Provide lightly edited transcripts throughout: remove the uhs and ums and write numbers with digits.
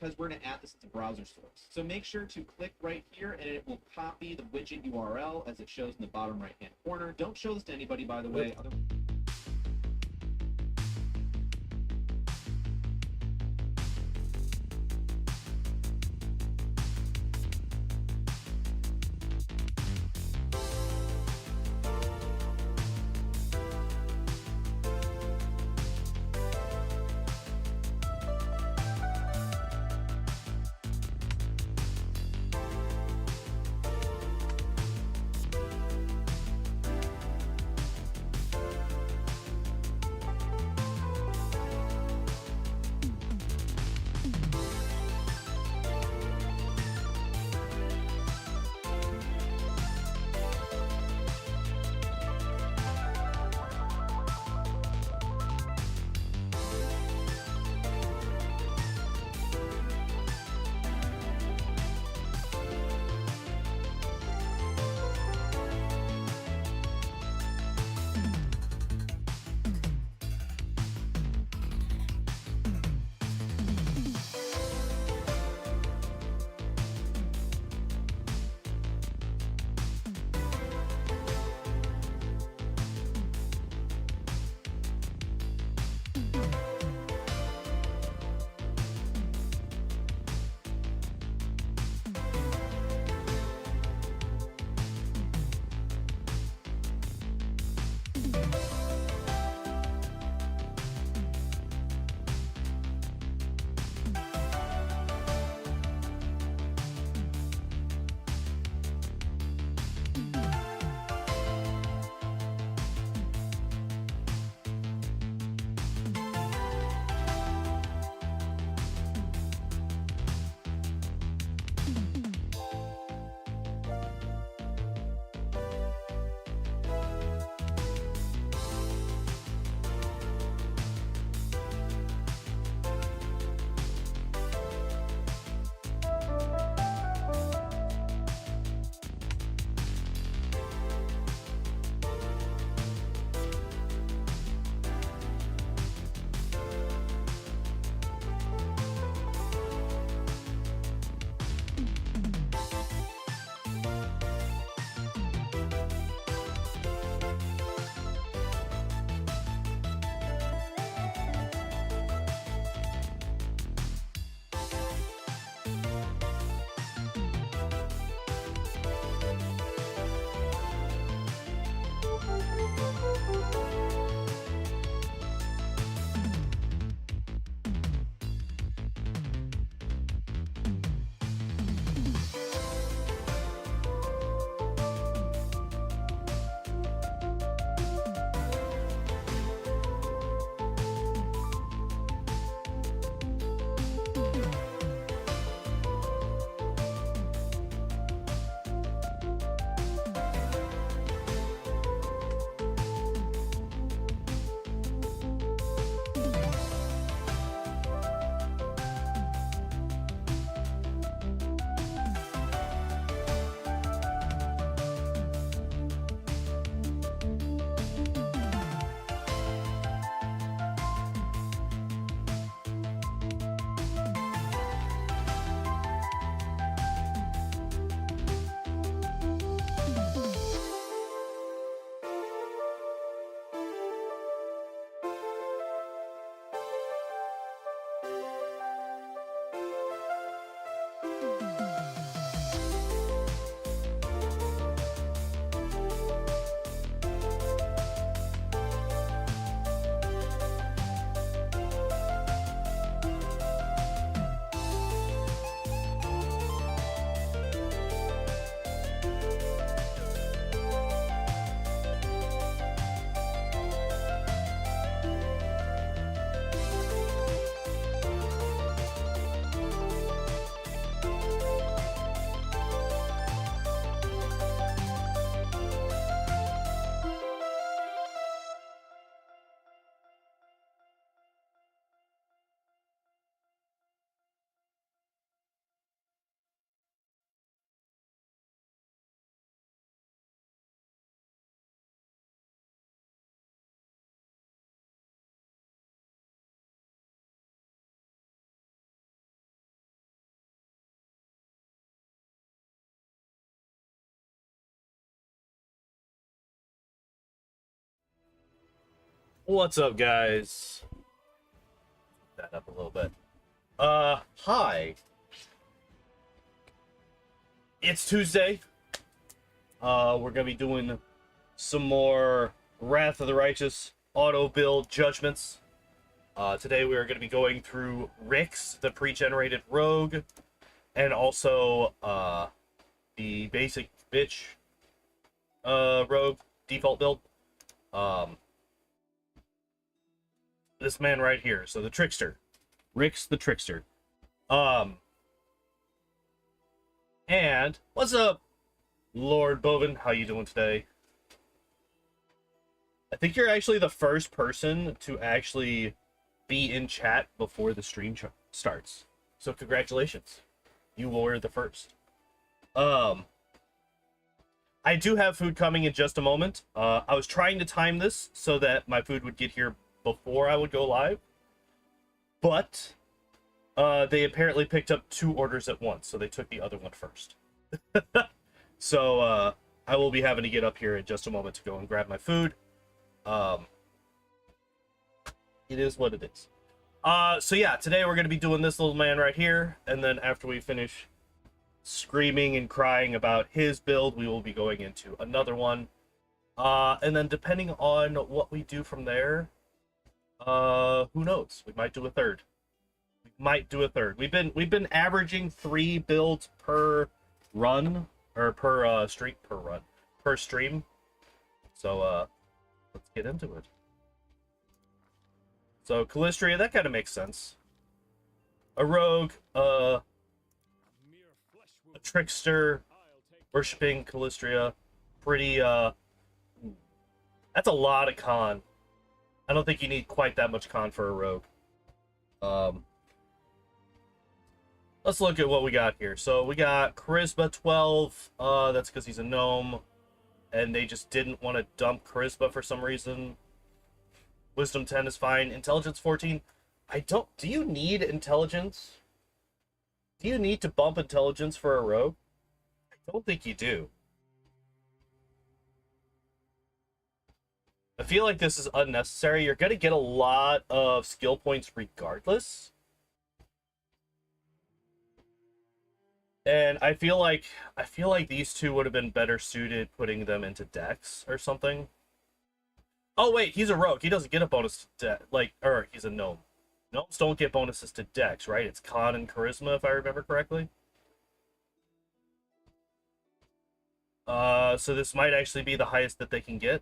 because we're going to add this as a browser source. So make sure to click right here and it will copy the widget URL as it shows in the bottom right hand corner. Don't show this to anybody, by the way. What's up, guys? That up a little bit. Hi. It's Tuesday. We're gonna be doing some more Wrath of the Righteous auto build judgments. Today we are gonna be going through Rix, the pre-generated rogue, and also the basic bitch rogue default build. This man right here, so the trickster, Rix the trickster. And what's up, Lord Bovin? How you doing today? I think you're actually the first person to actually be in chat before the stream starts. So congratulations. You were the first. I do have food coming in just a moment. I was trying to time this so that my food would get here before I would go live. But they apparently picked up 2 orders at once, so they took the other one first. So I will be having to get up here in just a moment to go and grab my food. It is what it is. So yeah, today we're going to be doing this little man right here, and then after we finish screaming and crying about his build, we will be going into another one. And then depending on what we do from there, who knows? We might do a third. We've been averaging 3 builds per run, or per stream. So let's get into it. So Callistria, that kind of makes sense. A rogue, a trickster, worshipping Callistria. Pretty that's a lot of con. I don't think you need quite that much con for a rogue. Let's look at what we got here. So we got Charisma 12. That's because he's a gnome. And they just didn't want to dump Charisma for some reason. Wisdom 10 is fine. Intelligence 14. Do you need intelligence? Do you need to bump intelligence for a rogue? I don't think you do. I feel like this is unnecessary. You're going to get a lot of skill points regardless. And I feel like these two would have been better suited putting them into Dex or something. Oh wait, he's a rogue. He doesn't get a bonus to he's a gnome. Gnomes don't get bonuses to Dex, right? It's Con and Charisma, if I remember correctly. So this might actually be the highest that they can get.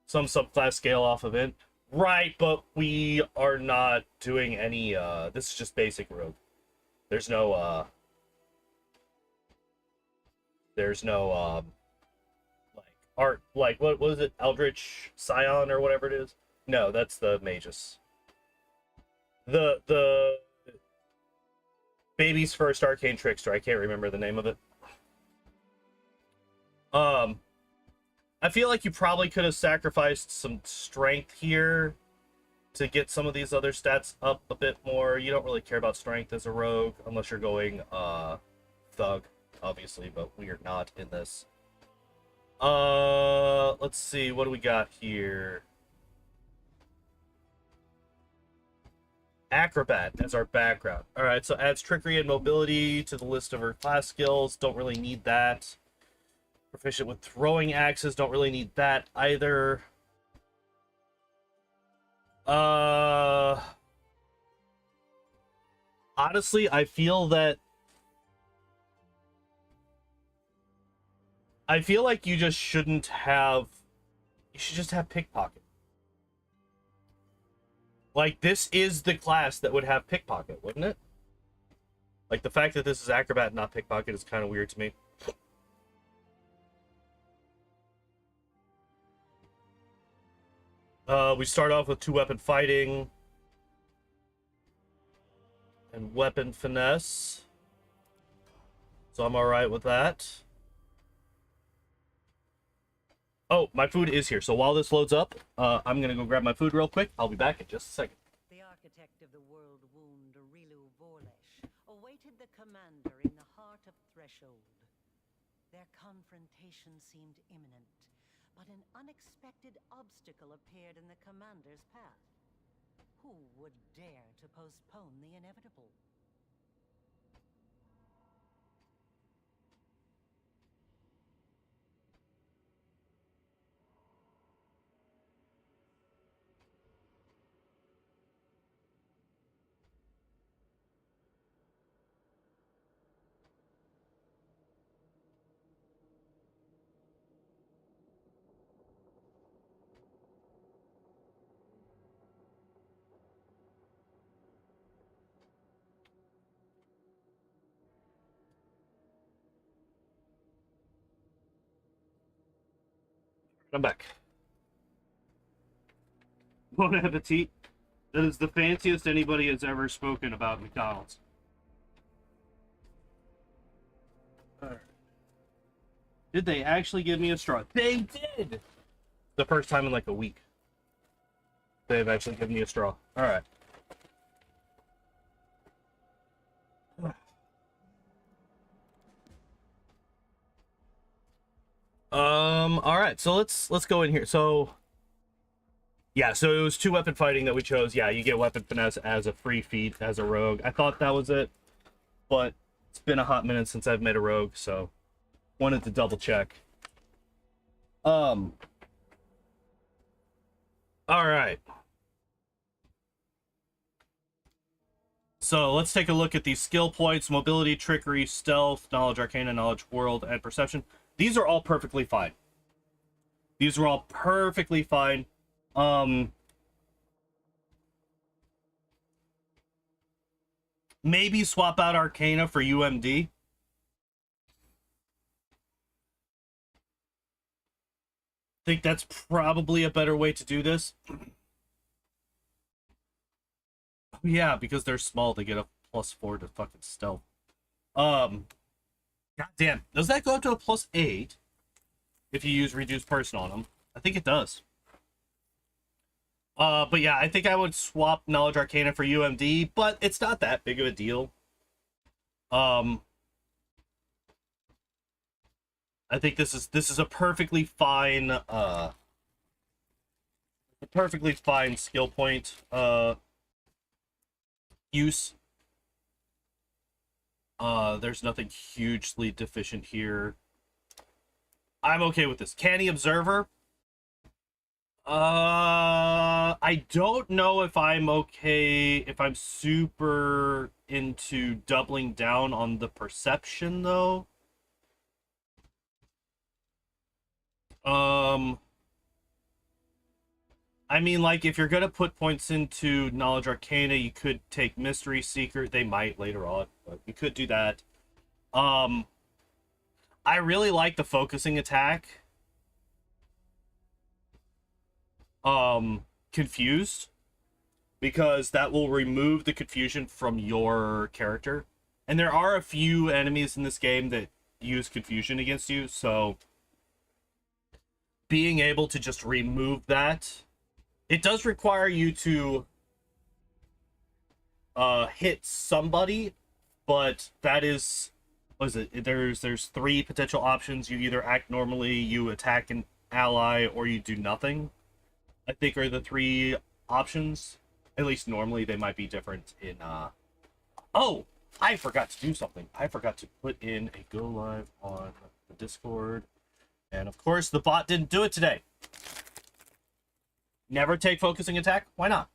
Some subclass scale off of it. Right, but we are not doing any, this is just basic rogue. There's no, what was it? Eldritch Scion or whatever it is? No, that's the Magus. The baby's first arcane trickster. I can't remember the name of it. I feel like you probably could have sacrificed some strength here to get some of these other stats up a bit more. You don't really care about strength as a rogue unless you're going thug, obviously, but we are not in this. Let's see, what do we got here? Acrobat as our background. All right, so adds trickery and mobility to the list of her class skills. Don't really need that. Proficient with throwing axes. Don't really need that either. Honestly, I feel like you just shouldn't have. You should just have pickpocket. Like, this is the class that would have pickpocket, wouldn't it? Like, the fact that this is acrobat, not pickpocket, is kind of weird to me. We start off with 2-weapon fighting and weapon finesse. So I'm alright with that. Oh, my food is here. So while this loads up, I'm going to go grab my food real quick. I'll be back in just a second. The architect of the world wound, Rilu Vorlesh, awaited the commander in the heart of Threshold. Their confrontation seemed imminent, But an unexpected obstacle appeared in the commander's path. Who would dare to postpone the inevitable? I'm back. Bon appetit. That is the fanciest anybody has ever spoken about McDonald's. Alright. Did they actually give me a straw? They did! The first time in like a week. They've actually given me a straw. Alright. Alright, so let's go in here. So yeah, so it was 2 weapon fighting that we chose. Yeah, you get weapon finesse as a free feat as a rogue. I thought that was it, but it's been a hot minute since I've made a rogue, so wanted to double check. Alright. So let's take a look at these skill points: mobility, trickery, stealth, knowledge arcana, knowledge world, and perception. These are all perfectly fine. These are all perfectly fine. Maybe swap out arcana for UMD. Think that's probably a better way to do this. Yeah, because they're small, they get a +4 to fucking stealth. God damn. Does that go up to a +8 if you use reduced person on them? I think it does. But yeah, I think I would swap knowledge arcana for UMD, but it's not that big of a deal. I think this is a perfectly fine skill point use. There's nothing hugely deficient here. I'm okay with this. Canny Observer. I don't know if I'm okay, if I'm super into doubling down on the perception, though. I mean, like, if you're gonna put points into Knowledge Arcana, you could take Mystery Seeker. They might later on, but you could do that. I really like the focusing attack. Confused, because that will remove the confusion from your character. And there are a few enemies in this game that use confusion against you, so being able to just remove that, it does require you to hit somebody, but that is, what is it? There's 3 potential options. You either act normally, you attack an ally, or you do nothing, I think, are the 3 options. At least normally. They might be different in oh, I forgot to do something. I forgot to put in a go live on the Discord, and of course the bot didn't do it today. Never take focusing attack. Why not?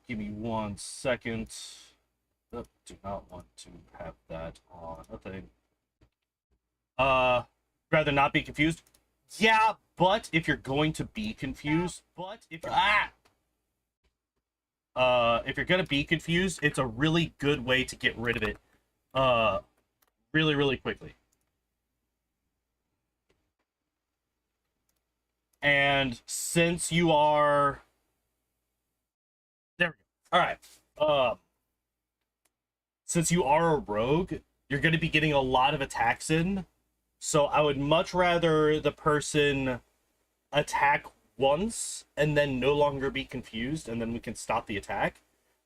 Give me 1 second. Oh, do not want to have that on a thing. Rather not be confused. Yeah, but if you're going to be confused, if you're gonna be confused, it's a really good way to get rid of it, really, really quickly. And since you are, there we go. All right. Since you are a rogue, you're going to be getting a lot of attacks in. So I would much rather the person attack once and then no longer be confused, and then we can stop the attack,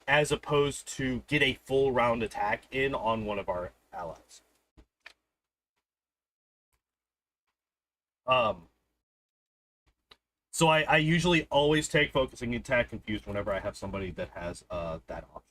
as opposed to get a full round attack in on one of our allies. So I usually always take focusing attack confused whenever I have somebody that has that option.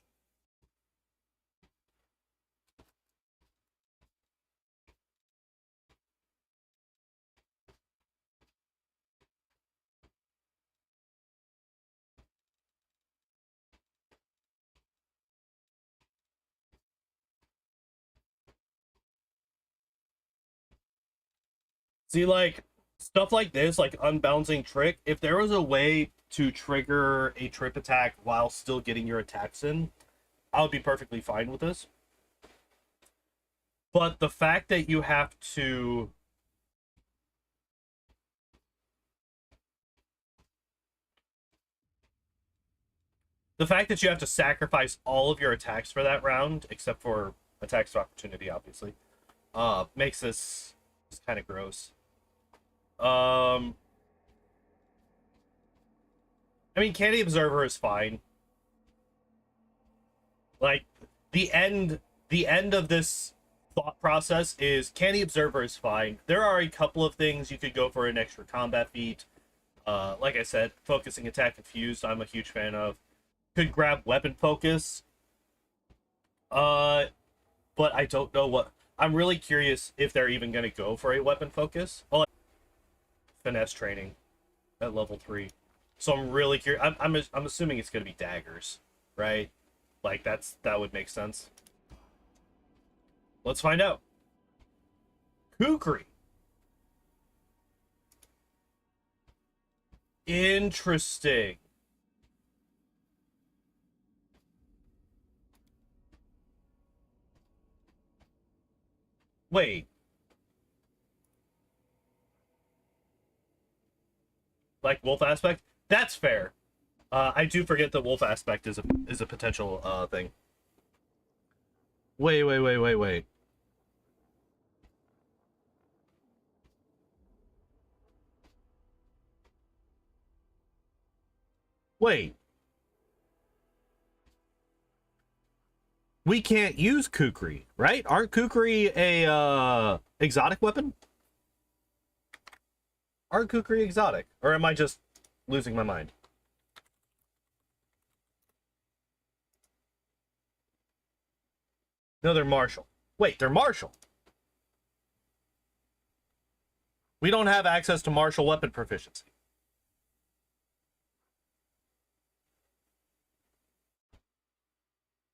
See, like, stuff like this, like unbalancing trick, if there was a way to trigger a trip attack while still getting your attacks in, I would be perfectly fine with this. But the fact that you have to... The fact that you have to sacrifice all of your attacks for that round, except for attacks of opportunity, obviously, makes this kind of gross. I mean, Candy Observer is fine. Like, the end of this thought process is Candy Observer is fine. There are a couple of things you could go for an extra combat feat. Like I said, focusing attack confused, I'm a huge fan of. Could grab weapon focus. But I don't know what... I'm really curious if they're even going to go for a weapon focus. Well, finesse training at level 3. So I'm really curious. I'm assuming it's going to be daggers, right? Like, that would make sense. Let's find out. Kukri. Interesting. Wait. Like wolf aspect? That's fair. I do forget that wolf aspect is a potential thing. Wait. Wait. We can't use Kukri, right? Aren't Kukri a exotic weapon? Aren't Kukri exotic? Or am I just losing my mind? No, they're martial. Wait, they're martial. We don't have access to martial weapon proficiency.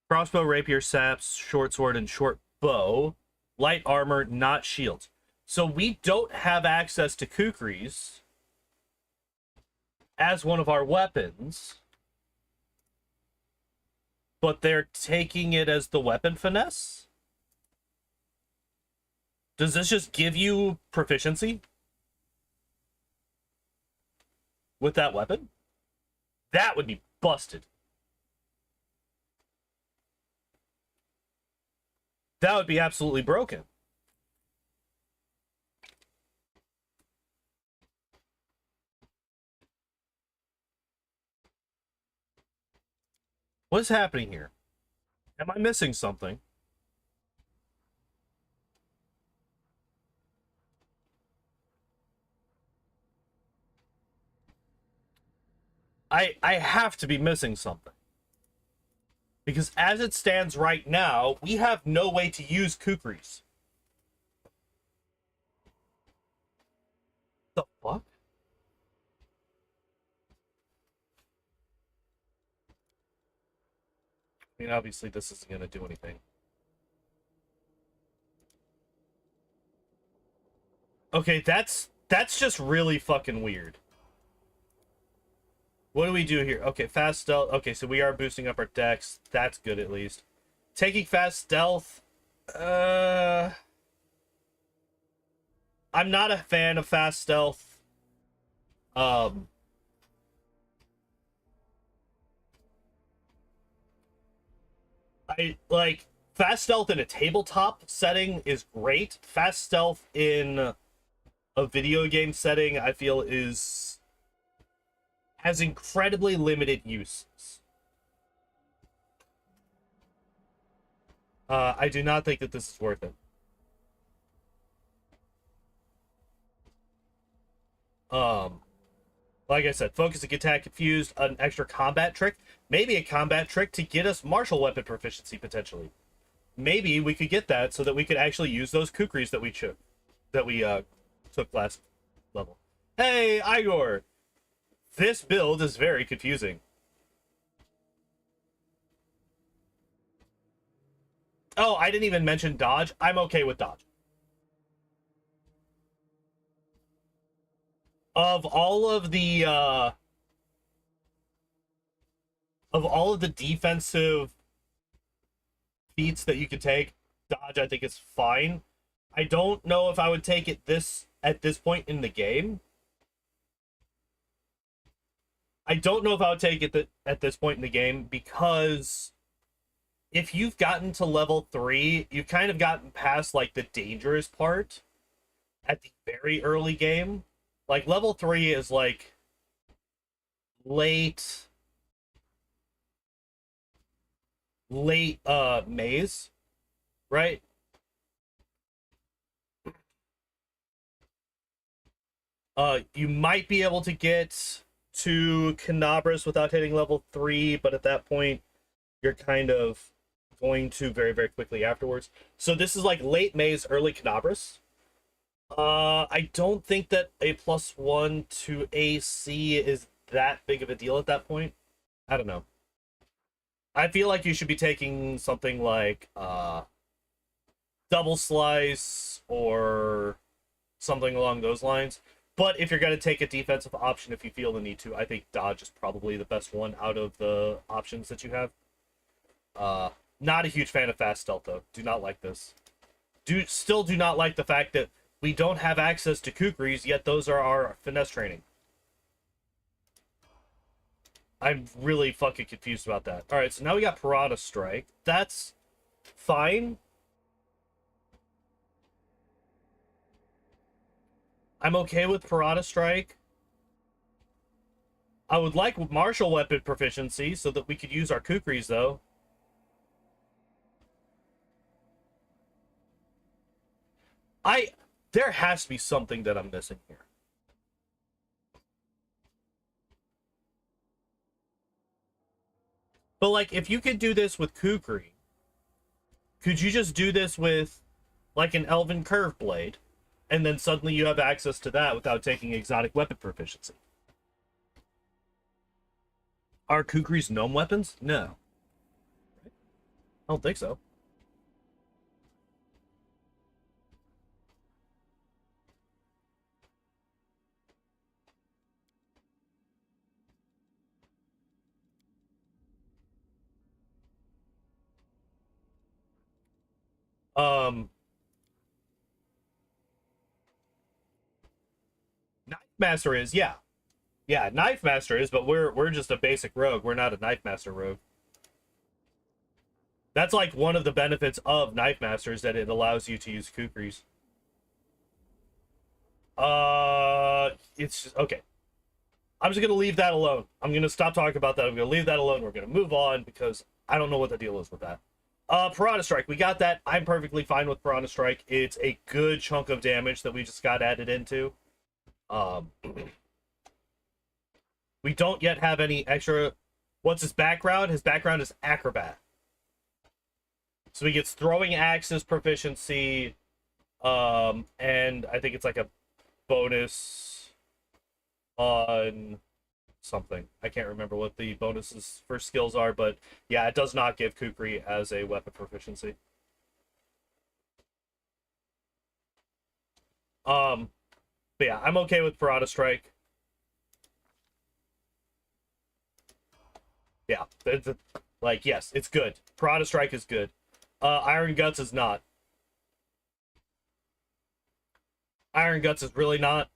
Crossbow, rapier, saps, short sword, and short bow. Light armor, not shields. So we don't have access to Kukris as one of our weapons. But they're taking it as the weapon finesse? Does this just give you proficiency with that weapon? That would be busted. That would be absolutely broken. What's happening here? Am I missing something? I have to be missing something. Because as it stands right now, we have no way to use Kukris. The fuck? I mean, obviously this isn't going to do anything. Okay, that's just really fucking weird. What do we do here? Okay, fast stealth. Okay, so we are boosting up our dex. That's good, at least. Taking fast stealth. I'm not a fan of fast stealth. I like fast stealth in a tabletop setting is great. Fast stealth in a video game setting, I feel, is has incredibly limited uses. I do not think that this is worth it. Like I said, focusing attack confused, an extra combat trick, maybe a combat trick to get us martial weapon proficiency potentially. Maybe we could get that so that we could actually use those kukris that we took last level. Hey, Igor! This build is very confusing. Oh, I didn't even mention dodge. I'm okay with dodge. Of all of the defensive feats that you could take, dodge I think is fine. I don't know if I would take it at this point in the game. I don't know if I would take it at this point in the game, because if you've gotten to level 3, you've kind of gotten past like the dangerous part at the very early game. Like level 3 is like late maze, right? You might be able to get to Canabras without hitting level 3, but at that point you're kind of going to very, very quickly afterwards. So this is like late maze, early Canabras. I don't think that a +1 to AC is that big of a deal at that point. I don't know. I feel like you should be taking something like double slice or something along those lines. But if you're going to take a defensive option, if you feel the need to, I think dodge is probably the best one out of the options that you have. Not a huge fan of fast stealth, though. Do not like this. Still do not like the fact that we don't have access to kukris, yet those are our finesse training. I'm really fucking confused about that. Alright, so now we got Piranha Strike. That's fine. I'm okay with Piranha Strike. I would like martial weapon proficiency so that we could use our kukris, though. There has to be something that I'm missing here. But, like, if you could do this with kukri, could you just do this with, like, an Elven Curve Blade, and then suddenly you have access to that without taking exotic weapon proficiency? Are kukris gnome weapons? No. I don't think so. Knife Master is, yeah. Yeah, Knife Master is, but we're just a basic rogue. We're not a Knife Master rogue. That's like one of the benefits of Knife Master is that it allows you to use kukris. It's just, okay. I'm just gonna leave that alone. I'm gonna stop talking about that. I'm gonna leave that alone. We're gonna move on because I don't know what the deal is with that. Piranha Strike, we got that. I'm perfectly fine with Piranha Strike. It's a good chunk of damage that we just got added into. We don't yet have any extra. What's his background? His background is Acrobat. So he gets throwing axes proficiency, and I think it's like a bonus on something. I can't remember what the bonuses for skills are, but yeah, it does not give kukri as a weapon proficiency. But yeah, I'm okay with Piranha Strike. Yeah, like, yes, it's good. Piranha Strike is good. Iron Guts is not. Iron Guts is really not.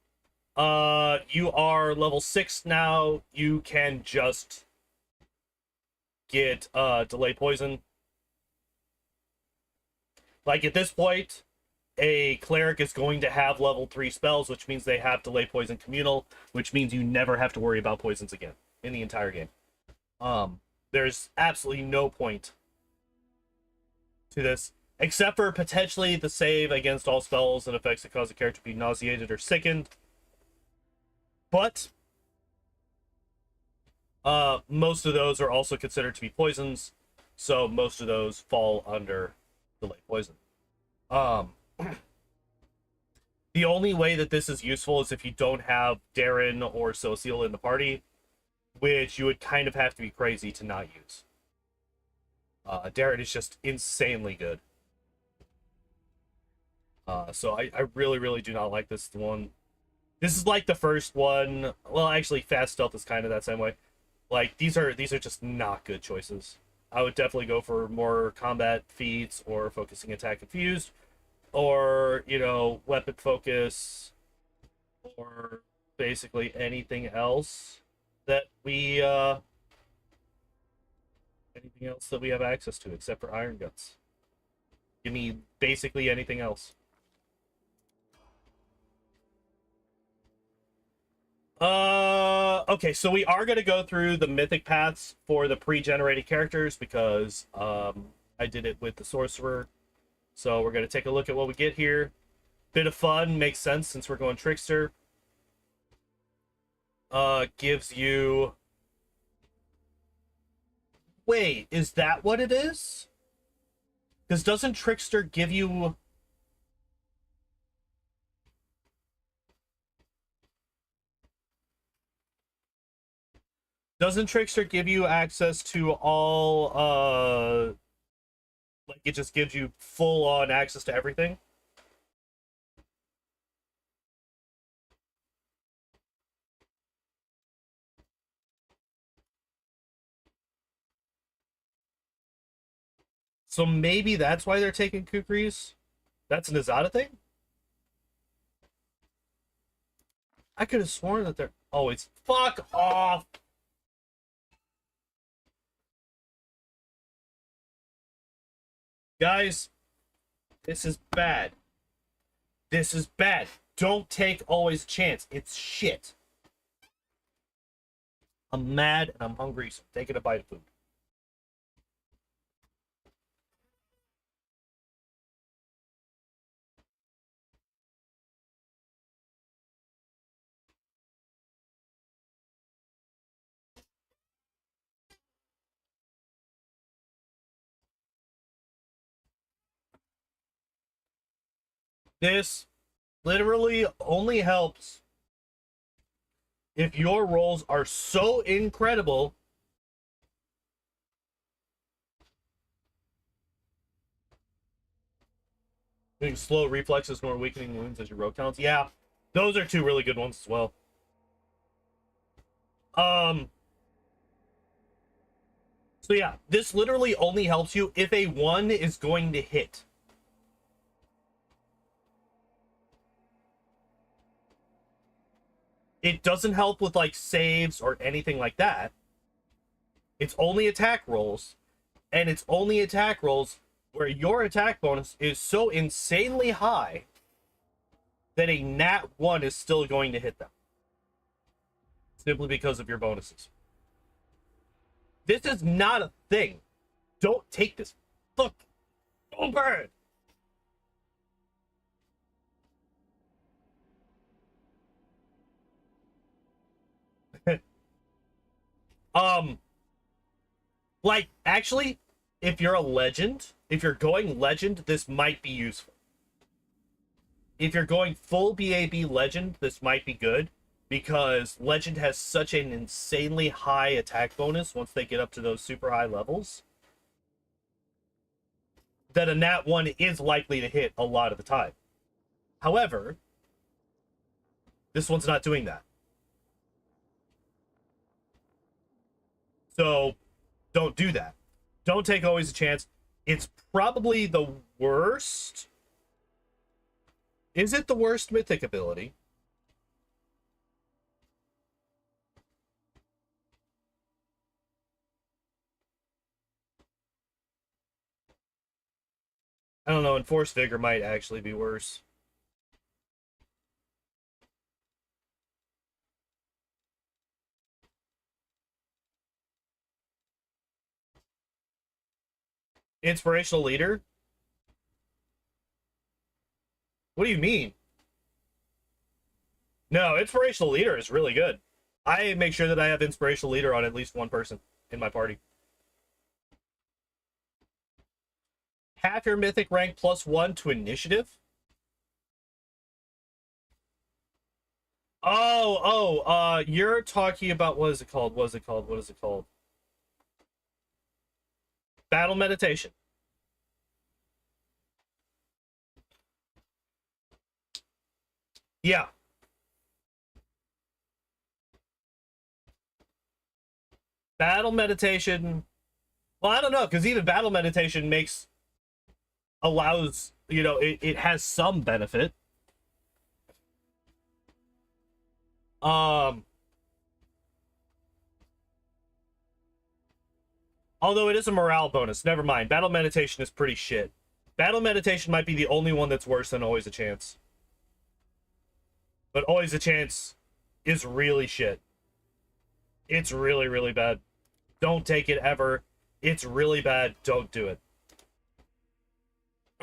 You are level 6 now. You can just get delay poison. Like, at this point, a cleric is going to have level 3 spells, which means they have delay poison communal, which means you never have to worry about poisons again in the entire game. There's absolutely no point to this, except for potentially the save against all spells and effects that cause the character to be nauseated or sickened. But most of those are also considered to be poisons, so most of those fall under delay poison. The only way that this is useful is if you don't have Darren or Sociel in the party, which you would kind of have to be crazy to not use. Darren is just insanely good. So I really, really do not like this one. This is like the first one. Well, actually, Fast Stealth is kind of that same way. Like, these are just not good choices. I would definitely go for more combat feats or focusing attack infused, or, you know, weapon focus, or basically anything else that we have access to except for iron guts. Give me basically anything else. Okay, so we are going to go through the mythic paths for the pre-generated characters because I did it with the sorcerer. So we're going to take a look at what we get here. Bit of fun, makes sense since we're going trickster. Gives you... Wait, is that what it is? Because doesn't trickster give you... Doesn't trickster give you access to all, like, it just gives you full-on access to everything? So maybe that's why they're taking Kukris? That's an Azada thing? I could have sworn that they're... Oh, it's... Fuck off! Guys, this is bad. This is bad. Don't take always a chance. It's shit. I'm mad and I'm hungry, so I'm taking a bite of food. This literally only helps if your rolls are so incredible doing slow reflexes nor weakening wounds as your rogue talents. Yeah, those are two really good ones as well. So yeah, this literally only helps you if a 1 is going to hit. It doesn't help with, like, saves or anything like that. It's only attack rolls, and it's only attack rolls where your attack bonus is so insanely high that a nat 1 is still going to hit them. Simply because of your bonuses. This is not a thing. Don't take this. Look. Don't burn. Like, actually, if you're a legend, if you're going legend, this might be useful. If you're going full BAB legend, this might be good, because legend has such an insanely high attack bonus once they get up to those super high levels that a nat 1 is likely to hit a lot of the time. However, this one's not doing that. So don't do that. Don't take always a chance. It's probably the worst. Is it the worst mythic ability? I don't know, Enforced Vigor might actually be worse. Inspirational Leader? What do you mean? No, Inspirational Leader is really good. I make sure that I have Inspirational Leader on at least one person in my party. Half your mythic rank +1 to initiative? You're talking about, what is it called? Battle Meditation. Yeah. Battle Meditation. Well, I don't know, because even Battle Meditation allows, it has some benefit. Although it is a morale bonus. Never mind. Battle Meditation is pretty shit. Battle Meditation might be the only one that's worse than Always a Chance. But Always a Chance is really shit. It's really, really bad. Don't take it ever. It's really bad. Don't do it.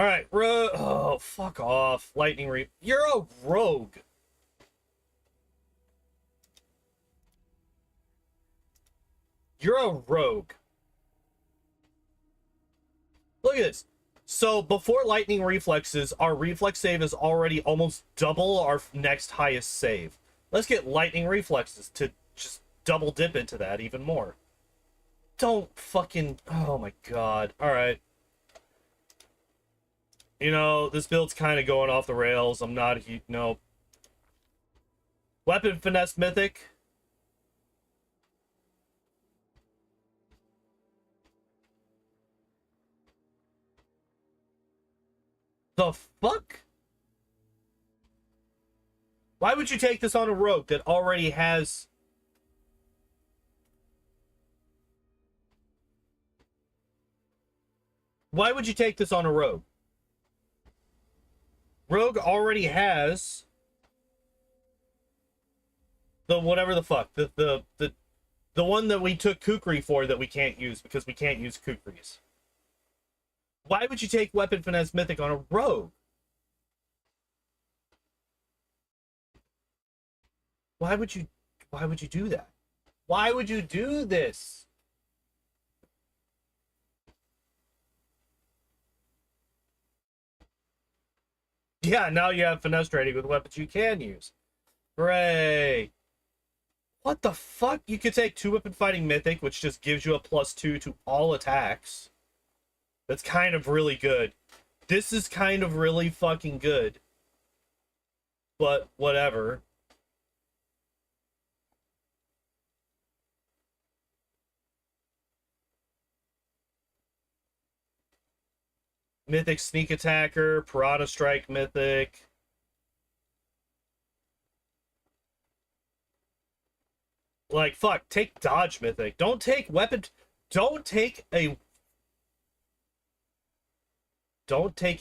Alright. Oh, fuck off. Lightning Reap. You're a rogue. You're a rogue. Look at this. So before Lightning Reflexes, our reflex save is already almost double our next highest save. Let's get Lightning Reflexes to just double dip into that even more. Don't fucking... Oh my god. Alright. This build's kind of going off the rails. I'm not... No. Weapon Finesse Mythic. The fuck? Why would you take this on a rogue that already has... Why would you take this on a rogue? Rogue already has the whatever the fuck. The one that we took Kukri for that we can't use because we can't use Kukris. Why would you take Weapon Finesse Mythic on a rogue? Why would you do that? Why would you do this? Yeah, now you have finesse trading with weapons you can use. Hooray. What the fuck? You could take 2-Weapon Fighting Mythic, which just gives you a +2 to all attacks. That's kind of really good. This is kind of really fucking good. But whatever. Mythic Sneak Attacker, Piranha Strike Mythic. Like, fuck, take Dodge Mythic. Don't take weapon... Don't take a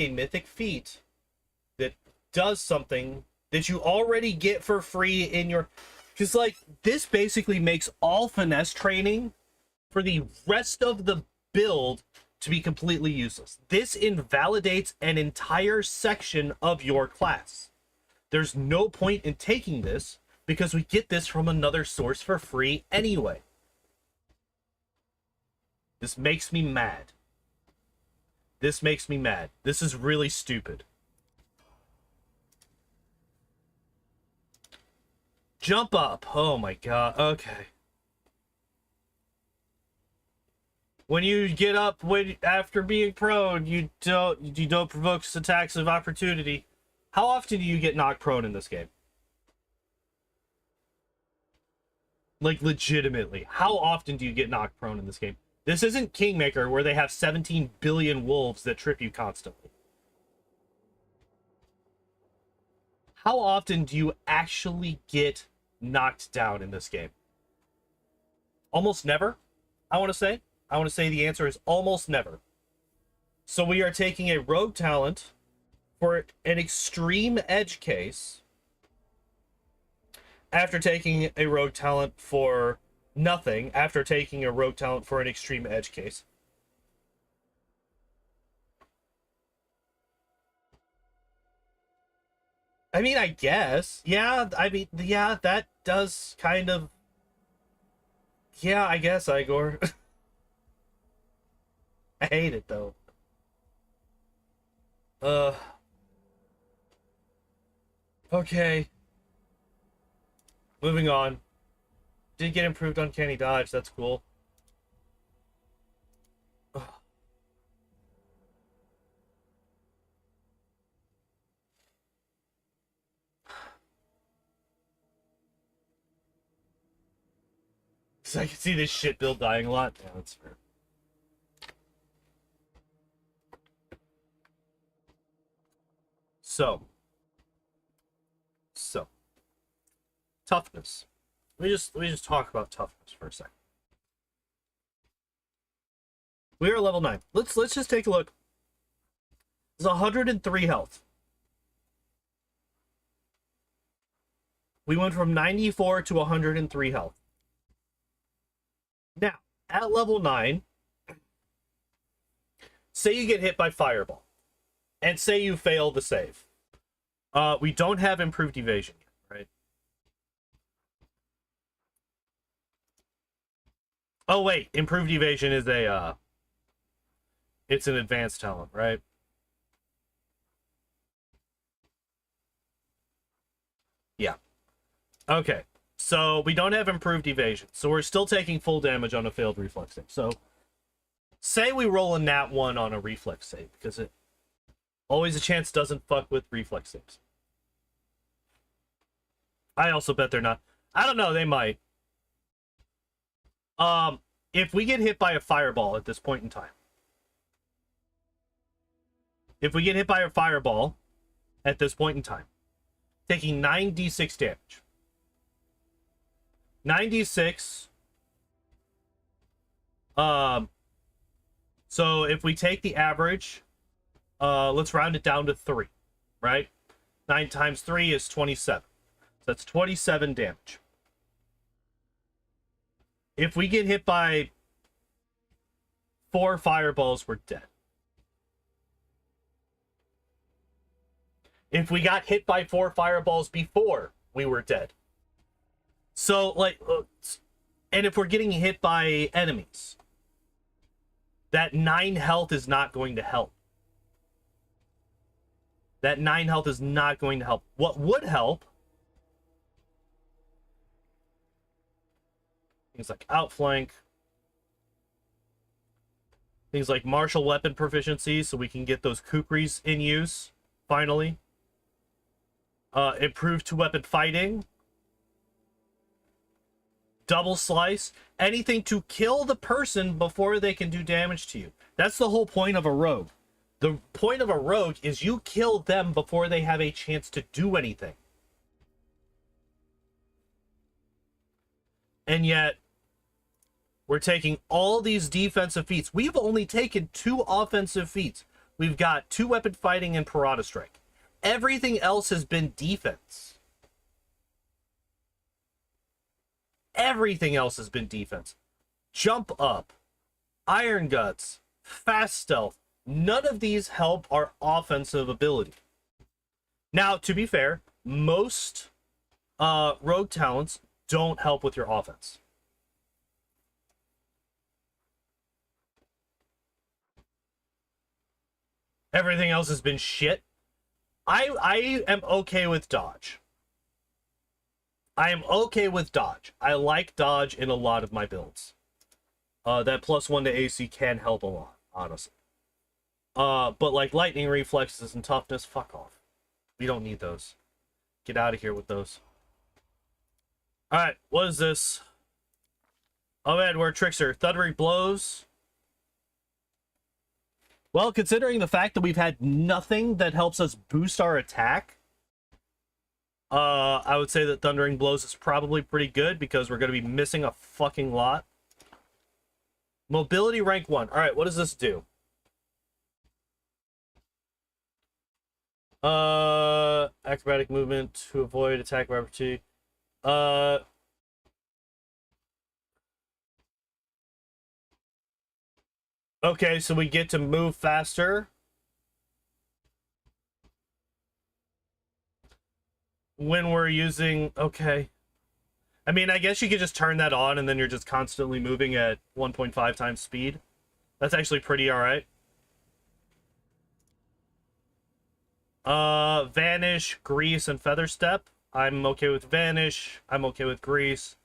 Mythic feat that does something that you already get for free in your... Because, like, this basically makes all finesse training for the rest of the build to be completely useless. This invalidates an entire section of your class. There's no point in taking this because we get this from another source for free anyway. This makes me mad. This makes me mad. This is really stupid. Jump up. Oh my god. Okay. When you get up after being prone, you don't provoke attacks of opportunity. How often do you get knocked prone in this game? Like, legitimately. How often do you get knocked prone in this game? This isn't Kingmaker, where they have 17 billion wolves that trip you constantly. How often do you actually get knocked down in this game? Almost never, I want to say. I want to say the answer is almost never. So we are taking a rogue talent for an extreme edge case after taking a rogue talent for nothing, after taking a rogue talent for an extreme edge case. I mean, I guess. Yeah, I mean, yeah, that does kind of... Yeah, I guess, Igor. I hate it, though. Okay. Moving on. Did get improved uncanny dodge, that's cool. Ugh. So I can see this shit build dying a lot. Yeah, that's fair. So. Toughness. Let me just talk about toughness for a second. We are level 9. Let's just take a look. It's 103 health. We went from 94 to 103 health. Now, at level 9, say you get hit by Fireball, and say you fail the save. We don't have improved evasion yet, right? Oh, wait. Improved evasion is a, it's an advanced talent, right? Yeah. Okay. So we don't have improved evasion. So we're still taking full damage on a failed reflex save. So say we roll a nat 1 on a reflex save, because it always a chance doesn't fuck with reflex saves. I also bet they're not. I don't know, they might. If we get hit by a fireball at this point in time. If we get hit by a fireball at this point in time, taking 9d6 damage. 9d6. So if we take the average, let's round it down to 3, right? 9 times 3 is 27. So that's 27 damage. If we get hit by 4 fireballs, we're dead. If we got hit by 4 fireballs before, we were dead. So, like, and if we're getting hit by enemies, that 9 health is not going to help. That 9 health is not going to help. What would help? Things like outflank. Things like martial weapon proficiency, so we can get those kukris in use, finally. Improved 2-weapon fighting. Double slice. Anything to kill the person before they can do damage to you. That's the whole point of a rogue. The point of a rogue is you kill them before they have a chance to do anything. And yet, we're taking all these defensive feats. We've only taken 2 offensive feats. We've got 2-weapon fighting and Parada Strike. Everything else has been defense. Everything else has been defense. Jump up, Iron Guts, Fast Stealth. None of these help our offensive ability. Now, to be fair, most rogue talents don't help with your offense. Everything else has been shit. I am okay with dodge. I am okay with dodge. I like dodge in a lot of my builds. That +1 to AC can help a lot, honestly. But like lightning reflexes and toughness, fuck off. We don't need those. Get out of here with those. Alright, what is this? Oh man, we're a trickster. Thundering blows. Well, considering the fact that we've had nothing that helps us boost our attack, I would say that Thundering Blows is probably pretty good because we're going to be missing a fucking lot. Mobility rank 1. Alright, what does this do? Acrobatic movement to avoid attack of opportunity. Uh, okay, so we get to move faster when we're using. Okay. I mean, I guess you could just turn that on and then you're just constantly moving at 1.5 times speed. That's actually pretty alright. Vanish, Grease, and Feather Step. I'm okay with Vanish. I'm okay with Grease.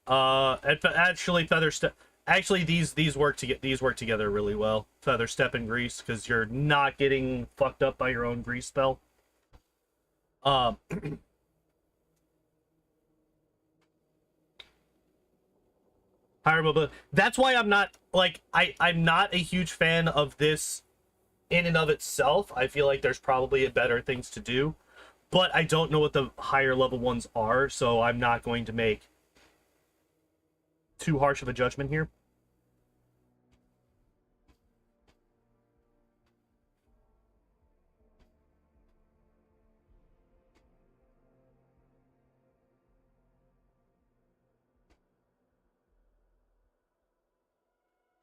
Actually, Feather Step. Actually, these work together really well. Feather Step and Grease, because you're not getting fucked up by your own Grease spell. Higher mobility. That's why I'm not like I'm not a huge fan of this in and of itself. I feel like there's probably better things to do, but I don't know what the higher level ones are, so I'm not going to make too harsh of a judgment here.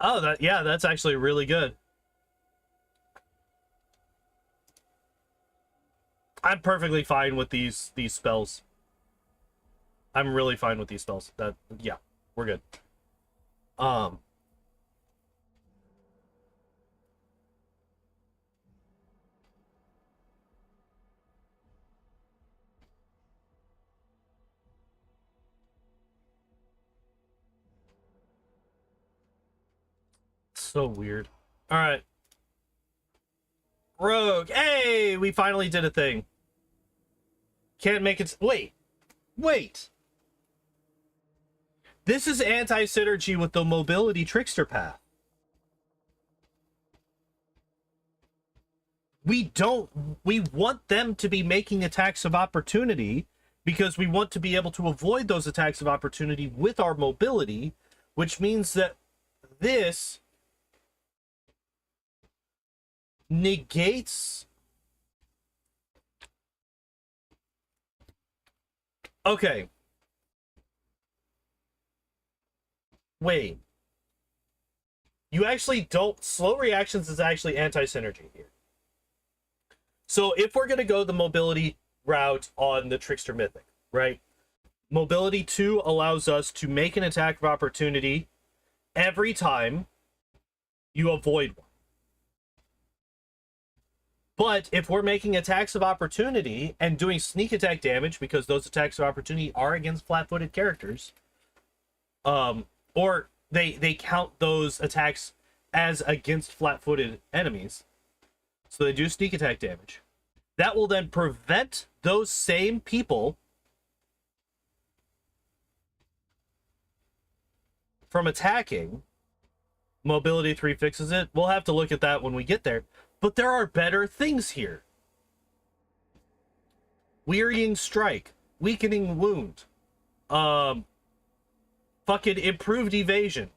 Oh, that's actually really good. I'm perfectly fine with these spells. I'm really fine with these spells. Yeah, we're good. So weird. All right. Rogue. Hey, we finally did a thing. Can't make it. Wait. This is anti-synergy with the mobility trickster path. We want them to be making attacks of opportunity because we want to be able to avoid those attacks of opportunity with our mobility, which means that this negates. Okay. Wait. You actually don't. Slow reactions is actually anti-synergy here. So if we're going to go the mobility route on the Trickster Mythic, right? Mobility 2 allows us to make an attack of opportunity every time you avoid one. But if we're making attacks of opportunity and doing sneak attack damage, because those attacks of opportunity are against flat-footed characters, or they count those attacks as against flat-footed enemies, so they do sneak attack damage. That will then prevent those same people from attacking. Mobility 3 fixes it. We'll have to look at that when we get there. But there are better things here. Wearying Strike. Weakening Wound. Fucking Improved Evasion.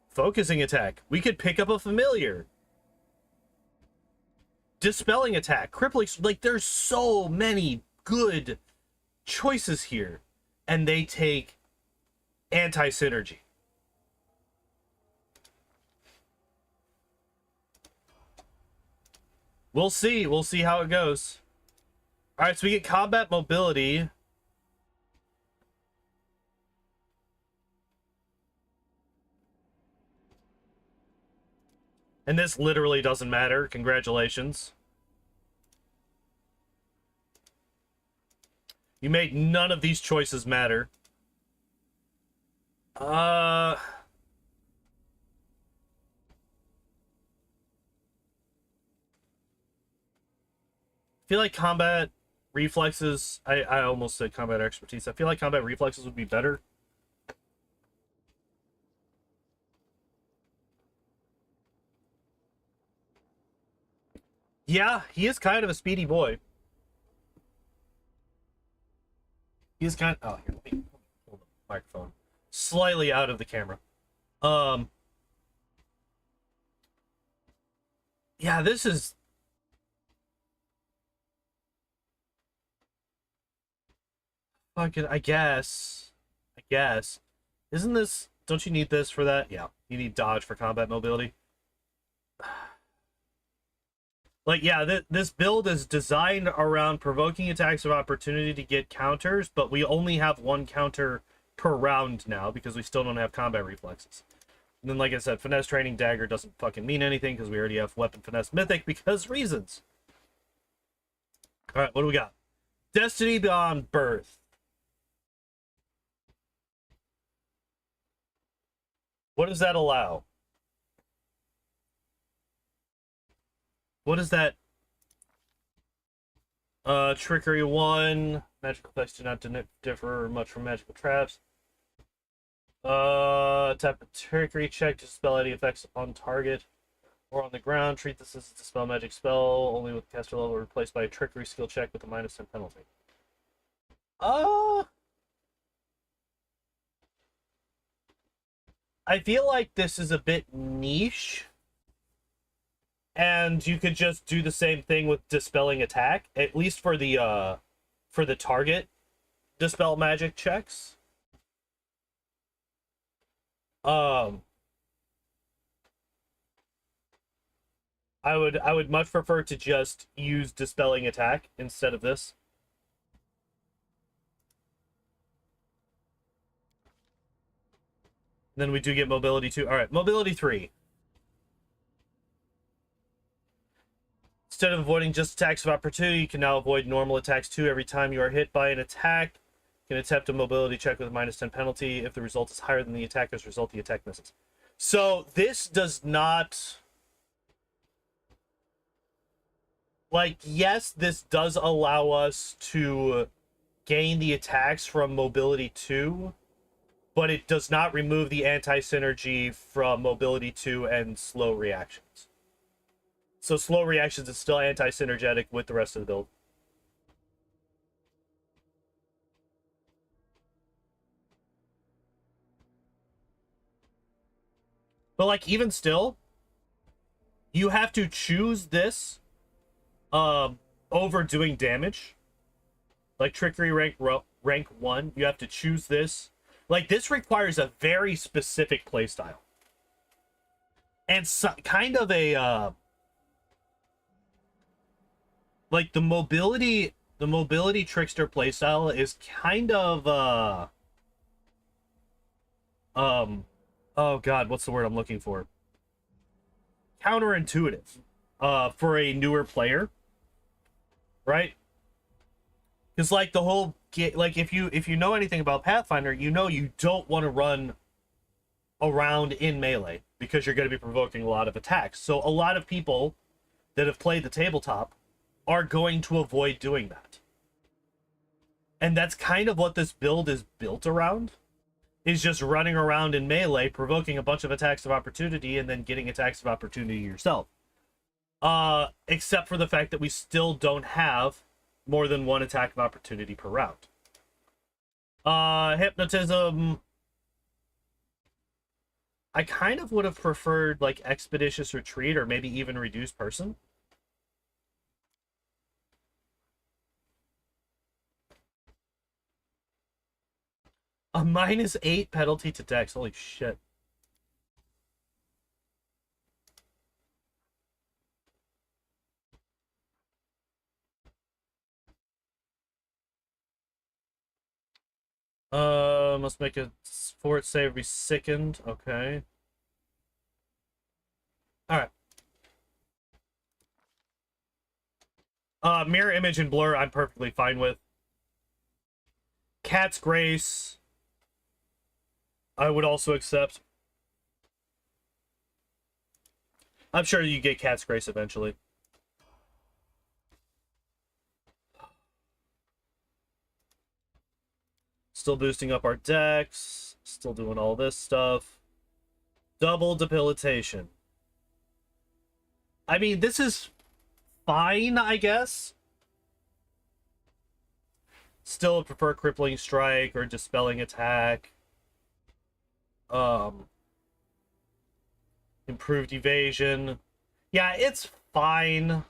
Focusing Attack. We could pick up a familiar. Dispelling Attack. Crippling. Like, there's so many good choices here. And they take anti-synergy. We'll see. We'll see how it goes. All right, so we get combat mobility. And this literally doesn't matter. Congratulations. You made none of these choices matter. I feel like combat reflexes. I almost said combat expertise. I feel like combat reflexes would be better. Yeah, he is kind of a speedy boy. He is kind of. Oh, here, let me hold the microphone slightly out of the camera. Yeah, this is Fucking, I guess. I guess. Isn't this... Don't you need this for that? Yeah. You need dodge for combat mobility. Like, yeah, this build is designed around provoking attacks of opportunity to get counters, but we only have one counter per round now because we still don't have combat reflexes. And then, like I said, finesse training dagger doesn't fucking mean anything because we already have weapon finesse mythic because reasons. Alright, what do we got? Destiny Beyond Birth. What does that allow? What is that? Trickery 1. Magical effects do not differ much from magical traps. Tap a trickery check to dispel any effects on target or on the ground. Treat this as a dispel magic spell, only with caster level replaced by a trickery skill check with a -10 penalty. I feel like this is a bit niche. And you could just do the same thing with dispelling attack, at least for the target dispel magic checks. I would much prefer to just use dispelling attack instead of this. Then we do get mobility 2. All right, mobility 3. Instead of avoiding just attacks of opportunity, you can now avoid normal attacks too. Every time you are hit by an attack, you can attempt a mobility check with a -10 penalty. If the result is higher than the attacker's result, the attack misses. So this does not... Like, yes, this does allow us to gain the attacks from mobility 2, but it does not remove the anti-synergy from mobility 2 and slow reactions. So slow reactions is still anti-synergetic with the rest of the build. But like, even still, you have to choose this over doing damage. Like trickery rank 1, you have to choose this. Like, this requires a very specific playstyle. And so, kind of a like the mobility trickster playstyle is kind of oh god, what's the word I'm looking for? Counterintuitive for a newer player, right? Because like the whole like if you know anything about Pathfinder, you know you don't want to run around in melee because you're going to be provoking a lot of attacks. So a lot of people that have played the tabletop are going to avoid doing that. And that's kind of what this build is built around, is just running around in melee, provoking a bunch of attacks of opportunity, and then getting attacks of opportunity yourself. Except for the fact that we still don't have more than one attack of opportunity per round. Hypnotism. I kind of would have preferred, like, Expeditious Retreat, or maybe even Reduced Person. A -8 penalty to dex. Holy shit. Must make a fort save every second. Okay. Alright. Mirror image and blur, I'm perfectly fine with. Cat's Grace, I would also accept. I'm sure you get Cat's Grace eventually. Still boosting up our decks. Still doing all this stuff. Double debilitation. I mean, this is fine, I guess. Still prefer crippling strike or dispelling attack. Improved evasion. Yeah, it's fine.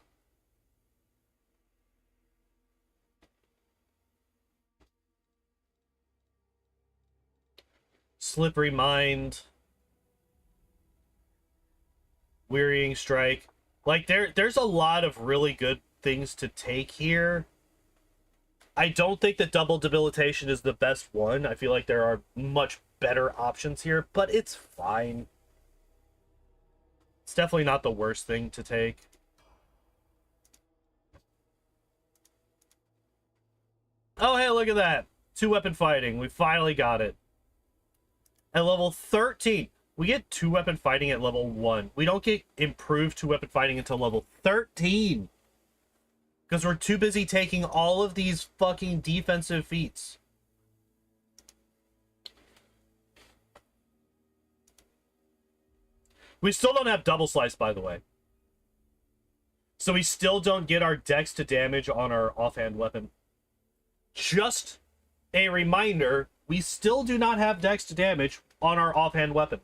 Slippery Mind, Wearying Strike. Like, there's a lot of really good things to take here. I don't think that Double Debilitation is the best one. I feel like there are much better options here, but it's fine. It's definitely not the worst thing to take. Oh, hey, look at that. 2-weapon fighting. We finally got it. At level 13. We get 2-weapon fighting at level 1. We don't get improved 2-weapon fighting until level 13. Because we're too busy taking all of these fucking defensive feats. We still don't have double slice, by the way. So we still don't get our dex to damage on our offhand weapon. Just a reminder, we still do not have dex to damage on our offhand weapon.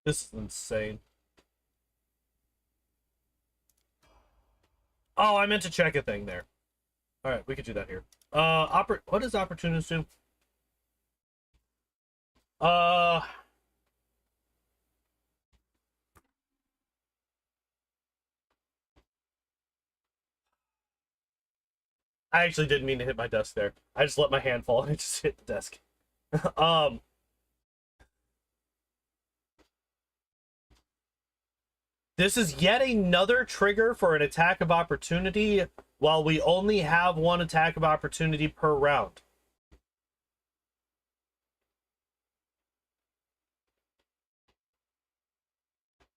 This is insane. Oh, I meant to check a thing there. All right, we could do that here. What does opportunist do? I actually didn't mean to hit my desk there. I just let my hand fall and it just hit the desk. This is yet another trigger for an attack of opportunity while we only have one attack of opportunity per round.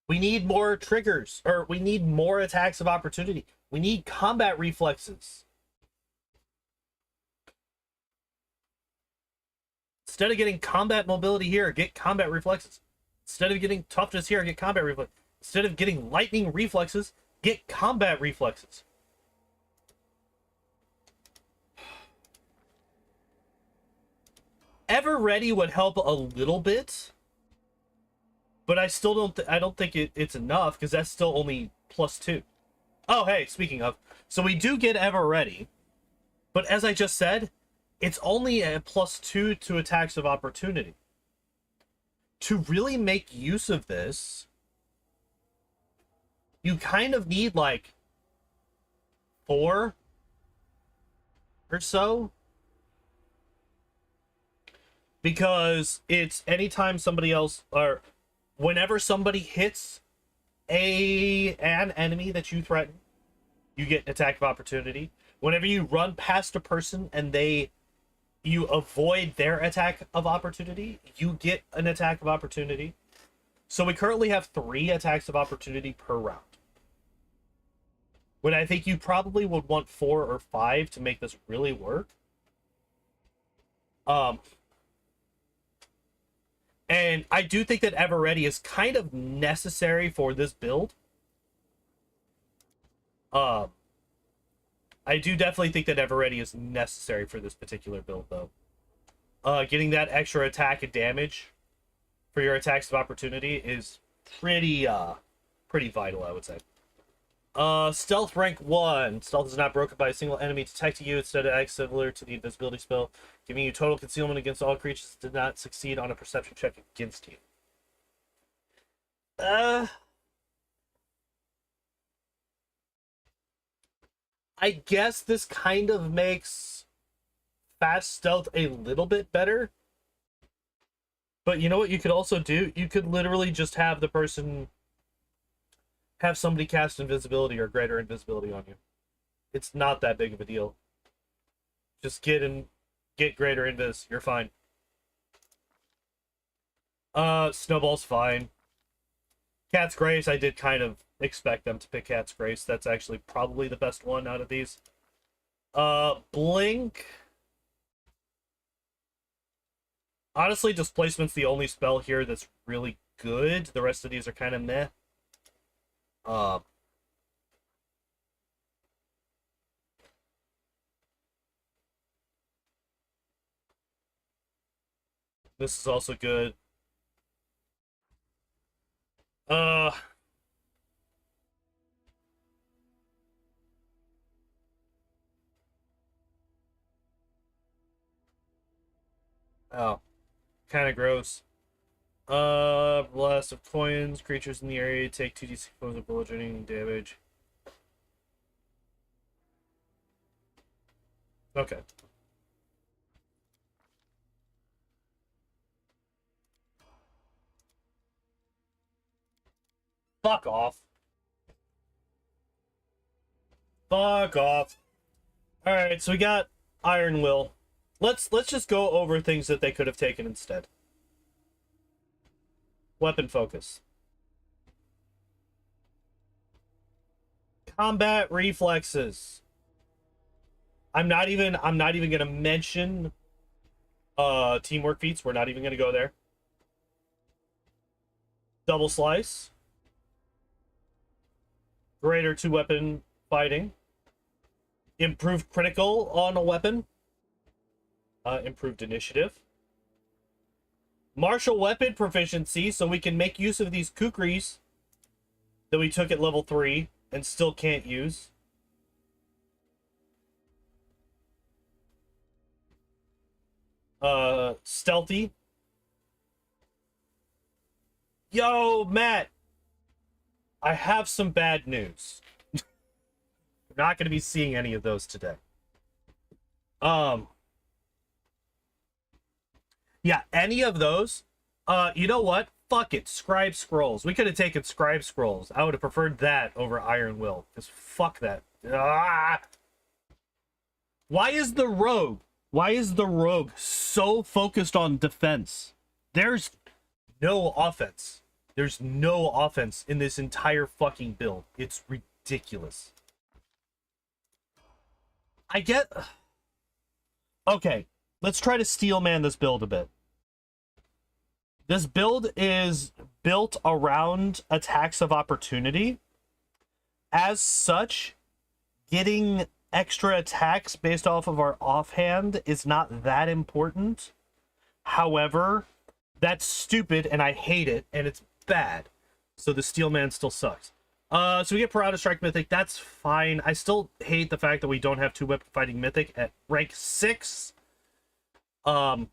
We need more triggers, or we need more attacks of opportunity. We need combat reflexes. Instead of getting combat mobility here, get combat reflexes. Instead of getting toughness here, get combat reflexes. Instead of getting lightning reflexes, get combat reflexes. Ever Ready would help a little bit, but I still don't think it's enough, because that's still only +2. Oh, hey, speaking of, so we do get Ever Ready, but as I just said, it's only a +2 to attacks of opportunity. To really make use of this, you kind of need like 4 or so, because it's anytime somebody else, or whenever somebody hits an enemy that you threaten, you get an attack of opportunity. Whenever you run past a person and you avoid their attack of opportunity, you get an attack of opportunity. So we currently have 3 attacks of opportunity per round, when I think you probably would want 4 or 5 to make this really work. And I do think that Ever Ready is kind of necessary for this build. I do definitely think that Ever Ready is necessary for this particular build, though. Getting that extra attack and damage for your attacks of opportunity is pretty vital, I would say. Stealth rank 1. Stealth is not broken by a single enemy detecting you. Instead, it acts similar to the invisibility spell, giving you total concealment against all creatures that did not succeed on a perception check against you. I guess this kind of makes fast stealth a little bit better. But you know what you could also do? You could literally just have the person have somebody cast invisibility or greater invisibility on you. It's not that big of a deal. Just get greater invis. You're fine. Snowball's fine. Cat's Grace, I did kind of expect them to pick Cat's Grace. That's actually probably the best one out of these. Blink. Honestly, Displacement's the only spell here that's really good. The rest of these are kind of meh. Uh, this is also good. Uh, oh, kind of gross. Blast of coins. Creatures in the area take 2d6 points of bludgeoning damage. Okay. Fuck off. Fuck off. All right, so we got Iron Will. Let's just go over things that they could have taken instead. Weapon focus. Combat reflexes. I'm not even gonna mention teamwork feats. We're not even gonna go there. Double slice. Greater 2-weapon fighting. Improved critical on a weapon. Improved initiative. Martial weapon proficiency, so we can make use of these kukris that we took at level 3 and still can't use. Stealthy. Yo, Matt! I have some bad news. We're not going to be seeing any of those today. Yeah, any of those. You know what? Fuck it. Scribe Scrolls. We could have taken Scribe Scrolls. I would have preferred that over Iron Will. Because fuck that. Ah! Why is the Rogue so focused on defense? There's no offense. There's no offense in this entire fucking build. It's ridiculous. I get... Okay, let's try to steel man this build a bit. This build is built around attacks of opportunity. As such, getting extra attacks based off of our offhand is not that important. However, that's stupid and I hate it and it's bad. So the steel man still sucks. So we get Parada Strike Mythic. That's fine. I still hate the fact that we don't have 2-weapon fighting Mythic at rank 6. Rogue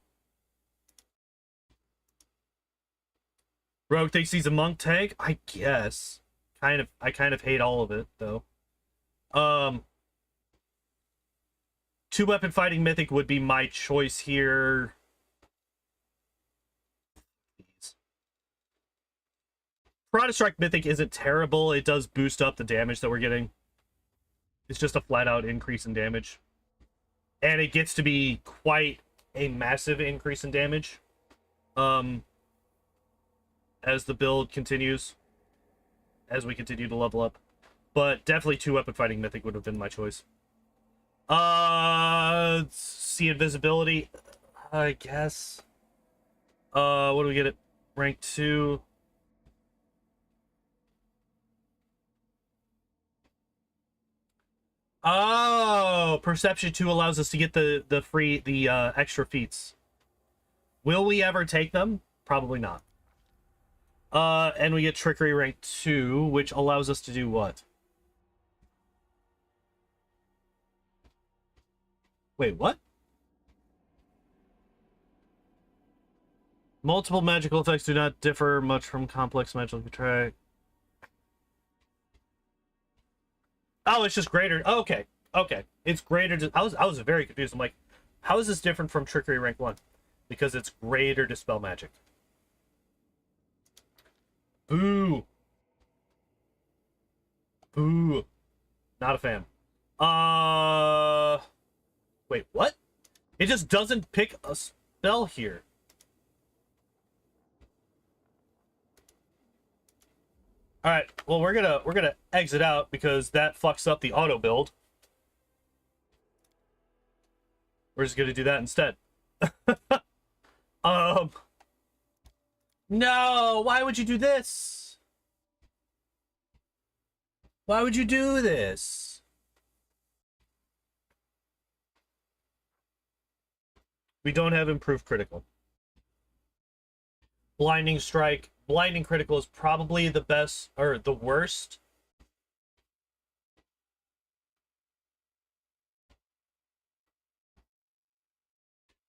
thinks he's a monk tank. I guess. I kind of hate all of it though. 2-weapon fighting Mythic would be my choice here. Parada Strike Mythic isn't terrible. It does boost up the damage that we're getting. It's just a flat-out increase in damage. And it gets to be quite a massive increase in damage. As the build continues. As we continue to level up. But definitely 2-weapon fighting Mythic would have been my choice. See invisibility. I guess. What do we get at rank 2? Oh, Perception 2 allows us to get the extra feats. Will we ever take them? Probably not. And we get Trickery rank 2, which allows us to do what? Wait, what? Multiple magical effects do not differ much from complex magical track. Oh, it's just greater. Oh, okay. Okay. It's greater. I was very confused. I'm like, how is this different from Trickery rank 1? Because it's greater Dispel Magic. Boo. Boo. Not a fan. Wait, what? It just doesn't pick a spell here. All right. Well, we're gonna exit out because that fucks up the auto build. We're just gonna do that instead. Um, no, why would you do this? Why would you do this? We don't have improved critical. Blinding strike. Blinding critical is probably the best, or the worst.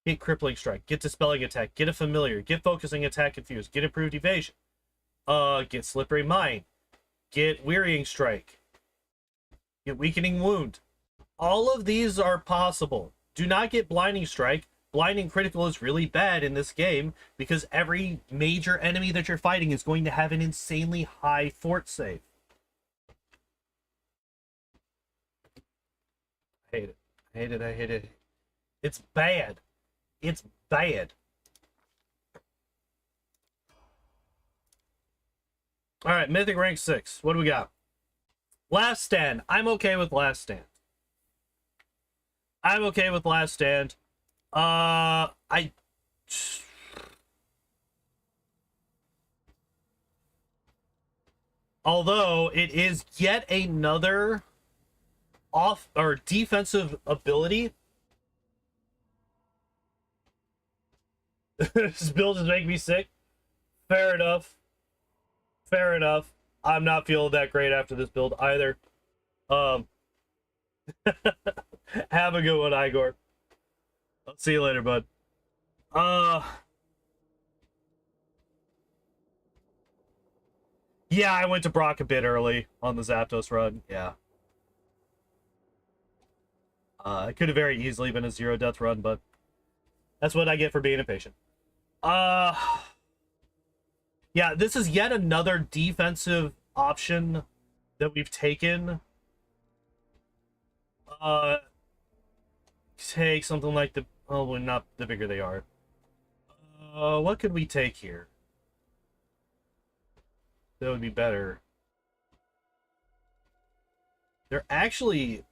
Get crippling strike. Get dispelling attack. Get a familiar. Get focusing attack confused. Get improved evasion. Get slippery mind. Get wearying strike. Get weakening wound. All of these are possible. Do not get blinding strike. Blinding critical is really bad in this game because every major enemy that you're fighting is going to have an insanely high fort save. I hate it. I hate it. I hate it. It's bad. It's bad. All right, Mythic rank 6. What do we got? Last Stand. I'm okay with Last Stand. I'm okay with Last Stand. Although it is yet another off or defensive ability. This build is making me sick. Fair enough. Fair enough. I'm not feeling that great after this build either. Have a good one, Igor. I'll see you later, bud. Yeah, I went to Brock a bit early on the Zapdos run. Yeah. It could have very easily been a 0-death run, but that's what I get for being impatient. Yeah, this is yet another defensive option that we've taken. Take something like the... Oh, well, not the bigger they are. What could we take here? That would be better. They're actually...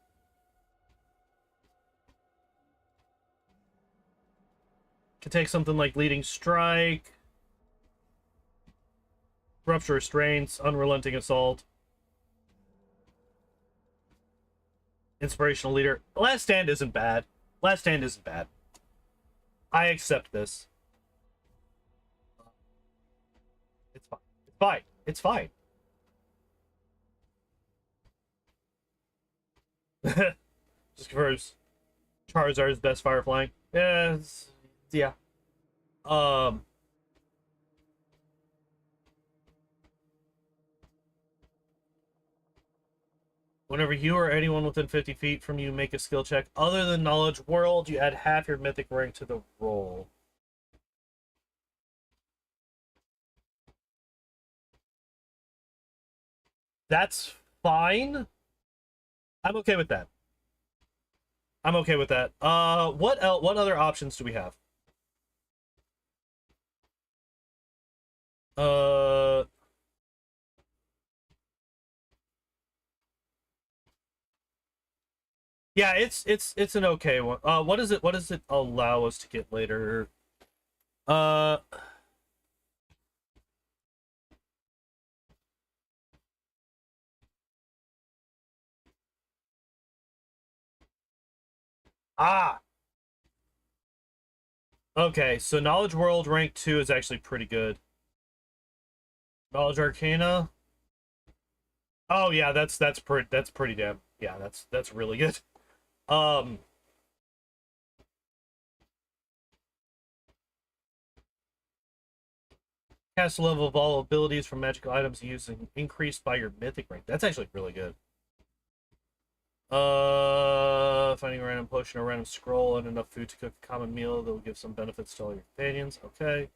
Could take something like Leading Strike, Rupture Restraints, Unrelenting Assault, Inspirational Leader. Last Stand isn't bad. Last Stand isn't bad. I accept this. It's fine. It's fine. It's fine. Just confirms Charizard's best fire flying. Yeah. Whenever you or anyone within 50 feet from you make a skill check other than Knowledge World, you add half your mythic rank to the roll. That's fine. I'm okay with that. I'm okay with that. What other options do we have? Yeah, it's an okay one. What does it allow us to get later? Ah. Okay, so Knowledge World rank 2 is actually pretty good. Knowledge Arcana. Oh yeah, that's pretty damn. Yeah, that's really good. Cast level of all abilities from magical items using increased by your mythic rank. That's actually really good. Finding a random potion or random scroll and enough food to cook a common meal that will give some benefits to all your companions. Okay.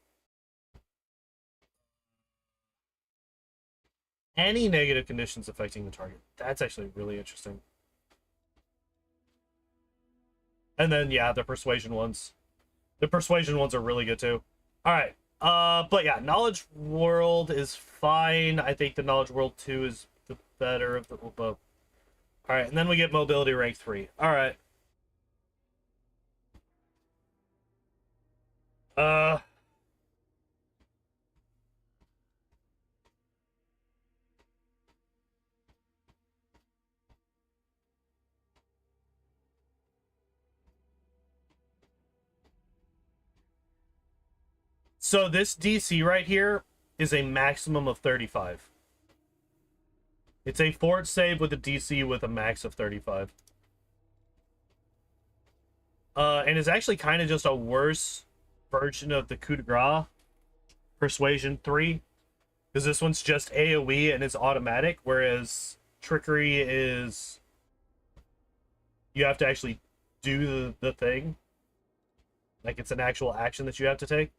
Any negative conditions affecting the target. That's actually really interesting. And then, yeah, the persuasion ones. The persuasion ones are really good, too. All right. But yeah, Knowledge World is fine. I think the Knowledge World 2 is the better of the both. All right, and then we get Mobility rank 3. All right. So this DC right here is a maximum of 35. It's a fort save with a DC with a max of 35. And it's actually kind of just a worse version of the coup de grace Persuasion 3. Because this one's just AoE and it's automatic, whereas Trickery is... you have to actually do the thing. Like, it's an actual action that you have to take.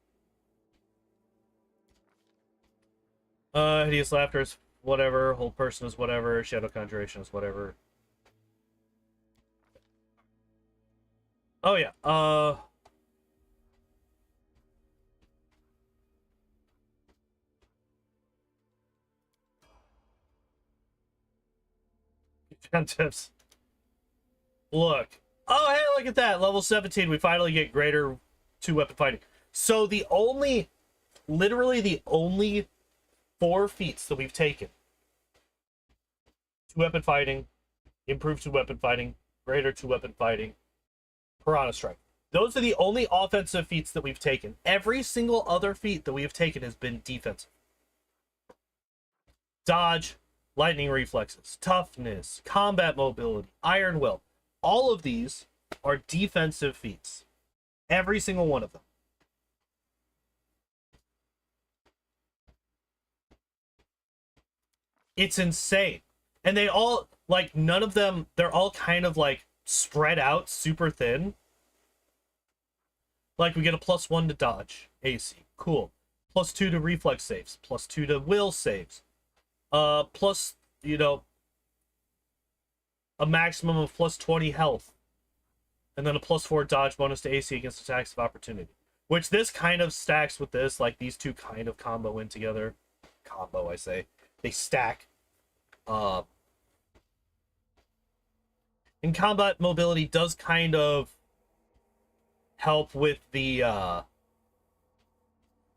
Hideous Laughter is whatever. Hold Person is whatever. Shadow Conjuration is whatever. Oh, yeah. Tips. Look. Oh, hey, look at that. Level 17. We finally get greater 2-weapon fighting. So the only... literally the only 4 feats that we've taken. 2-weapon fighting, improved 2-weapon fighting, greater 2-weapon fighting, Piranha Strike. Those are the only offensive feats that we've taken. Every single other feat that we have taken has been defensive. Dodge, lightning reflexes, toughness, combat mobility, iron will. All of these are defensive feats. Every single one of them. It's insane. And they all, like, none of them, they're all kind of, like, spread out super thin. Like, we get a +1 to dodge, AC. Cool. +2 to reflex saves. +2 to will saves. Plus, you know, a maximum of +20 health. And then a +4 dodge bonus to AC against attacks of opportunity. Which this kind of stacks with this. Like, these two kind of combo in together. Combo, I say. They stack. And combat mobility does kind of help with the,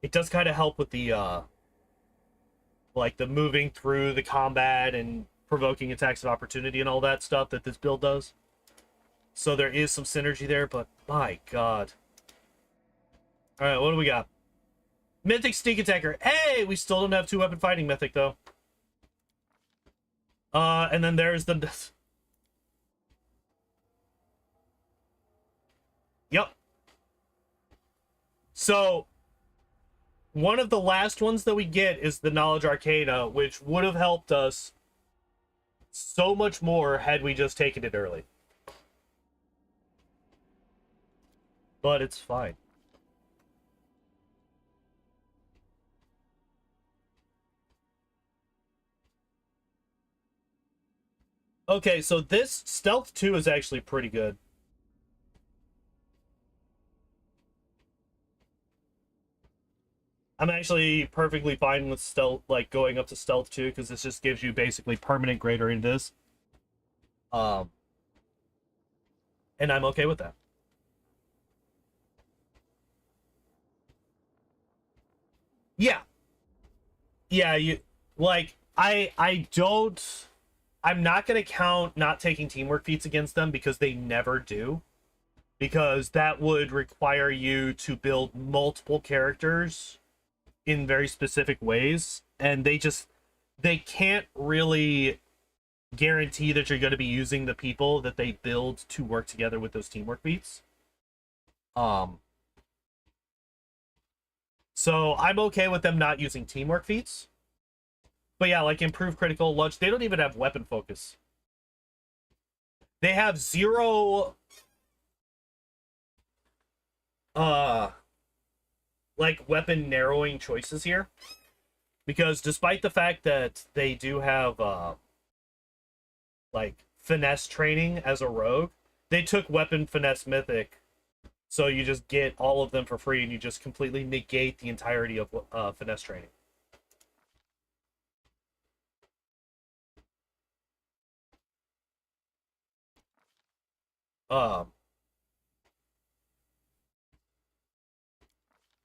it does kind of help with the, like, the moving through the combat and provoking attacks of opportunity and all that stuff that this build does. So there is some synergy there, but my god. Alright, what do we got? Mythic Sneak Attacker. Hey, we still don't have 2-weapon fighting Mythic, though. And then there's the... Yep. So, one of the last ones that we get is the Knowledge Arcana, which would have helped us so much more had we just taken it early. But it's fine. Okay, so this Stealth 2 is actually pretty good. I'm actually perfectly fine with stealth, like going up to Stealth 2, because this just gives you basically permanent greater in this. And I'm okay with that. Yeah. Yeah, you like I'm not going to count not taking teamwork feats against them because they never do. Because that would require you to build multiple characters in very specific ways. And they can't really guarantee that you're going to be using the people that they build to work together with those teamwork feats. So I'm okay with them not using teamwork feats. But yeah, like improved critical lunge. They don't even have weapon focus. They have 0 like weapon narrowing choices here. Because despite the fact that they do have like finesse training as a rogue, they took weapon finesse mythic. So you just get all of them for free and you just completely negate the entirety of finesse training.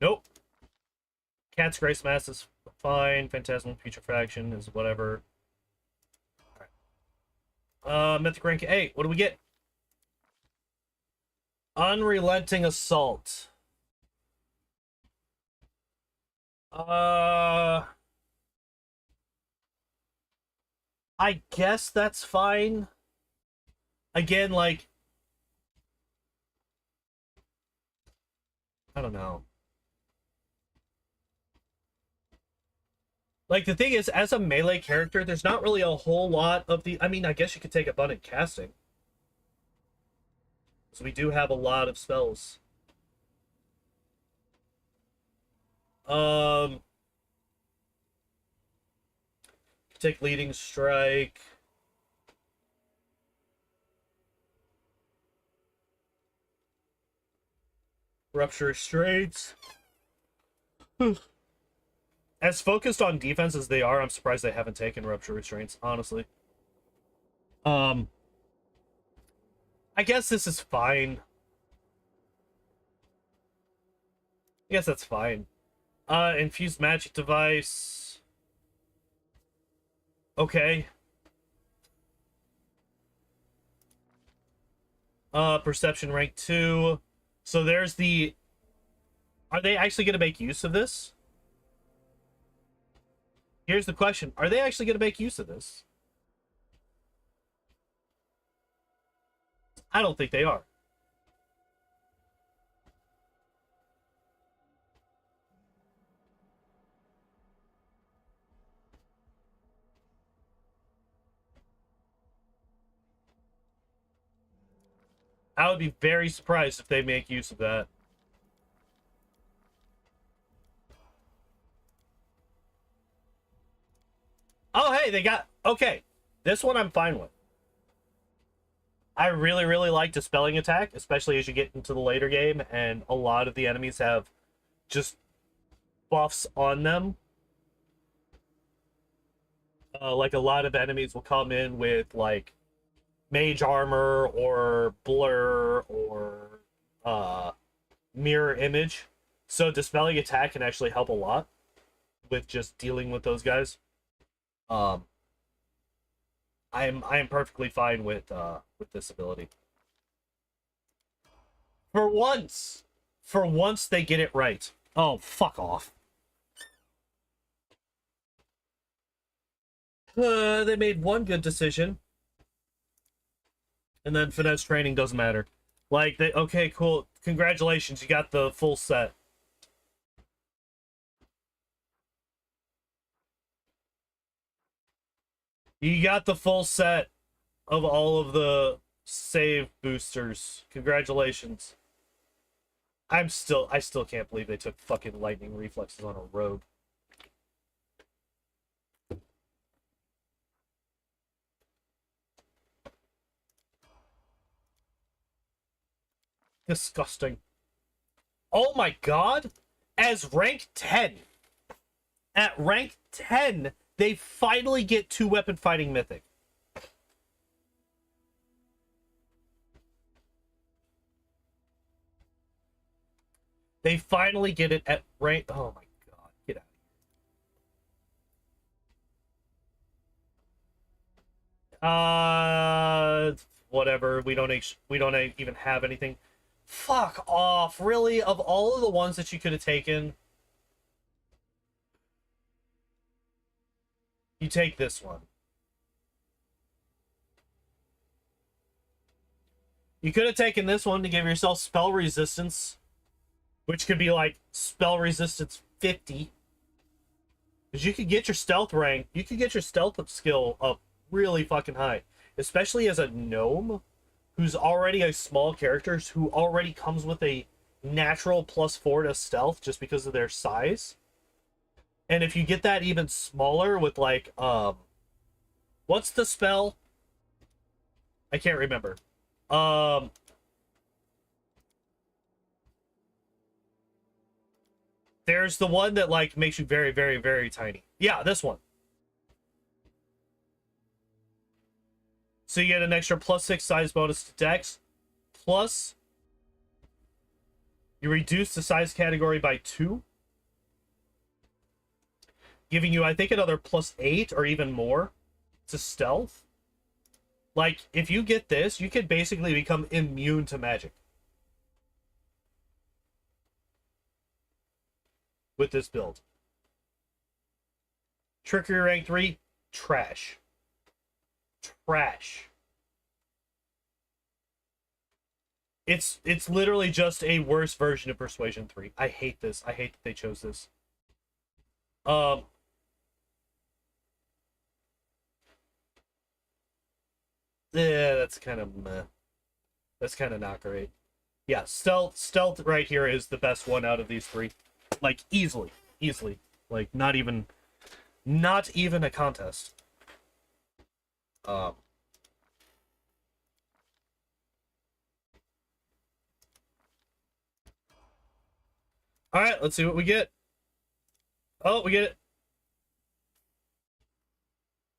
Nope. Cat's Grace Mass is fine. Phantasmal Putrefaction is whatever. Alright. Mythic rank 8. What do we get? Unrelenting Assault. I guess that's fine. Again, like, I don't know. Like, the thing is, as a melee character, there's not really a whole lot of the... I mean, I guess you could take abundant casting. So we do have a lot of spells. Take leading strike. Rupture restraints. As focused on defense as they are, I'm surprised they haven't taken rupture restraints, honestly. I guess this is fine. I guess that's fine. Infused magic device. Okay. Perception rank 2. So there's the... Are they actually going to make use of this? Here's the question. Are they actually going to make use of this? I don't think they are. I would be very surprised if they make use of that. Oh, hey, they got... Okay. This one I'm fine with. I really, really like Dispelling Attack, especially as you get into the later game, and a lot of the enemies have just buffs on them. Like, a lot of enemies will come in with, like, mage armor or blur or mirror image. So Dispelling Attack can actually help a lot with just dealing with those guys. I am perfectly fine with this ability. For once they get it right. Oh, fuck off. They made one good decision. And then finesse training doesn't matter. Like, they... Okay, cool. Congratulations, you got the full set. You got the full set of all of the save boosters. Congratulations. I still can't believe they took fucking lightning reflexes on a rogue. Disgusting. Oh my god! As rank 10. At rank 10, they finally get 2-weapon fighting mythic. They finally get it at rank... Oh my god, get out of here. Whatever, we don't even have anything. Fuck off, really? Of all of the ones that you could have taken, you take this one. You could have taken this one to give yourself spell resistance, which could be like spell resistance 50. Because you could get your stealth rank, you could get your stealth skill up really fucking high. Especially as a gnome, who's already a small character, who already comes with a natural +4 to stealth just because of their size. And if you get that even smaller with, like, what's the spell? I can't remember. There's the one that, like, makes you very, very, very tiny. Yeah, this one. So you get an extra +6 size bonus to dex, plus you reduce the size category by 2, giving you, I think, another +8 or even more to stealth. Like, if you get this, you could basically become immune to magic with this build. Trickery rank 3, trash. Trash. It's literally just a worse version of Persuasion 3. I hate this. I hate that they chose this. Yeah, that's kind of meh. That's kind of not great. Yeah, stealth right here is the best one out of these three. Like, easily. Like, not even a contest. All right, let's see what we get. Oh, we get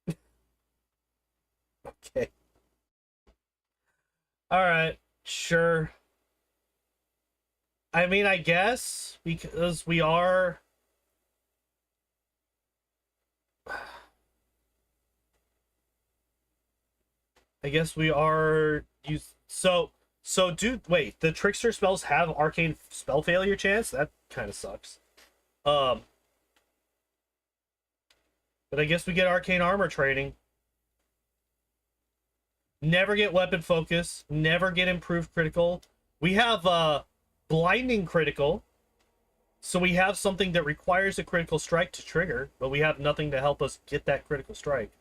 it. Okay. All right, sure. I mean, I guess because we are. I guess we are. So, dude, wait. The trickster spells have arcane spell failure chance. That kind of sucks. But I guess we get arcane armor training. Never get weapon focus. Never get improved critical. We have blinding critical. So we have something that requires a critical strike to trigger, but we have nothing to help us get that critical strike.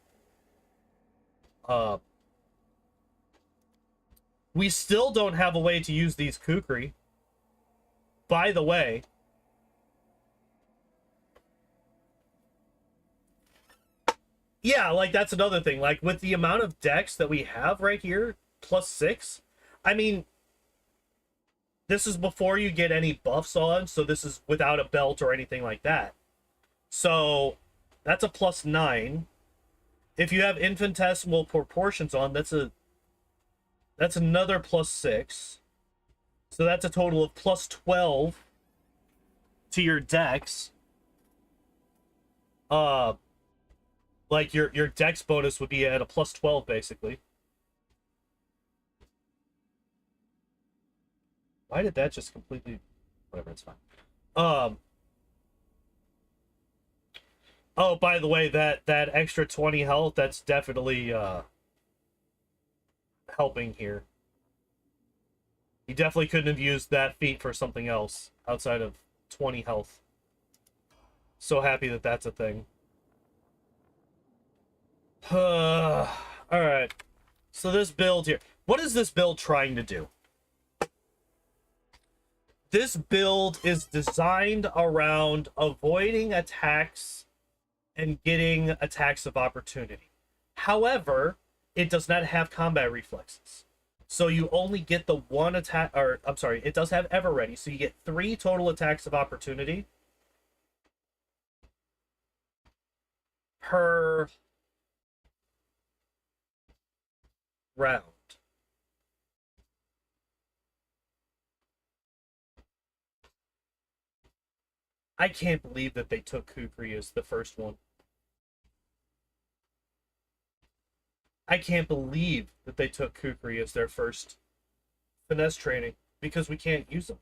We still don't have a way to use these kukri. By the way, yeah, like, that's another thing. Like, with the amount of decks that we have right here, +6, I mean, this is before you get any buffs on, so this is without a belt or anything like that. So, that's a +9. If you have infinitesimal proportions on, that's another +6. So that's a total of +12 to your decks. Like, your dex bonus would be at a +12, basically. Why did that just completely... Whatever, it's fine. Oh, by the way, that extra 20 health, that's definitely, helping here. You definitely couldn't have used that feat for something else outside of 20 health. So happy that that's a thing. Alright. So this build here. What is this build trying to do? This build is designed around avoiding attacks and getting attacks of opportunity. However, it does not have combat reflexes. So you only get the one attack, or I'm sorry, it does have ever ready, so you get 3 total attacks of opportunity per round. I can't believe that they took Kukri as the first one. I can't believe that they took Kukri as their first finesse training, because we can't use them.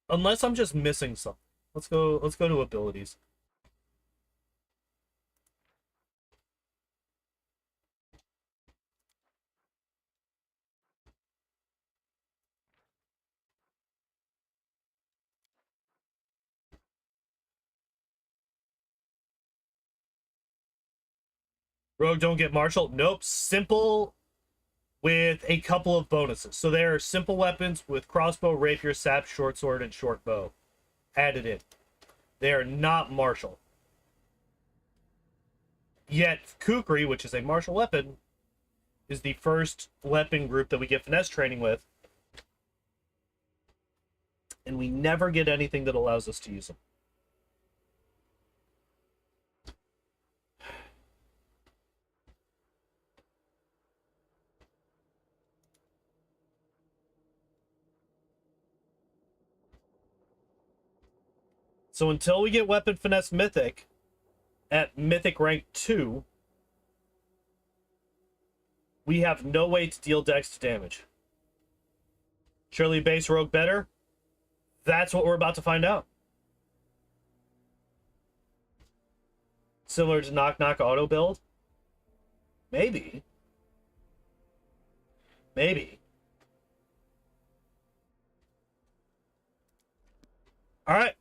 Unless I'm just missing something. Let's go to abilities. Rogue don't get martial. Nope. Simple with a couple of bonuses. So there are simple weapons with crossbow, rapier, sap, short sword, and short bow added in. They are not martial. Yet Kukri, which is a martial weapon, is the first weapon group that we get finesse training with. And we never get anything that allows us to use them. So until we get Weapon Finesse Mythic at Mythic rank 2, we have no way to deal dex damage. Surely base Rogue better? That's what we're about to find out. Similar to Knock Knock Auto Build? Maybe. Maybe. Alright.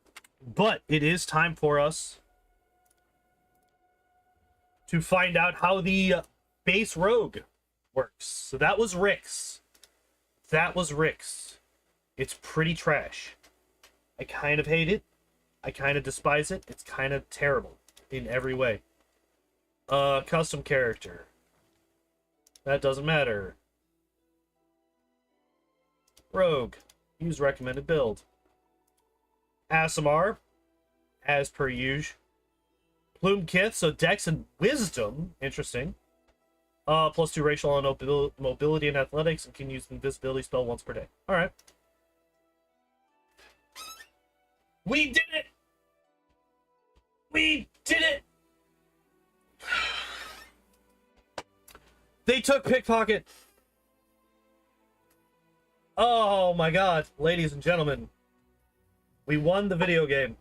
But it is time for us to find out how the base rogue works. So that was Rix. That was Rix. It's pretty trash. I kind of hate it. I kind of despise it. It's kind of terrible in every way. Custom character. That doesn't matter. Rogue. Use recommended build. Asimar. As per usual. Plume Kith, so Dex and Wisdom. Interesting. +2 racial on mobility and athletics, and can use the invisibility spell once per day. Alright. We did it! We did it! They took Pickpocket! Oh my god, ladies and gentlemen. We won the video game.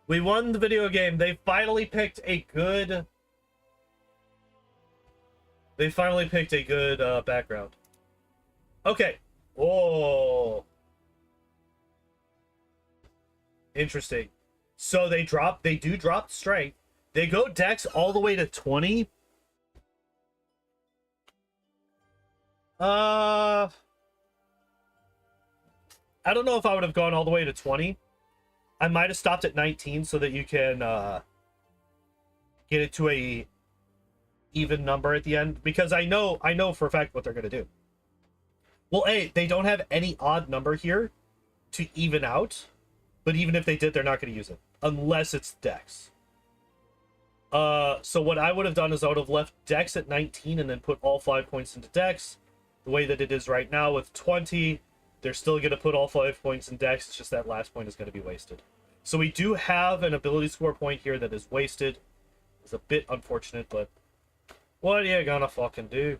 We won the video game. They finally picked a good... They finally picked a good background. Okay. Whoa. Interesting. So they do drop strength. They go dex all the way to 20. I don't know if I would have gone all the way to 20. I might have stopped at 19 so that you can get it to a even number at the end, because I know for a fact what they're gonna do. Well, they don't have any odd number here to even out, but even if they did, they're not gonna use it unless it's dex. So what I would have done is I would have left dex at 19 and then put all 5 points into dex. The way that it is right now with 20, they're still gonna put all 5 points in dex. It's just that last point is gonna be wasted. So we do have an ability score point here that is wasted. It's a bit unfortunate, but what are you gonna fucking do?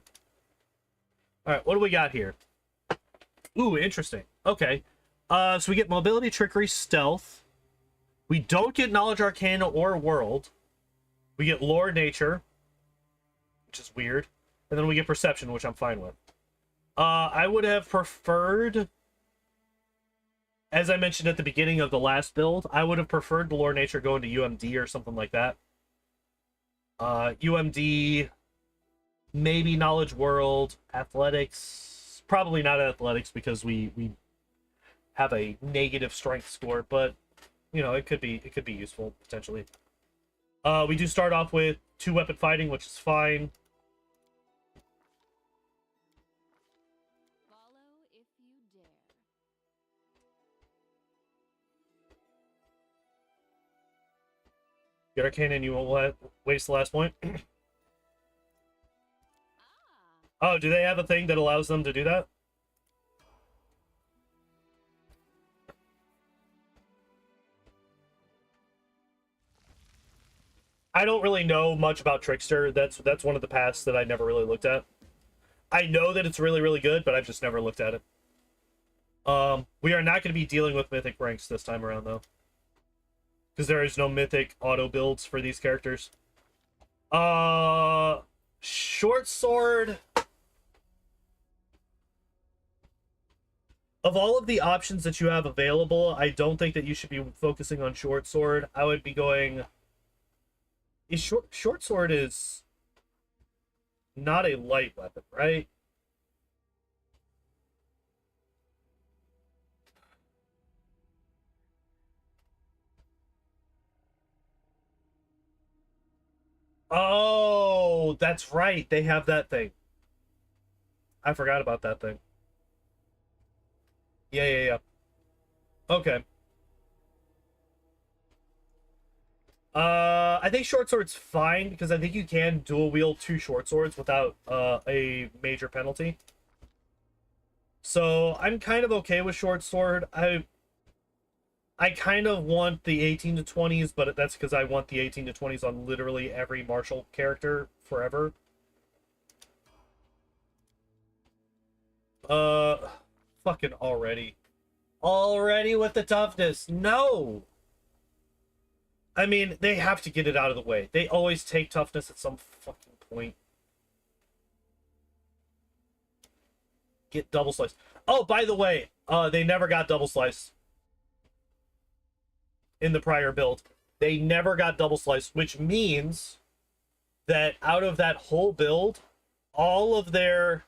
Alright, what do we got here? Ooh, interesting. Okay. So we get mobility, trickery, stealth. We don't get knowledge, arcana, or world. We get lore, nature, which is weird. And then we get perception, which I'm fine with. I would have preferred, as I mentioned at the beginning of the last build, I would have preferred the lore, nature go into UMD or something like that. UMD... maybe knowledge, world, athletics. Probably not athletics because we have a negative strength score, but you know, it could be useful potentially. We do start off with 2-weapon fighting, which is fine. Follow if you dare. Get arcana and you won't waste the last point. Oh, do they have a thing that allows them to do that? I don't really know much about Trickster. That's one of the paths that I never really looked at. I know that it's really, really good, but I've just never looked at it. We are not going to be dealing with mythic ranks this time around, though. Because there is no mythic auto builds for these characters. Short sword... Of all of the options that you have available, I don't think that you should be focusing on short sword. I would be going... Short sword is not a light weapon, right? Oh, that's right. They have that thing. I forgot about that thing. Yeah. Okay. I think short sword's fine because I think you can dual wield 2 short swords without a major penalty. So I'm kind of okay with short sword. I kind of want the 18 to 20s, but that's because I want the 18 to 20s on literally every martial character forever. Fucking already. Already with the toughness. No! I mean, they have to get it out of the way. They always take toughness at some fucking point. Get double slice. Oh, by the way, they never got double slice in the prior build. They never got double slice, which means that out of that whole build, all of their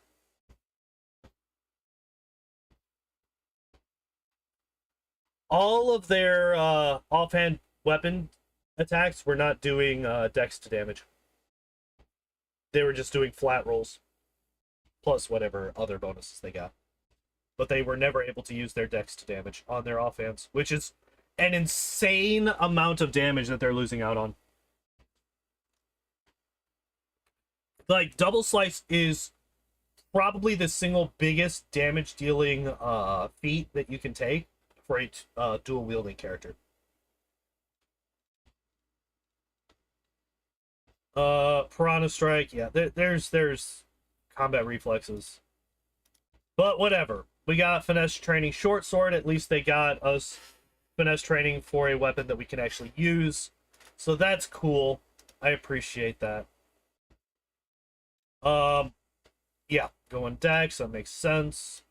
offhand weapon attacks were not doing dex to damage. They were just doing flat rolls plus whatever other bonuses they got, but they were never able to use their dex to damage on their offhands, which is an insane amount of damage that they're losing out on. Like, double slice is probably the single biggest damage dealing feat that you can take for a dual wielding character. Piranha Strike, yeah, there's combat reflexes. But whatever. We got finesse training short sword. At least they got us finesse training for a weapon that we can actually use. So that's cool. I appreciate that. Yeah, going dex, that makes sense.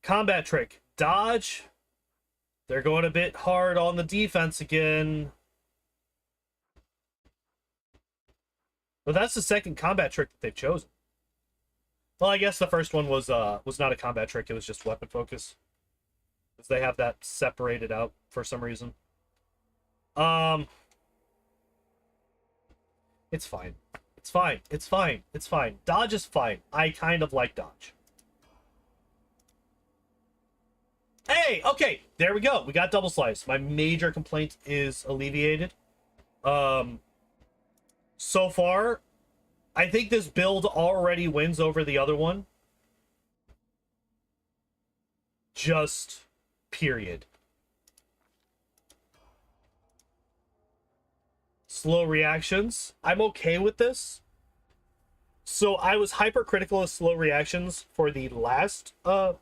Combat trick, dodge. They're going a bit hard on the defense again. But that's the second combat trick that they've chosen. Well, I guess the first one was not a combat trick, it was just weapon focus. Because they have that separated out for some reason. It's fine. It's fine. It's fine. It's fine. Dodge is fine. I kind of like dodge. Hey, okay, there we go. We got double slice. My major complaint is alleviated. So far, I think this build already wins over the other one. Just period. Slow reactions. I'm okay with this. So I was hypercritical of slow reactions for the last build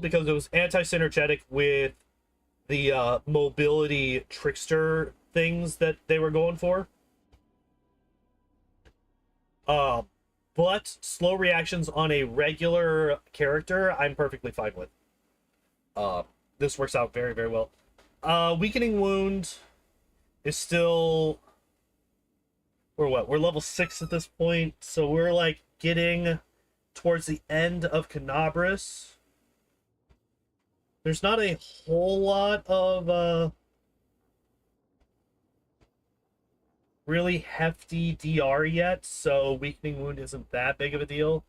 because it was anti-synergetic with the mobility trickster things that they were going for. But slow reactions on a regular character, I'm perfectly fine with. This works out very, very well. Weakening wound is still... We're what? We're level 6 at this point, so we're like getting towards the end of Canabras. There's not a whole lot of really hefty DR yet, so weakening wound isn't that big of a deal.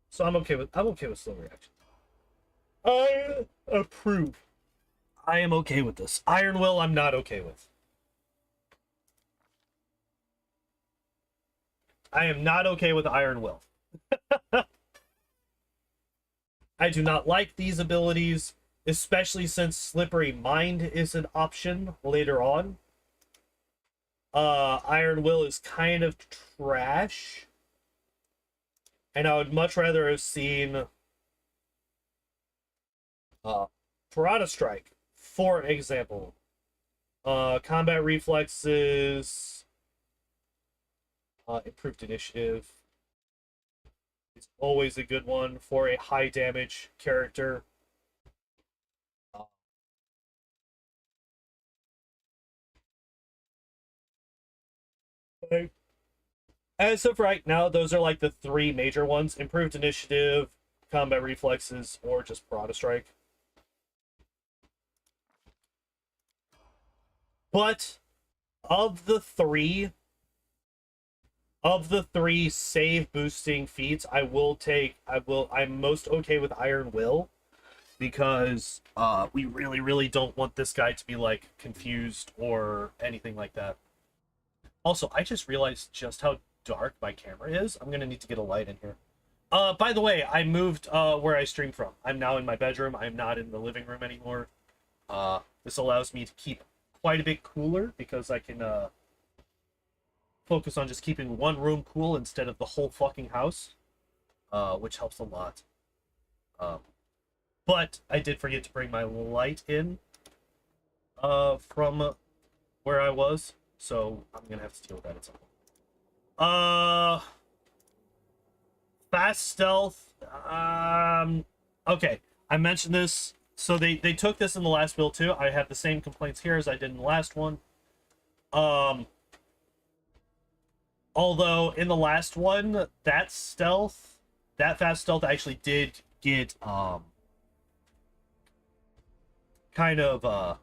So I'm okay with slow reaction. I approve. I am okay with this. Iron Will I'm not okay with. I am not okay with Iron Will. I do not like these abilities, especially since Slippery Mind is an option later on. Iron Will is kind of trash. And I would much rather have seen Piranha Strike, for example. Combat reflexes, improved initiative. It's always a good one for a high damage character. As of right now, those are like the three major ones: improved initiative, combat reflexes, or just Piranha Strike. But of the three save boosting feats, I'm most okay with Iron Will, because we really don't want this guy to be like confused or anything like that. Also, I just realized just how dark my camera is. I'm gonna need to get a light in here. By the way, I moved where I stream from. I'm now in my bedroom. I'm not in the living room anymore. This allows me to keep quite a bit cooler because I can focus on just keeping one room cool instead of the whole fucking house, which helps a lot. But I did forget to bring my light in from where I was, so I'm gonna have to deal with that at some point. Fast stealth. Okay, I mentioned this. So they took this in the last build too. I have the same complaints here as I did in the last one. Although in the last one, that fast stealth actually did get kind of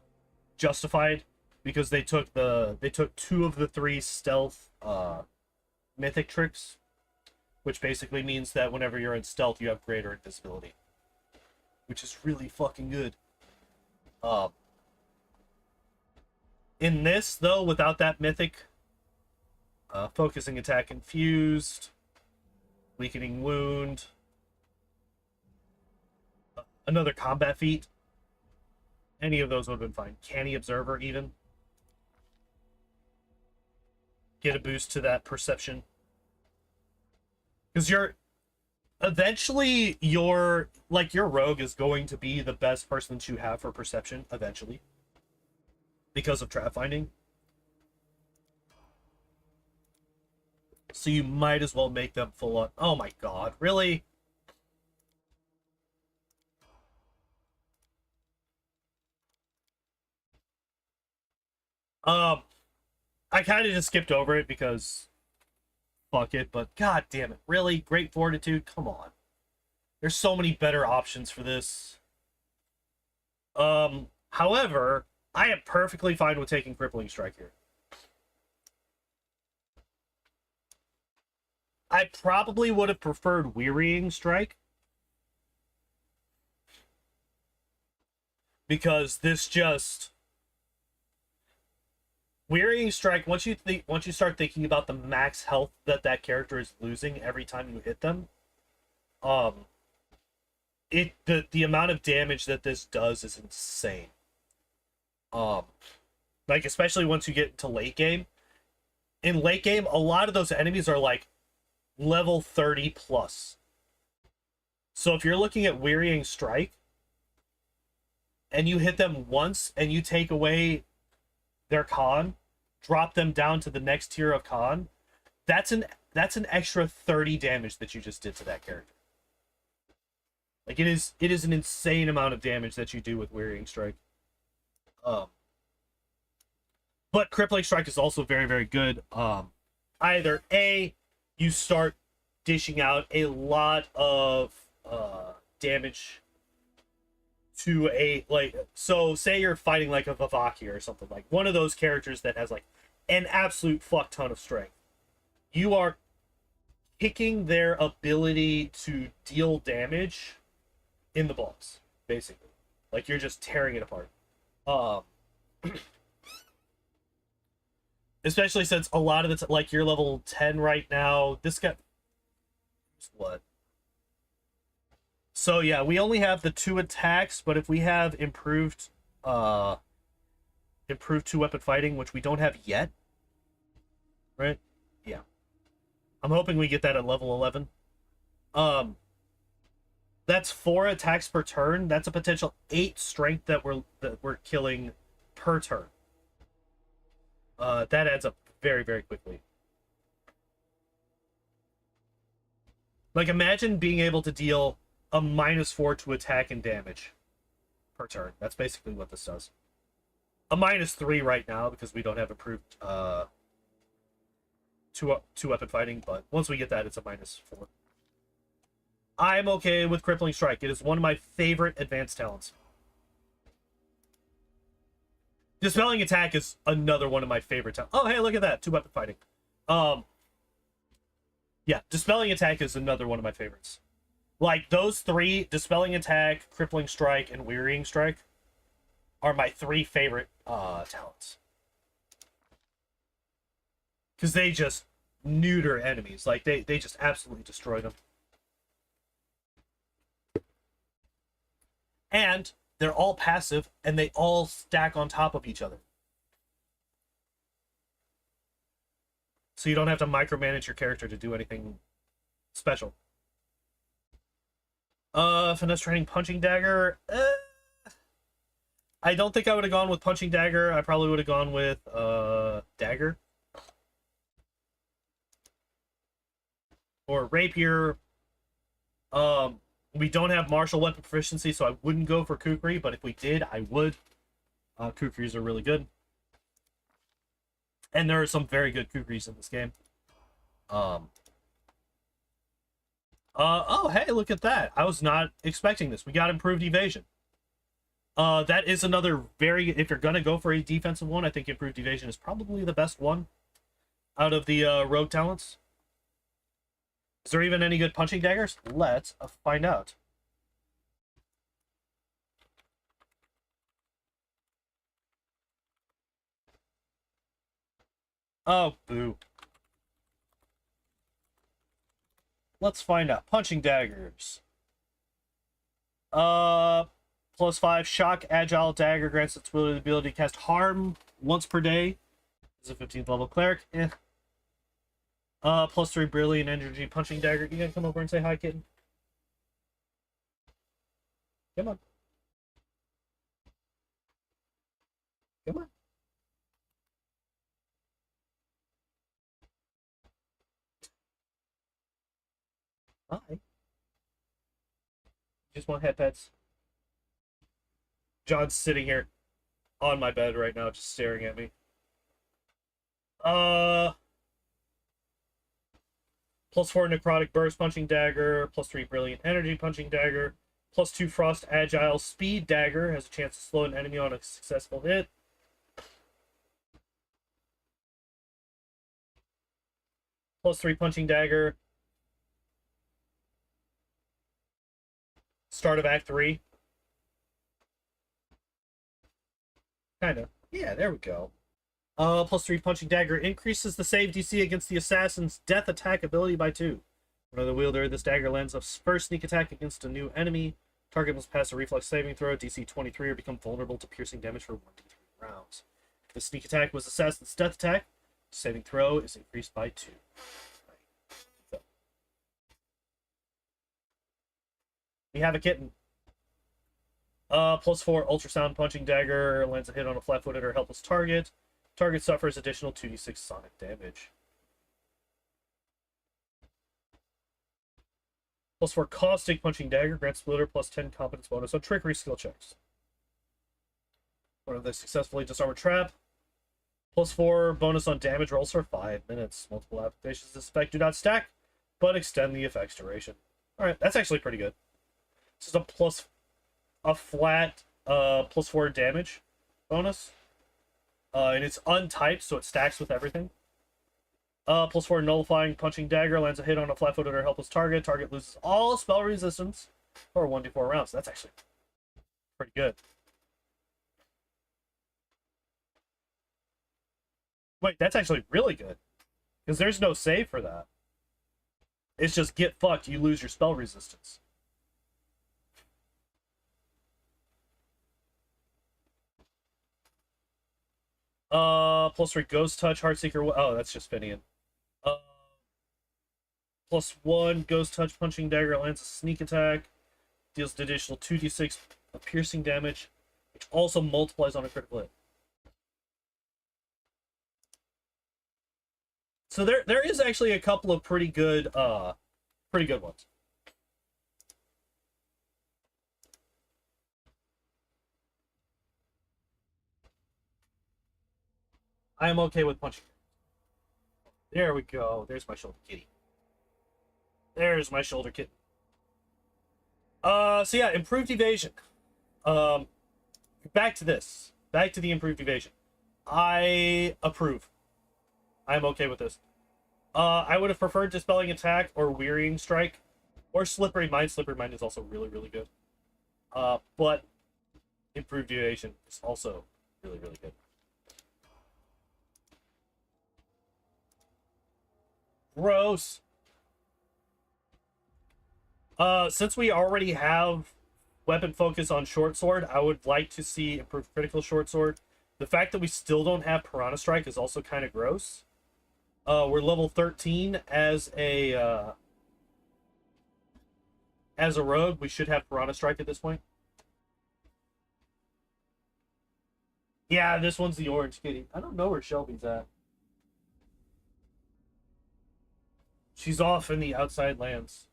justified, because they took 2 of the 3 stealth mythic tricks, which basically means that whenever you're in stealth, you have greater invisibility, which is really fucking good. In this, though, without that mythic, focusing attack infused, weakening wound, another combat feat, any of those would have been fine. Canny observer, even. Get a boost to that perception. Because eventually your rogue is going to be the best person that you have for perception, eventually. Because of trap finding. So you might as well make them full on. Oh my god, really? I kind of just skipped over it because fuck it, but god damn it. Really? Great fortitude? Come on. There's so many better options for this. However, I am perfectly fine with taking crippling strike here. I probably would have preferred wearying strike, because this just wearying strike, once you start thinking about the max health that character is losing every time you hit them, the amount of damage that this does is insane. Like, especially once you get into late game. In late game, a lot of those enemies are like level 30 plus. So if you're looking at wearying strike and you hit them once and you take away their con, drop them down to the next tier of con, that's an extra 30 damage that you just did to that character. Like, it is an insane amount of damage that you do with wearying strike. But crippling strike is also very, very good. Either A, you start dishing out a lot of damage to so say you're fighting like a Vivaki or something, like one of those characters that has like an absolute fuck ton of strength. You are kicking their ability to deal damage in the balls, basically. Like, you're just tearing it apart. Especially since a lot of it's like you're level 10 right now. This guy, what? So yeah, we only have the 2 attacks, but if we have improved 2-weapon fighting, which we don't have yet, right? Yeah, I'm hoping we get that at level 11. That's 4 attacks per turn. That's a potential 8 strength that we're killing per turn. That adds up very, very quickly. Like, imagine being able to deal a -4 to attack and damage per turn. That's basically what this does. A -3 right now, because we don't have improved 2-weapon fighting, but once we get that, it's a -4. I'm okay with crippling strike. It is one of my favorite advanced talents. Dispelling attack is another one of my favorite talents. Oh, hey, look at that. 2-weapon fighting. Yeah, dispelling attack is another one of my favorites. Like, those 3, dispelling attack, crippling strike, and wearying strike, are my 3 favorite talents. Because they just neuter enemies. Like, they just absolutely destroy them. And they're all passive, and they all stack on top of each other. So you don't have to micromanage your character to do anything special. Finesse training punching dagger. I don't think I would have gone with punching dagger. I probably would have gone with dagger. Or rapier. We don't have martial weapon proficiency, so I wouldn't go for kukri, but if we did, I would. Kukris are really good. And there are some very good kukris in this game. Oh, hey, look at that. I was not expecting this. We got improved evasion. That is another very... If you're going to go for a defensive one, I think improved evasion is probably the best one out of the rogue talents. Is there even any good punching daggers? Let's find out. Oh, boo. Let's find out. Punching daggers. +5 shock agile dagger grants its ability to cast harm once per day. Is a 15th level cleric. +3 brilliant energy punching dagger. You gonna come over and say hi, kitten? Come on. Come on. Hi. Just want head pets. John's sitting here on my bed right now, just staring at me. +4 necrotic burst punching dagger, +3 brilliant energy punching dagger, +2 frost agile speed dagger, has a chance to slow an enemy on a successful hit. +3 punching dagger. Start of Act 3. Kinda. Yeah, there we go. +3 punching dagger increases the save DC against the assassin's death attack ability by 2. When the wielder, this dagger lands a first sneak attack against a new enemy. Target must pass a reflex saving throw, DC 23, or become vulnerable to piercing damage for 1d3 rounds. If the sneak attack was assassin's death attack, saving throw is increased by 2. So. We have a kitten. +4 ultrasound punching dagger lands a hit on a flat-footed or helpless target. Target suffers additional 2d6 sonic damage. +4 caustic punching dagger grants splitter +10 competence bonus on trickery skill checks. One of the successfully disarmed trap. +4 bonus on damage rolls for 5 minutes. Multiple applications of this effect do not stack, but extend the effect's duration. Alright, that's actually pretty good. This is a flat +4 damage bonus. And it's untyped, so it stacks with everything. +4 nullifying punching dagger lands a hit on a flat-footed or helpless target. Target loses all spell resistance for 1d4 rounds. That's actually pretty good. Wait, that's actually really good. Because there's no save for that. It's just get fucked, you lose your spell resistance. +3 ghost touch, heartseeker. Oh, that's just Finian. +1 ghost touch punching dagger lands a sneak attack, deals an additional 2d6 of piercing damage, which also multiplies on a critical hit. So there is actually a couple of pretty good ones. I am okay with punching. There we go. There's my shoulder kitty. There's my shoulder kitten. So yeah, improved evasion. Back to this. Back to the improved evasion. I approve. I'm okay with this. I would have preferred Dispelling Attack or Wearying Strike. Or Slippery Mind. Slippery Mind is also really, really good. But improved evasion is also really, really good. Gross. Since we already have weapon focus on short sword, I would like to see improved critical short sword. The fact that we still don't have Piranha Strike is also kind of gross. We're level 13 as a as a rogue, we should have Piranha Strike at this point. Yeah, this one's the orange kitty. I don't know where Shelby's at. She's off in the outside lands.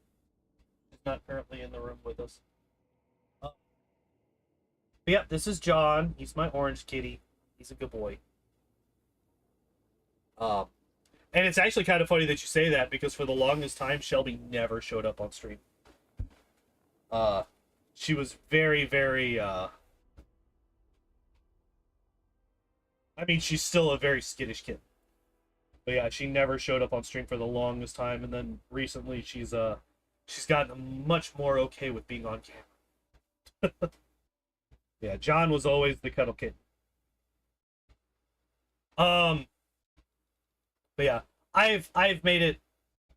She's not currently in the room with us. But yeah, this is John. He's my orange kitty. He's a good boy. And it's actually kind of funny that you say that, because for the longest time, Shelby never showed up on stream. She was very, very, I mean, she's still a very skittish kid. But yeah, she never showed up on stream for the longest time, and then recently she's gotten much more okay with being on camera. Yeah, John was always the cuddle kid. But yeah, I've made it,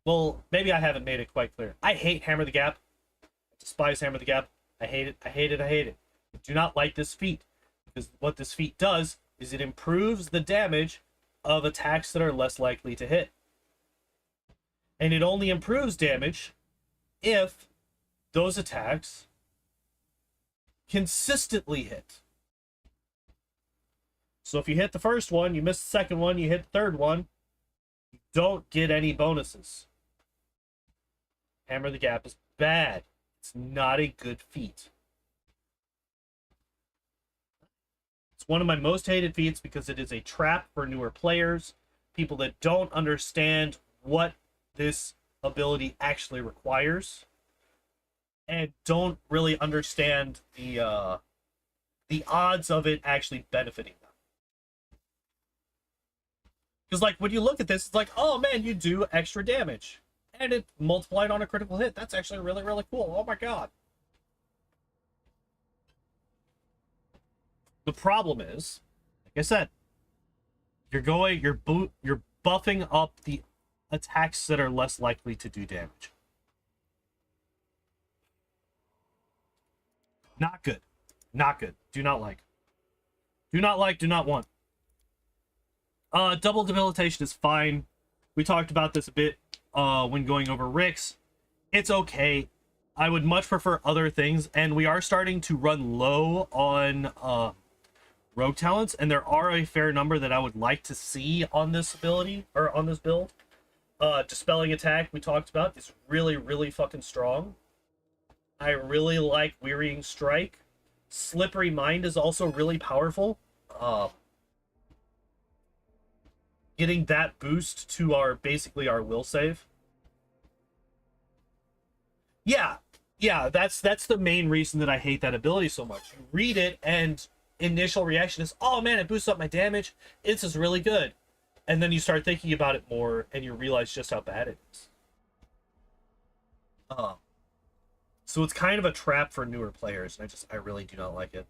well, maybe I haven't made it quite clear. I hate Hammer the Gap. I despise Hammer the Gap. I hate it. I hate it. I hate it. I do not like this feat, because what this feat does is it improves the damage of attacks that are less likely to hit. And it only improves damage if those attacks consistently hit. So if you hit the first one, you miss the second one, you hit the third one, you don't get any bonuses. Hammer the Gap is bad. It's not a good feat. It's one of my most hated feats because it is a trap for newer players, people that don't understand what this ability actually requires, and don't really understand the odds of it actually benefiting them. Because, like, when you look at this, it's like, oh man, you do extra damage, and it multiplied on a critical hit. That's actually really, really cool. Oh my god. The problem is, like I said, you're buffing up the attacks that are less likely to do damage. Not good. Not good. Do not like. Do not like, do not want. Double debilitation is fine. We talked about this a bit when going over Rix. It's okay. I would much prefer other things, and we are starting to run low on rogue talents, and there are a fair number that I would like to see on this ability, or on this build. Dispelling Attack, we talked about, is really, really fucking strong. I really like Wearying Strike. Slippery Mind is also really powerful. Getting that boost to our, basically our will save. Yeah, that's the main reason that I hate that ability so much. You read it, and initial reaction is, oh man, it boosts up my damage. This is really good. And then you start thinking about it more, and you realize just how bad it is. So it's kind of a trap for newer players, and I really do not like it.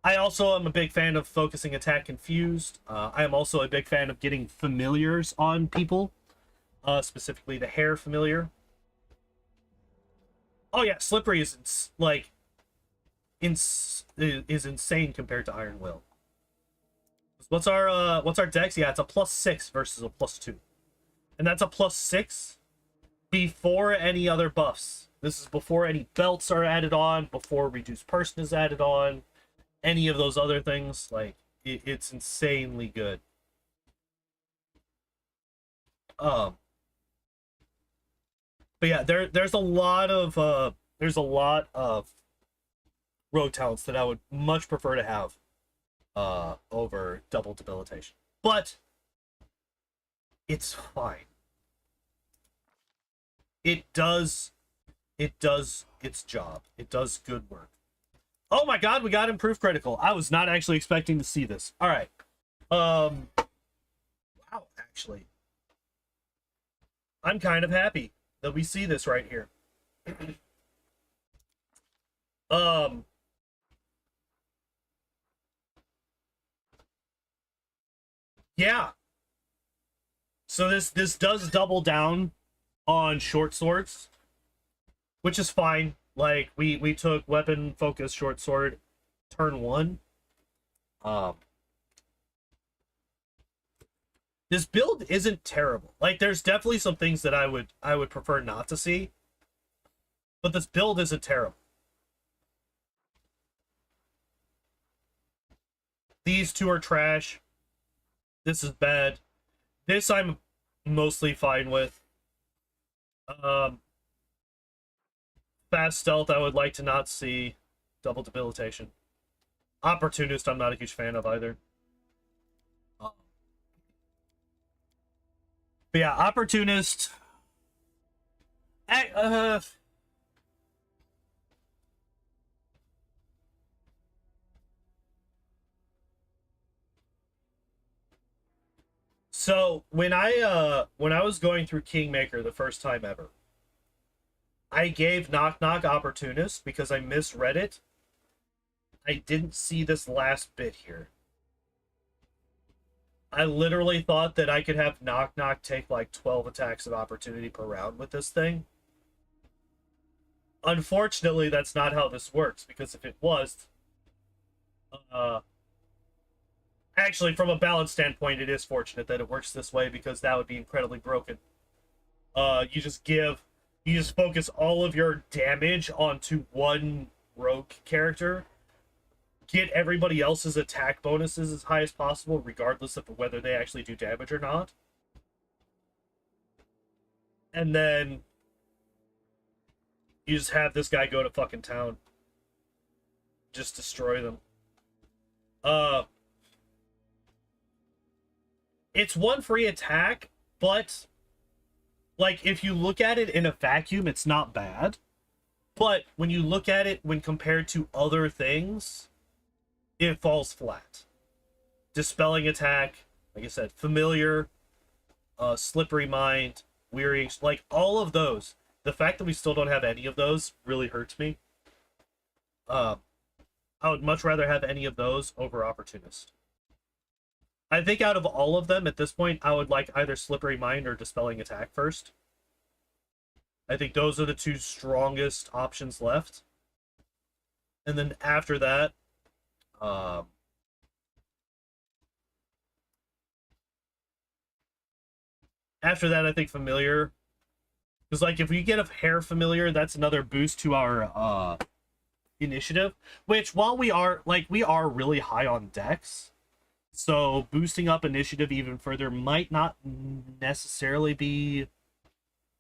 I also am a big fan of focusing attack confused. I am also a big fan of getting familiars on people, specifically the hair familiar. Oh yeah, Slippery is is insane compared to Iron Will. What's our dex? Yeah, it's a +6 versus a +2, and that's a +6 before any other buffs. This is before any belts are added on, before Reduced Person is added on, any of those other things. Like, it's insanely good. But yeah, there's a lot of rogue talents that I would much prefer to have over double debilitation, but it's fine. It does its job. It does good work. Oh my god, we got improved critical. I was not actually expecting to see this. All right. Wow, actually, I'm kind of happy that we see this right here. Yeah. So this does double down on short swords, which is fine. Like, we took weapon focus short sword turn 1. This build isn't terrible. Like, there's definitely some things that I would prefer not to see, but this build isn't terrible. These two are trash. This is bad. This I'm mostly fine with. Fast stealth I would like to not see. Double debilitation. Opportunist I'm not a huge fan of either. But yeah, opportunist. So when I was going through Kingmaker the first time ever, I gave Knock Knock Opportunist because I misread it. I didn't see this last bit here. I literally thought that I could have Knock Knock take like 12 attacks of opportunity per round with this thing. Unfortunately, that's not how this works, because if it was, actually, from a balance standpoint, it is fortunate that it works this way, because that would be incredibly broken. You just focus all of your damage onto one rogue character, get everybody else's attack bonuses as high as possible, regardless of whether they actually do damage or not. And then you just have this guy go to fucking town. Just destroy them. It's one free attack, but like, if you look at it in a vacuum, it's not bad. But when you look at it when compared to other things, it falls flat. Dispelling attack, like I said, familiar, slippery mind, wearying, like all of those. The fact that we still don't have any of those really hurts me. I would much rather have any of those over opportunist. I think out of all of them at this point, I would like either slippery mind or dispelling attack first. I think those are the two strongest options left. And then after that, I think familiar. Because, like, if we get a hair familiar, that's another boost to our initiative. Which, while we are really high on dex, so boosting up initiative even further might not necessarily be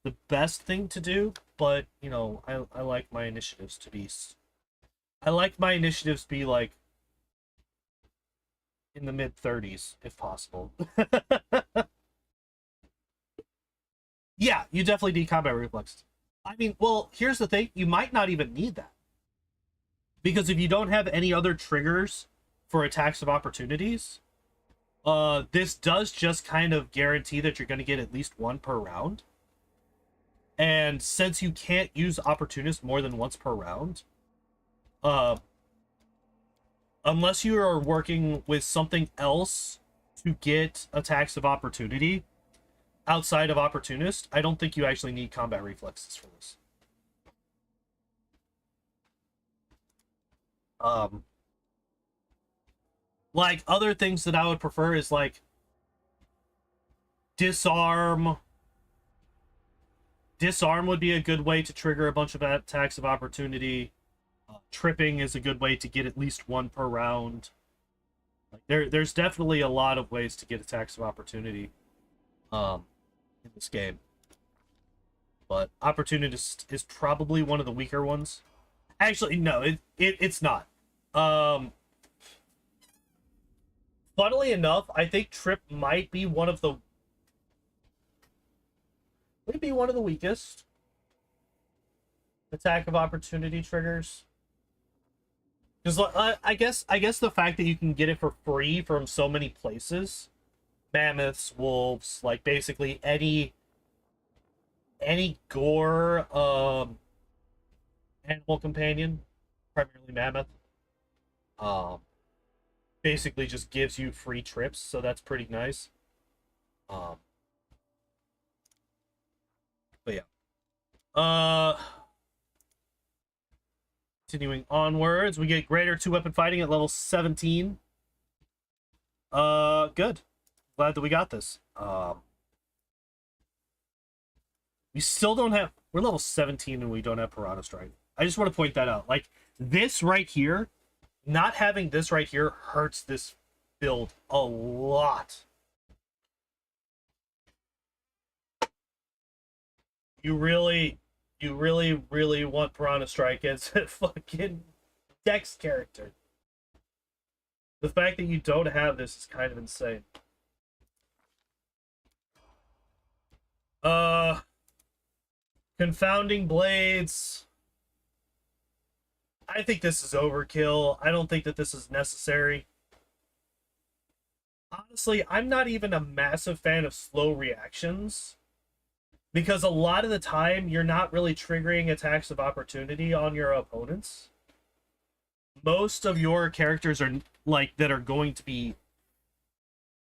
the best thing to do. But, you know, I like my initiatives to be... like in the mid-30s, if possible. Yeah, you definitely need combat reflex. I mean, well, here's the thing. You might not even need that. Because if you don't have any other triggers for attacks of opportunities, this does just kind of guarantee that you're going to get at least one per round. And since you can't use opportunist more than once per round, unless you are working with something else to get attacks of opportunity outside of opportunist, I don't think you actually need combat reflexes for this. Like, other things that I would prefer is, like, disarm. Disarm would be a good way to trigger a bunch of attacks of opportunity. Tripping is a good way to get at least one per round. Like, there's definitely a lot of ways to get attacks of opportunity in this game. But opportunist is probably one of the weaker ones. Actually, no, it's not. Funnily enough, I think Trip might be one of the weakest attack of opportunity triggers. Because I guess the fact that you can get it for free from so many places, mammoths, wolves, like basically any gore animal companion, primarily mammoth, basically just gives you free trips, so that's pretty nice. But yeah. Continuing onwards, we get greater 2-weapon fighting at level 17. Good. glad that we got this. We still don't have... We're level 17 and we don't have Piranha Strike. I just want to point that out. Like, this right here, not having this right here hurts this build a lot. You really want Piranha Strike as a fucking Dex character. The fact that you don't have this is kind of insane. Confounding Blades. I think this is overkill. I don't think that this is necessary. Honestly, I'm not even a massive fan of slow reactions, because a lot of the time you're not really triggering attacks of opportunity on your opponents. Most of your characters are like that are going to be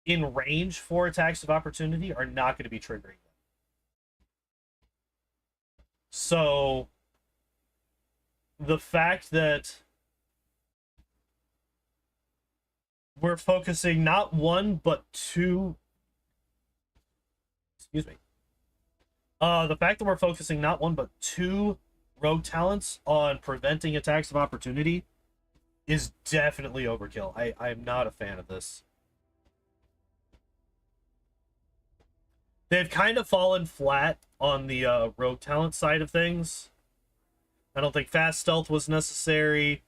in range for attacks of opportunity are not going to be triggering them. So the fact that we're focusing not one but two, excuse me. The fact that we're focusing not one but two rogue talents on preventing attacks of opportunity is definitely overkill. I'm not a fan of this. They've kind of fallen flat on the rogue talent side of things. I don't think fast stealth was necessary.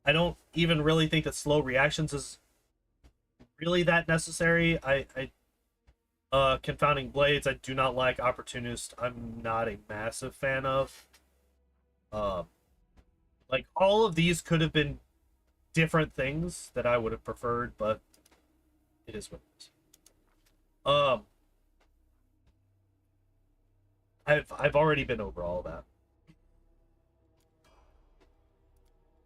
I don't even really think that slow reactions is really that necessary. Confounding Blades, I do not like. Opportunist, I'm not a massive fan of. Like, all of these could have been different things that I would have preferred, but it is what it is. I've already been over all of that.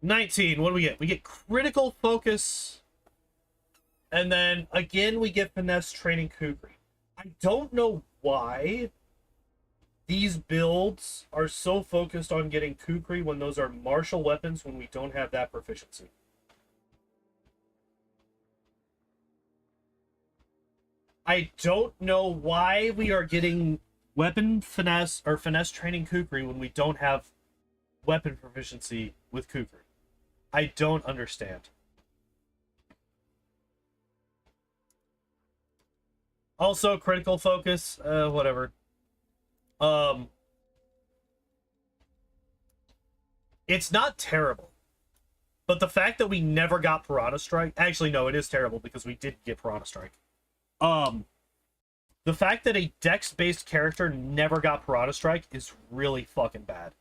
19, what do we get? We get critical focus, and then again we get finesse training kukri. I don't know why these builds are so focused on getting kukri when those are martial weapons when we don't have that proficiency. I don't know why we are getting weapon finesse or finesse training kukri when we don't have weapon proficiency with kukri. I don't understand. Also, critical focus, whatever. It's not terrible. But the fact that we never got Piranha Strike... Actually, no, it is terrible because we did get Piranha Strike. The fact that a Dex-based character never got Piranha Strike is really fucking bad.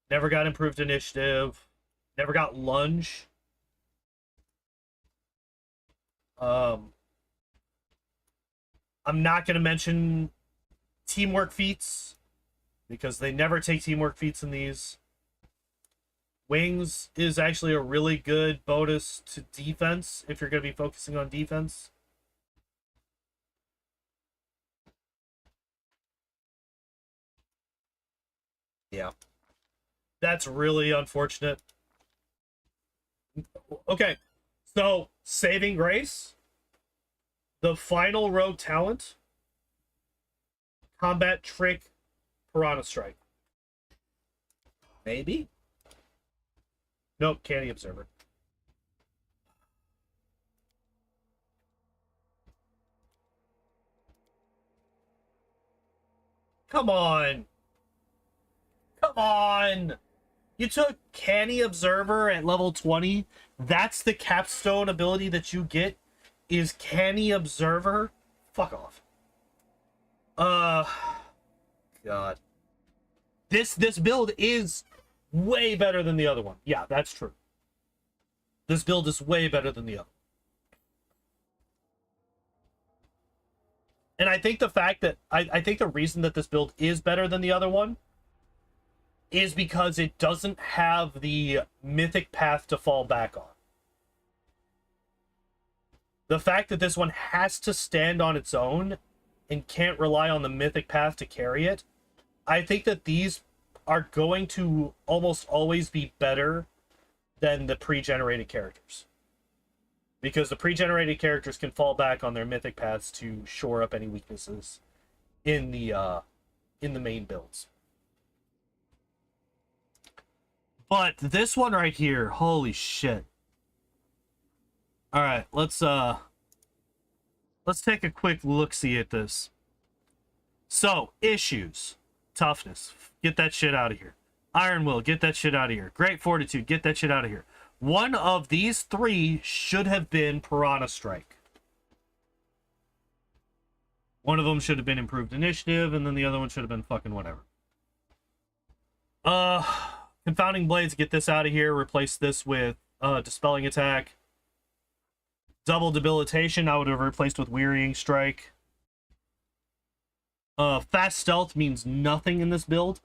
Never got improved initiative. Never got lunge. I'm not going to mention teamwork feats, because they never take teamwork feats in these. Wings is actually a really good bonus to defense if you're going to be focusing on defense. Yeah. That's really unfortunate. Okay, so saving grace. The final rogue talent. Combat trick. Piranha Strike. Maybe? Nope, Candy Observer. Come on. Come on. You took Canny Observer at level 20. That's the capstone ability that you get, is Canny Observer. Fuck off. God. This build is way better than the other one. Yeah, that's true. This build is way better than the other. And I think the fact that I think the reason that this build is better than the other one is because it doesn't have the mythic path to fall back on. The fact that this one has to stand on its own and can't rely on the mythic path to carry it, I think that these are going to almost always be better than the pre-generated characters. Because the pre-generated characters can fall back on their mythic paths to shore up any weaknesses in the main builds. But this one right here, holy shit. Alright, let's take a quick look-see at this. So, issues. Toughness. Get that shit out of here. Iron Will, get that shit out of here. Great Fortitude, get that shit out of here. One of these three should have been Piranha Strike. One of them should have been Improved Initiative, and then the other one should have been fucking whatever. Confounding Blades, get this out of here. Replace this with Dispelling Attack. Double Debilitation, I would have replaced with Wearying Strike. Fast Stealth means nothing in this build.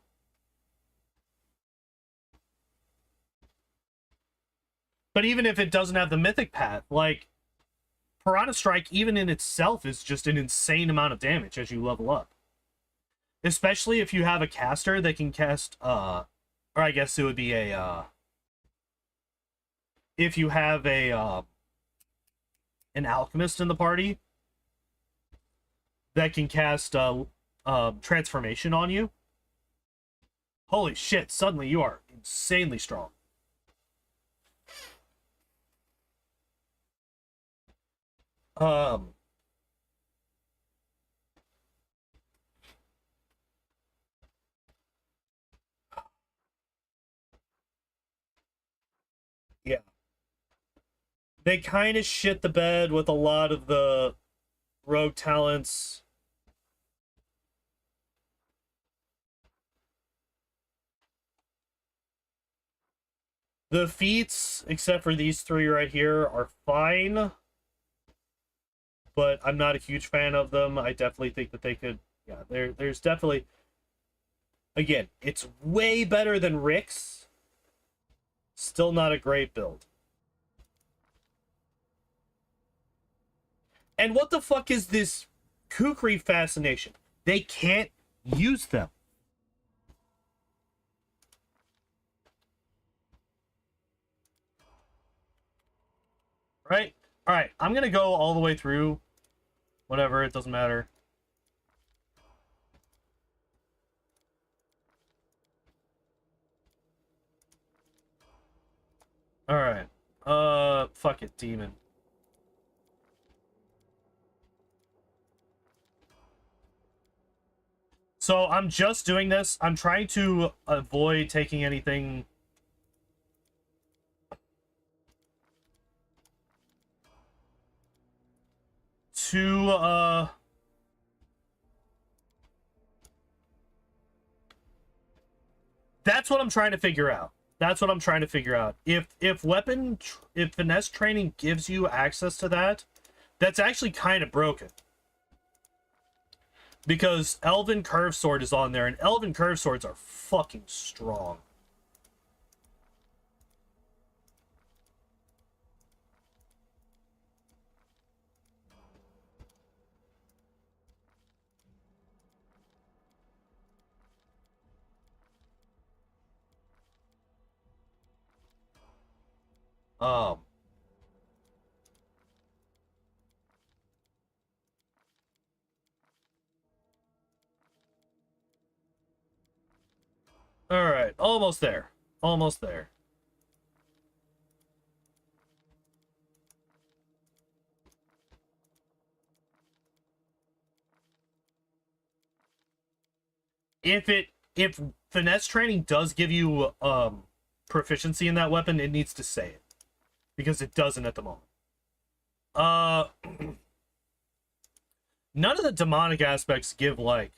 But even if it doesn't have the mythic path, like, Piranha Strike, even in itself, is just an insane amount of damage as you level up. Especially if you have a caster that can cast, or I guess it would be a, if you have a, an alchemist in the party that can cast, transformation on you. Holy shit, suddenly you are insanely strong. Yeah. They kind of shit the bed with a lot of the rogue talents. The feats, except for these three right here, are fine. But I'm not a huge fan of them. I definitely think that they could... Yeah, there's definitely... Again, it's way better than Rix. Still not a great build. And what the fuck is this Kukri fascination? They can't use them. Right? Alright, I'm gonna go all the way through. Whatever, it doesn't matter. Alright. Fuck it, demon. So I'm just doing this. I'm trying to avoid taking anything... That's what I'm trying to figure out. That's what I'm trying to figure out. If finesse training gives you access to that, that's actually kind of broken. Because Elven Curve Sword is on there, and Elven Curve Swords are fucking strong. Alright, almost there. Almost there. If finesse training does give you proficiency in that weapon, it needs to say it. Because it doesn't at the moment. None of the demonic aspects give, like...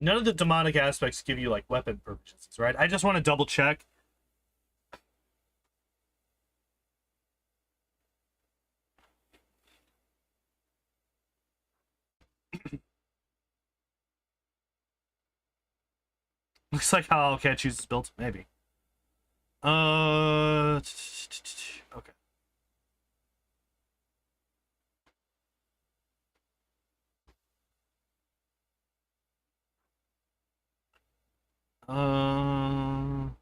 None of the demonic aspects give you, like, weapon proficiencies, right? I just want to double check. Looks like how Owlcat chooses built. Maybe. Okay. Um,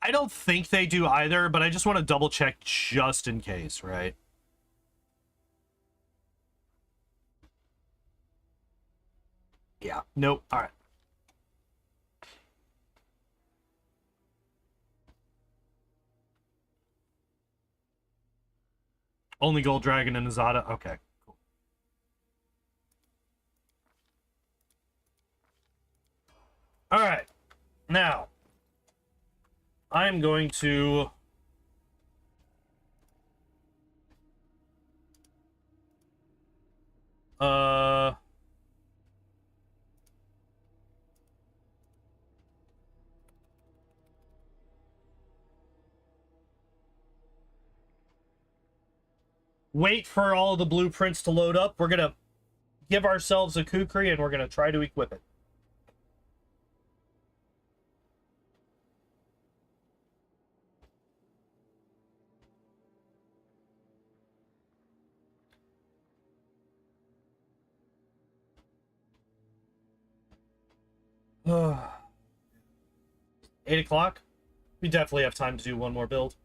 I don't think they do either, but I just want to double check just in case, right? Yeah. Nope. All right. Only Gold Dragon and Azada. Okay. Cool. All right. Now, I'm going to wait for all the blueprints to load up. We're gonna give ourselves a kukri and we're gonna try to equip it. Uh, 8 o'clock. We definitely have time to do one more build.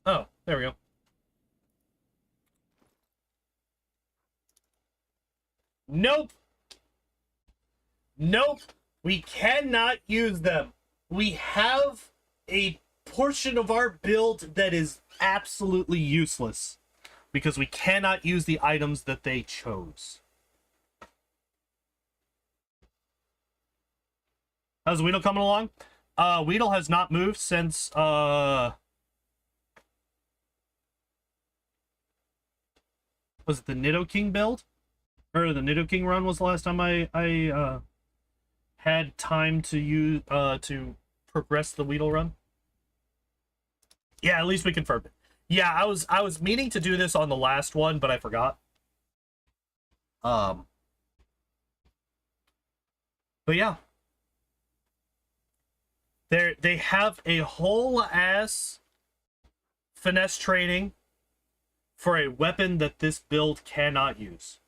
Oh, there we go. Nope. Nope. We cannot use them. We have a portion of our build that is absolutely useless because we cannot use the items that they chose. How's Weedle coming along? Weedle has not moved since was it the Nidoking build? Or the Nidoking run was the last time I had time to use to progress the Weedle run. Yeah, at least we confirmed it. Yeah, I was meaning to do this on the last one, but I forgot. But yeah. They have a whole ass finesse training for a weapon that this build cannot use.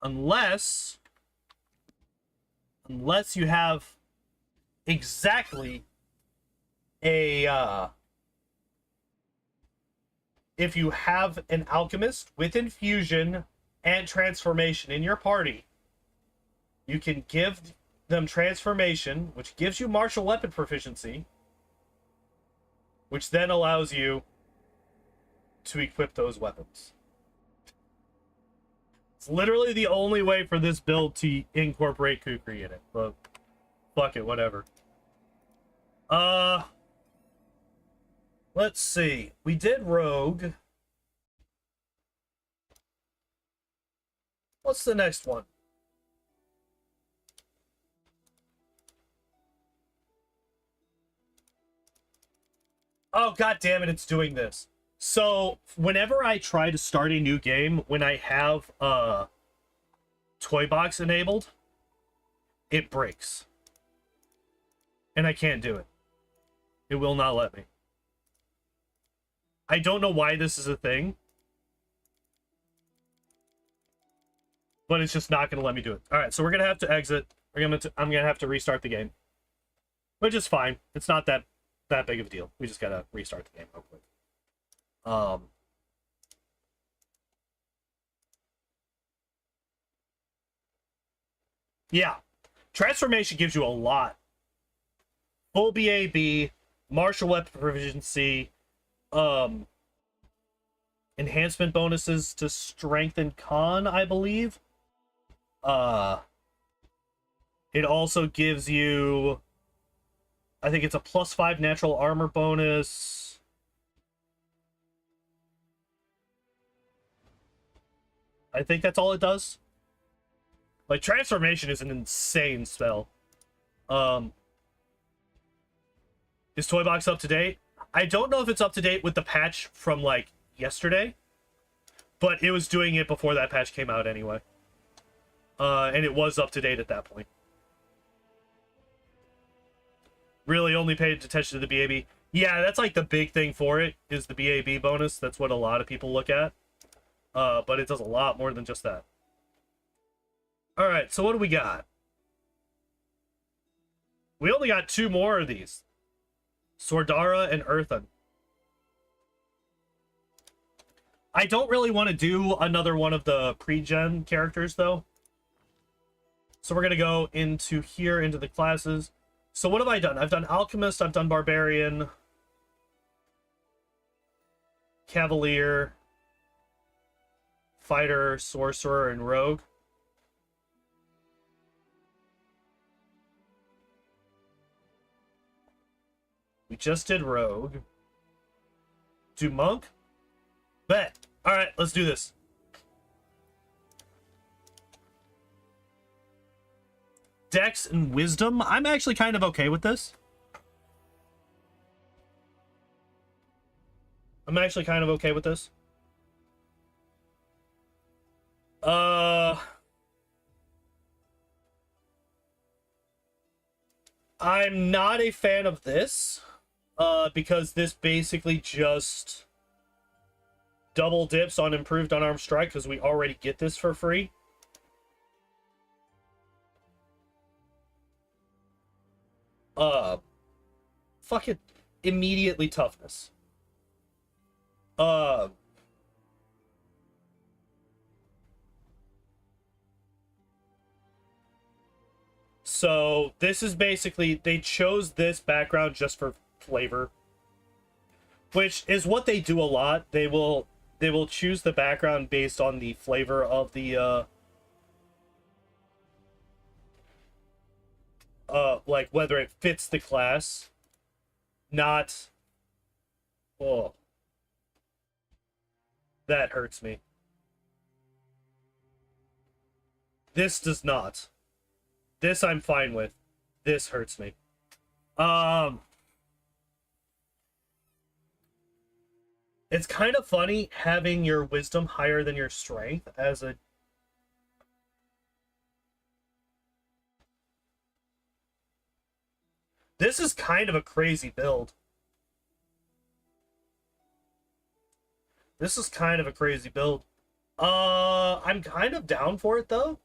Unless you have exactly a if you have an alchemist with infusion and transformation in your party, you can give them transformation, which gives you martial weapon proficiency, which then allows you to equip those weapons. It's literally the only way for this build to incorporate kukri in it, but fuck it, whatever. Let's see. We did Rogue. What's the next one? Oh, god damn it, it's doing this. So, whenever I try to start a new game, when I have Toy Box enabled, it breaks. And I can't do it. It will not let me. I don't know why this is a thing. But it's just not going to let me do it. Alright, so we're going to have to exit. I'm going to have to restart the game. Which is fine. It's not that big of a deal. We just got to restart the game real quick. Yeah. Transformation gives you a lot. Full BAB, martial weapon proficiency, enhancement bonuses to strength and con, I believe. It also gives you, I think it's a +5 natural armor bonus. I think that's all it does. Like, transformation is an insane spell. Is Toy Box up to date? I don't know if it's up to date with the patch from, like, yesterday. But it was doing it before that patch came out anyway. And it was up to date at that point. Really only paid attention to the BAB. Yeah, that's like the big thing for it, is the BAB bonus. That's what a lot of people look at. But it does a lot more than just that. Alright, so what do we got? We only got 2 more of these. Sordara and Earthen. I don't really want to do another one of the pre-gen characters, though. So we're going to go into here, into the classes. So what have I done? I've done Alchemist, I've done Barbarian, Cavalier, Fighter, Sorcerer, and Rogue. We just did Rogue. Do Monk? Bet. Alright, let's do this. Dex and Wisdom. I'm actually kind of okay with this. I'm not a fan of this. Because this basically just double dips on improved unarmed strike, because we already get this for free. Fucking immediately toughness. So this is basically, they chose this background just for flavor, which is what they do a lot. They will choose the background based on the flavor of the like whether it fits the class, not. Oh, that hurts me. This does not. This I'm fine with. This hurts me. It's kind of funny having your wisdom higher than your strength as a... This is kind of a crazy build. I'm kind of down for it, though.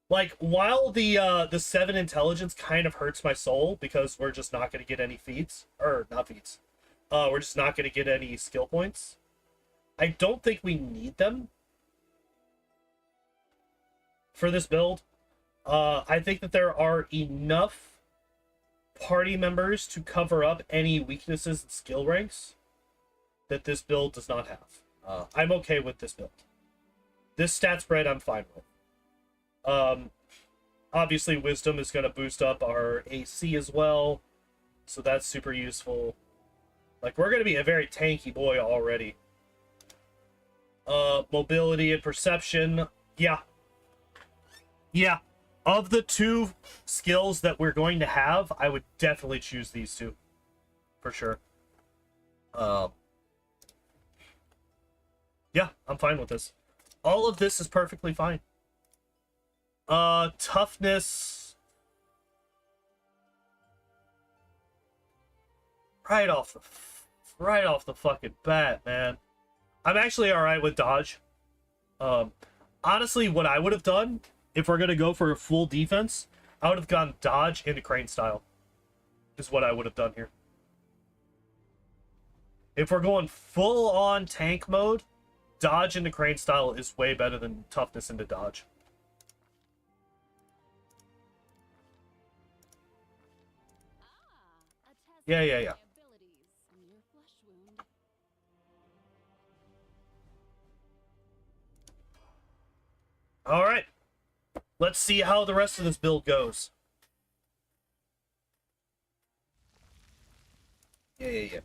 Like, while the 7 intelligence kind of hurts my soul, because we're just not going to get any feats. Or, not feats. We're just not going to get any skill points. I don't think we need them for this build. I think that there are enough party members to cover up any weaknesses in skill ranks that this build does not have. I'm okay with this build. This stat spread I'm fine with. Obviously, Wisdom is going to boost up our AC as well, so that's super useful. Like, we're going to be a very tanky boy already. Mobility and Perception. Yeah. Yeah. Of the 2 skills that we're going to have, I would definitely choose these 2. For sure. Yeah, I'm fine with this. All of this is perfectly fine. Toughness... Right off the fucking bat, man. I'm actually alright with dodge. Honestly, what I would have done, if we're gonna go for a full defense, I would have gone dodge into crane style. Is what I would have done here. If we're going full on tank mode, dodge into crane style is way better than toughness into dodge. Yeah. All right. Let's see how the rest of this build goes. Yeah.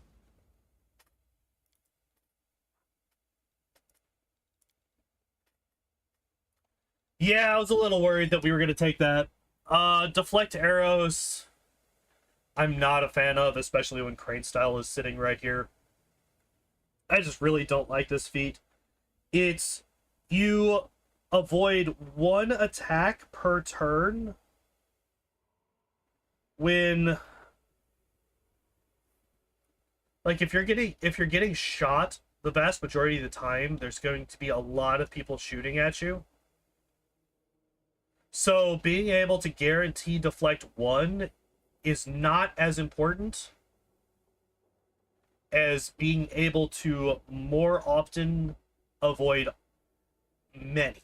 Yeah, I was a little worried that we were going to take that. Deflect arrows, I'm not a fan of, especially when Crane Style is sitting right here. I just really don't like this feat. It's, you avoid one attack per turn when, like, if you're getting shot, the vast majority of the time, there's going to be a lot of people shooting at you. So being able to guarantee deflect one is not as important as being able to more often avoid many.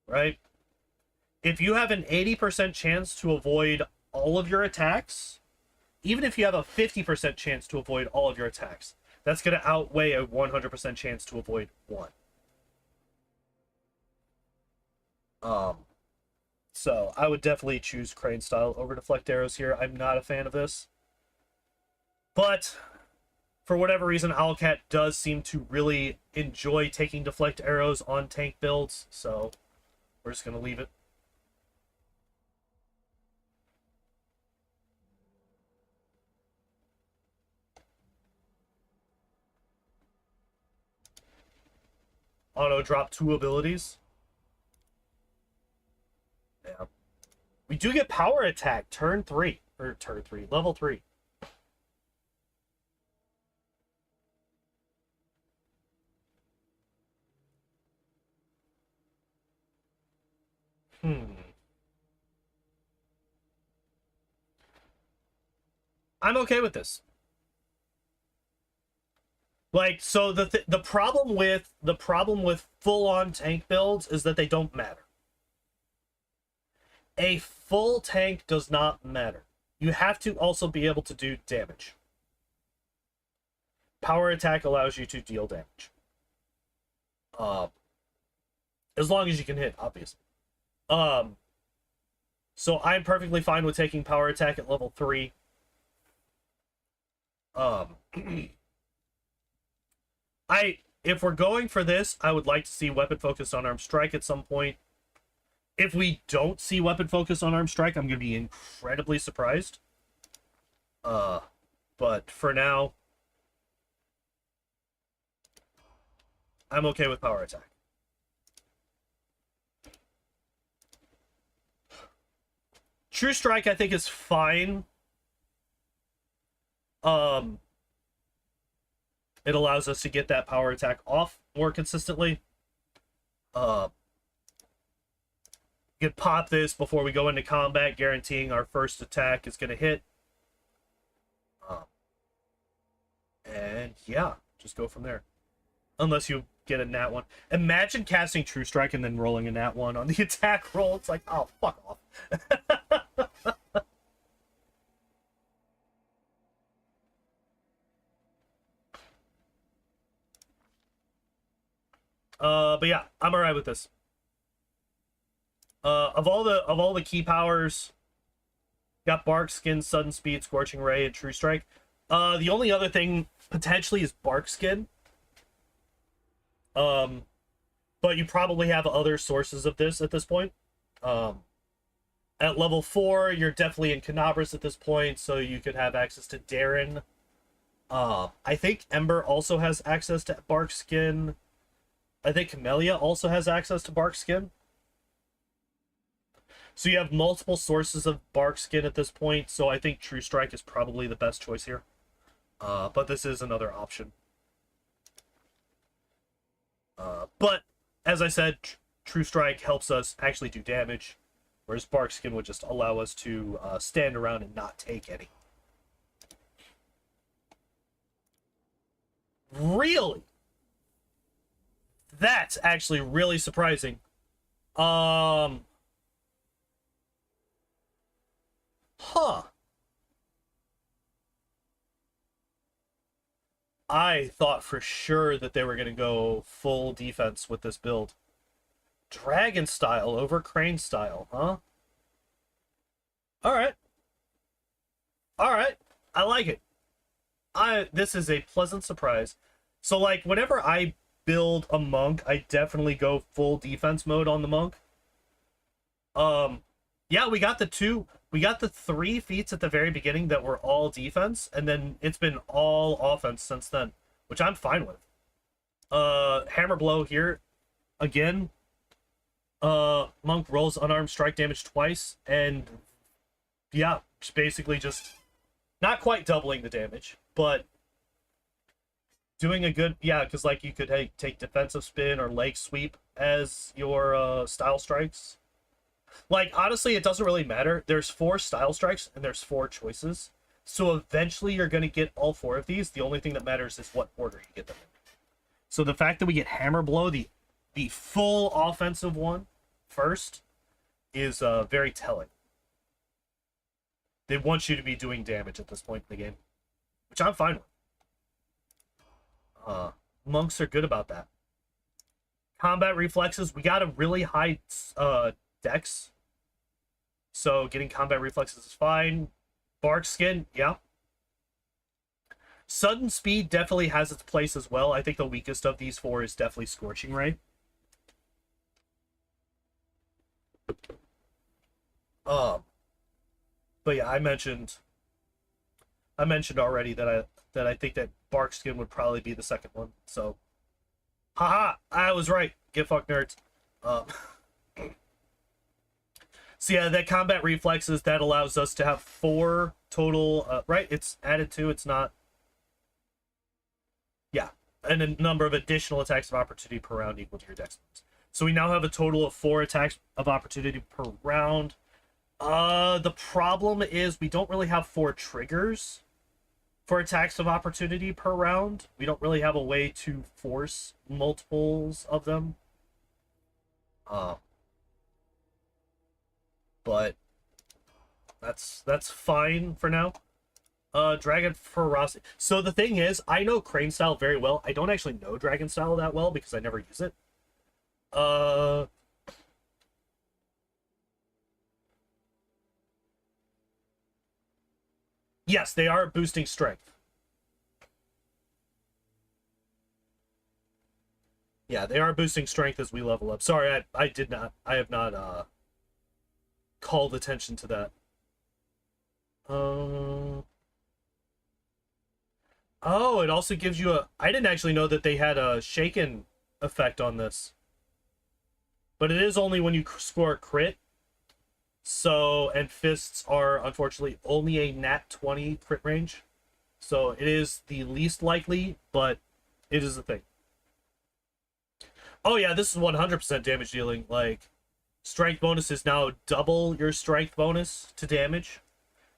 Right? If you have an 80% chance to avoid all of your attacks, even if you have a 50% chance to avoid all of your attacks, that's going to outweigh a 100% chance to avoid one. So I would definitely choose Crane Style over Deflect Arrows here. I'm not a fan of this. But for whatever reason, Owlcat does seem to really enjoy taking Deflect Arrows on tank builds, so we're just going to leave it. Auto drop 2 abilities. Yeah. We do get power attack turn 3. Or turn 3. Level 3. I'm okay with this. Like, so the problem with full-on tank builds is that they don't matter. A full tank does not matter. You have to also be able to do damage. Power attack allows you to deal damage. As long as you can hit, obviously. So I'm perfectly fine with taking power attack at level 3. If we're going for this, I would like to see weapon focused on arm strike at some point. If we don't see weapon focus on arm strike, I'm going to be incredibly surprised. But for now, I'm okay with power attack. True strike, I think, is fine. It allows us to get that power attack off more consistently. You can pop this before we go into combat, guaranteeing our first attack is going to hit. And yeah, just go from there. Unless you get a nat 1. Imagine casting True Strike and then rolling a nat 1 on the attack roll. It's like, oh, fuck off. But yeah, I'm alright with this. Of all the key powers, got Bark Skin, Sudden Speed, Scorching Ray, and True Strike. The only other thing potentially is Bark Skin. But you probably have other sources of this at this point. At level 4, you're definitely in Canabras at this point, so you could have access to Darren. I think Ember also has access to Bark Skin. I think Camellia also has access to Bark Skin. So you have multiple sources of Bark Skin at this point, so I think True Strike is probably the best choice here. But this is another option. But, as I said, True Strike helps us actually do damage, whereas Bark Skin would just allow us to stand around and not take any. Really? That's actually really surprising. Huh. I thought for sure that they were going to go full defense with this build. Dragon style over Crane style, huh? Alright. Alright. I like it. This is a pleasant surprise. So, like, whenever I build a monk, I definitely go full defense mode on the monk. Yeah, we got the 3 feats at the very beginning that were all defense, and then it's been all offense since then, which I'm fine with. Hammer blow here again. Monk rolls unarmed strike damage twice, and yeah, basically just not quite doubling the damage, but doing a good, yeah, because like you could take defensive spin or leg sweep as your style strikes. Like, honestly, it doesn't really matter. There's 4 style strikes and there's 4 choices, so eventually you're going to get all 4 of these. The only thing that matters is what order you get them in. So the fact that we get hammer blow, the full offensive one first, is very telling. They want you to be doing damage at this point in the game, which I'm fine with. Monks are good about that. Combat reflexes, we got a really high dex, so getting combat reflexes is fine. Bark skin, yeah. Sudden speed definitely has its place as well. I think the weakest of these 4 is definitely Scorching Ray. But yeah, I mentioned already that I think that Bark Skin would probably be the second one. So, haha, I was right. Get fucked, nerds. So yeah, that combat reflexes, that allows us to have 4 total. Right, it's added to. It's not. Yeah, and a number of additional attacks of opportunity per round equal to your dex bonus. So we now have a total of 4 attacks of opportunity per round. The problem is we don't really have 4 triggers for attacks of opportunity per round. We don't really have a way to force multiples of them. But that's fine for now. Dragon Ferocity. So the thing is, I know Crane Style very well. I don't actually know Dragon Style that well because I never use it. Yes, they are boosting strength. Yeah, they are boosting strength as we level up. Sorry, I have not called attention to that. Oh, it also gives you a... I didn't actually know that they had a shaken effect on this. But it is only when you score a crit. So, and fists are, unfortunately, only a nat 20 crit range. So, it is the least likely, but it is a thing. Oh yeah, this is 100% damage dealing. Like, strength bonus is now double your strength bonus to damage.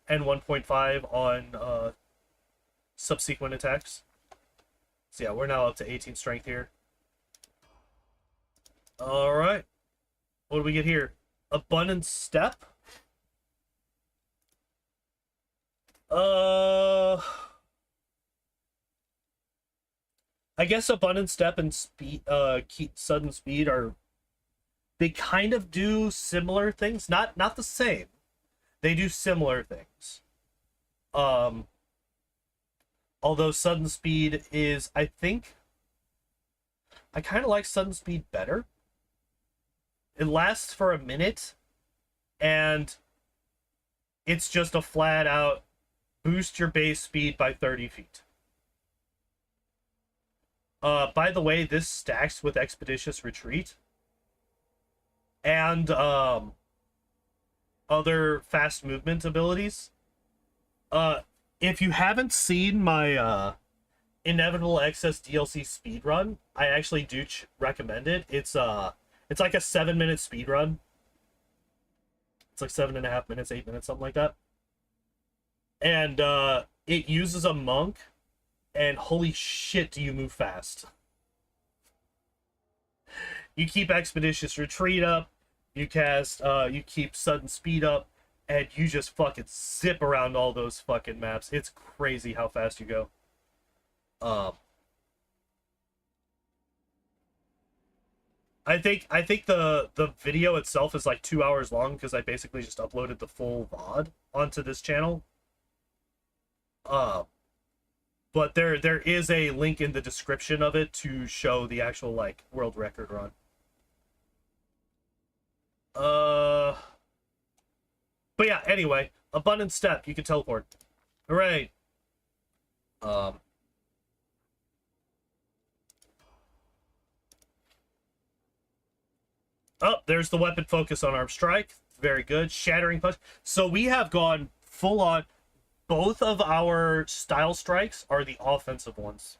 And 1.5 on subsequent attacks. So yeah, we're now up to 18 strength here. Alright. What do we get here? Abundant Step? I guess Abundant Step and speed, Sudden Speed are... They kind of do similar things. Not the same. They do similar things. Although Sudden Speed is, I think... I kind of like Sudden Speed better. It lasts for a minute, and it's just a flat-out boost your base speed by 30 feet. By the way, this stacks with Expeditious Retreat and other fast movement abilities. If you haven't seen my Inevitable Excess DLC speedrun, I actually do recommend it. It's like a 7-minute speedrun. It's like 7.5 minutes, 8 minutes, something like that. And it uses a monk, and holy shit, do you move fast. You keep Expeditious Retreat up, you keep Sudden Speed up, and you just fucking zip around all those fucking maps. It's crazy how fast you go. I think the video itself is like 2 hours long because I basically just uploaded the full VOD onto this channel. But there is a link in the description of it to show the actual like world record run. But yeah, anyway, abundant step, you can teleport. Hooray. Oh, there's the weapon focus on arm strike. Very good. Shattering punch. So we have gone full on. Both of our style strikes are the offensive ones.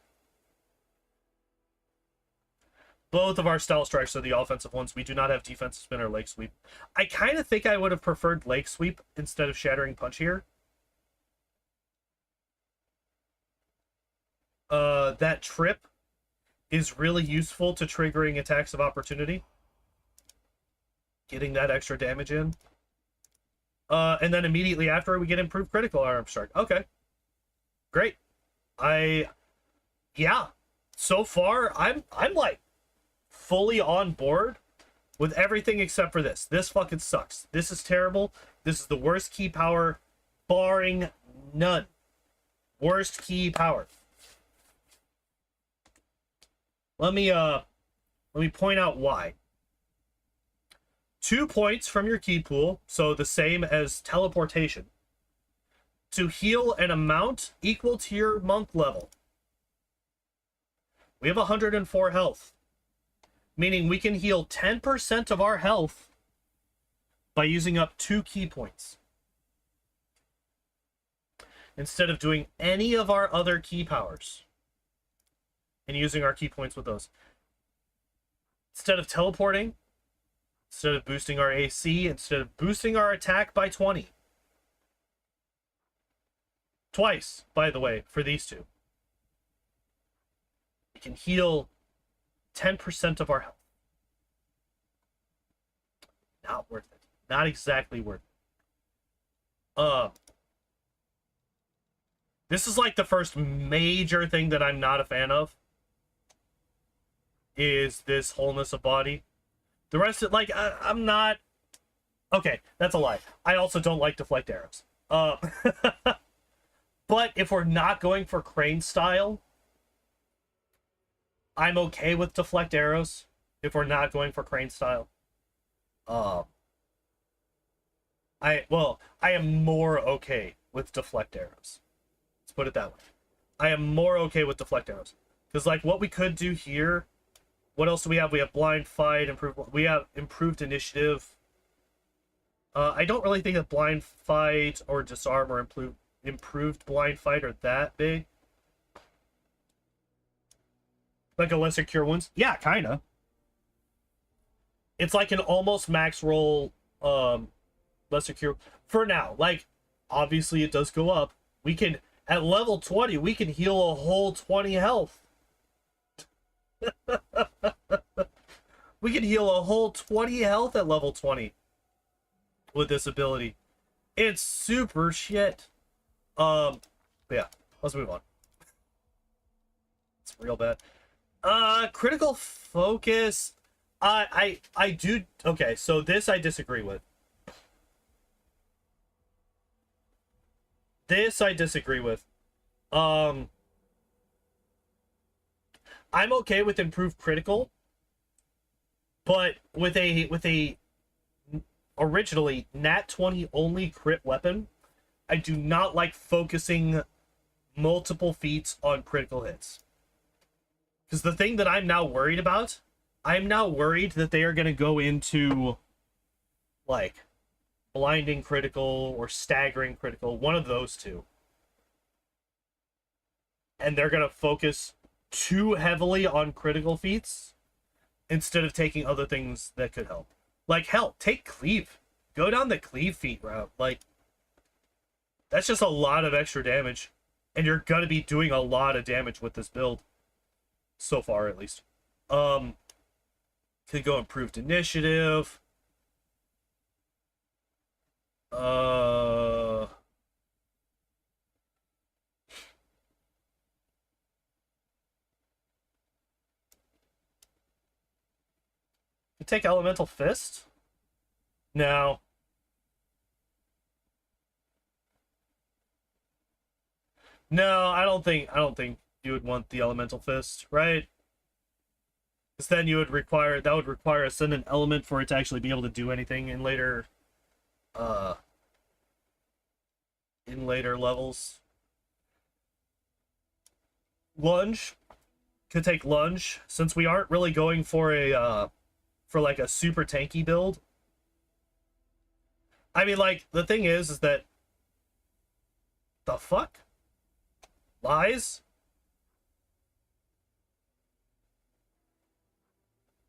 Both of our style strikes are the offensive ones. We do not have defensive spin or leg sweep. I kind of think I would have preferred leg sweep instead of shattering punch here. That trip is really useful to triggering attacks of opportunity. Getting that extra damage in. And then immediately after we get improved critical arm strike. Okay. Great. Yeah. So far, I'm like fully on board with everything except for this. This fucking sucks. This is terrible. This is the worst key power, barring none. Worst key power. Let me point out why. 2 points from your key pool, so the same as teleportation, to heal an amount equal to your monk level. We have 104 health, meaning we can heal 10% of our health by using up 2 key points, instead of doing any of our other key powers and using our key points with those. Instead of teleporting, instead of boosting our AC, instead of boosting our attack by 20. Twice, by the way, for these two. We can heal 10% of our health. Not worth it. Not exactly worth it. This is like the first major thing that I'm not a fan of. Is this wholeness of body. The rest of like I'm not. Okay, that's a lie. I also don't like deflect arrows. But if we're not going for crane style, I'm okay with deflect arrows. If we're not going for crane style, I am more okay with deflect arrows. Let's put it that way. I am more okay with deflect arrows because like what we could do here. What else do we have? We have blind fight, we have improved initiative. I don't really think that blind fight or disarm or improved blind fight are that big. Like a lesser cure wounds? Yeah, kinda. It's like an almost max roll lesser cure for now. Like, obviously it does go up. We can at level 20, we can heal a whole 20 health. We can heal a whole 20 health at level 20 with this ability. It's super shit. But yeah, let's move on. It's real bad. Critical focus. I do. Okay, so this I disagree with. This I disagree with. I'm okay with improved critical, but with a originally nat 20 only crit weapon, I do not like focusing multiple feats on critical hits. Because the thing that I'm now worried about, I'm now worried that they are going to go into like blinding critical or staggering critical, one of those two. And they're going to focus too heavily on critical feats instead of taking other things that could help. Like, hell, take cleave. Go down the cleave feat route. Like, that's just a lot of extra damage. And you're going to be doing a lot of damage with this build. So far, at least. Could go improved initiative. You take Elemental Fist? No. No, I don't think you would want the elemental fist, right? Because then you would require a ascendant element for it to actually be able to do anything in later levels. Lunge could take lunge, since we aren't really going for a like a super tanky build. I mean, like, the thing is that the fuck? Lies?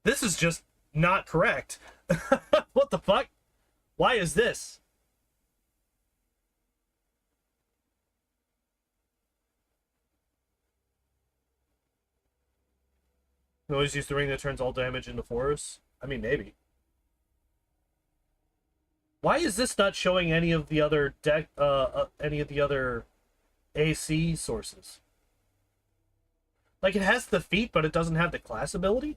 This is just not correct. What the fuck? Why is this? You always use the ring that turns all damage into force? I mean, maybe. Why is this not showing any of the other AC sources? Like, it has the feat, but it doesn't have the class ability?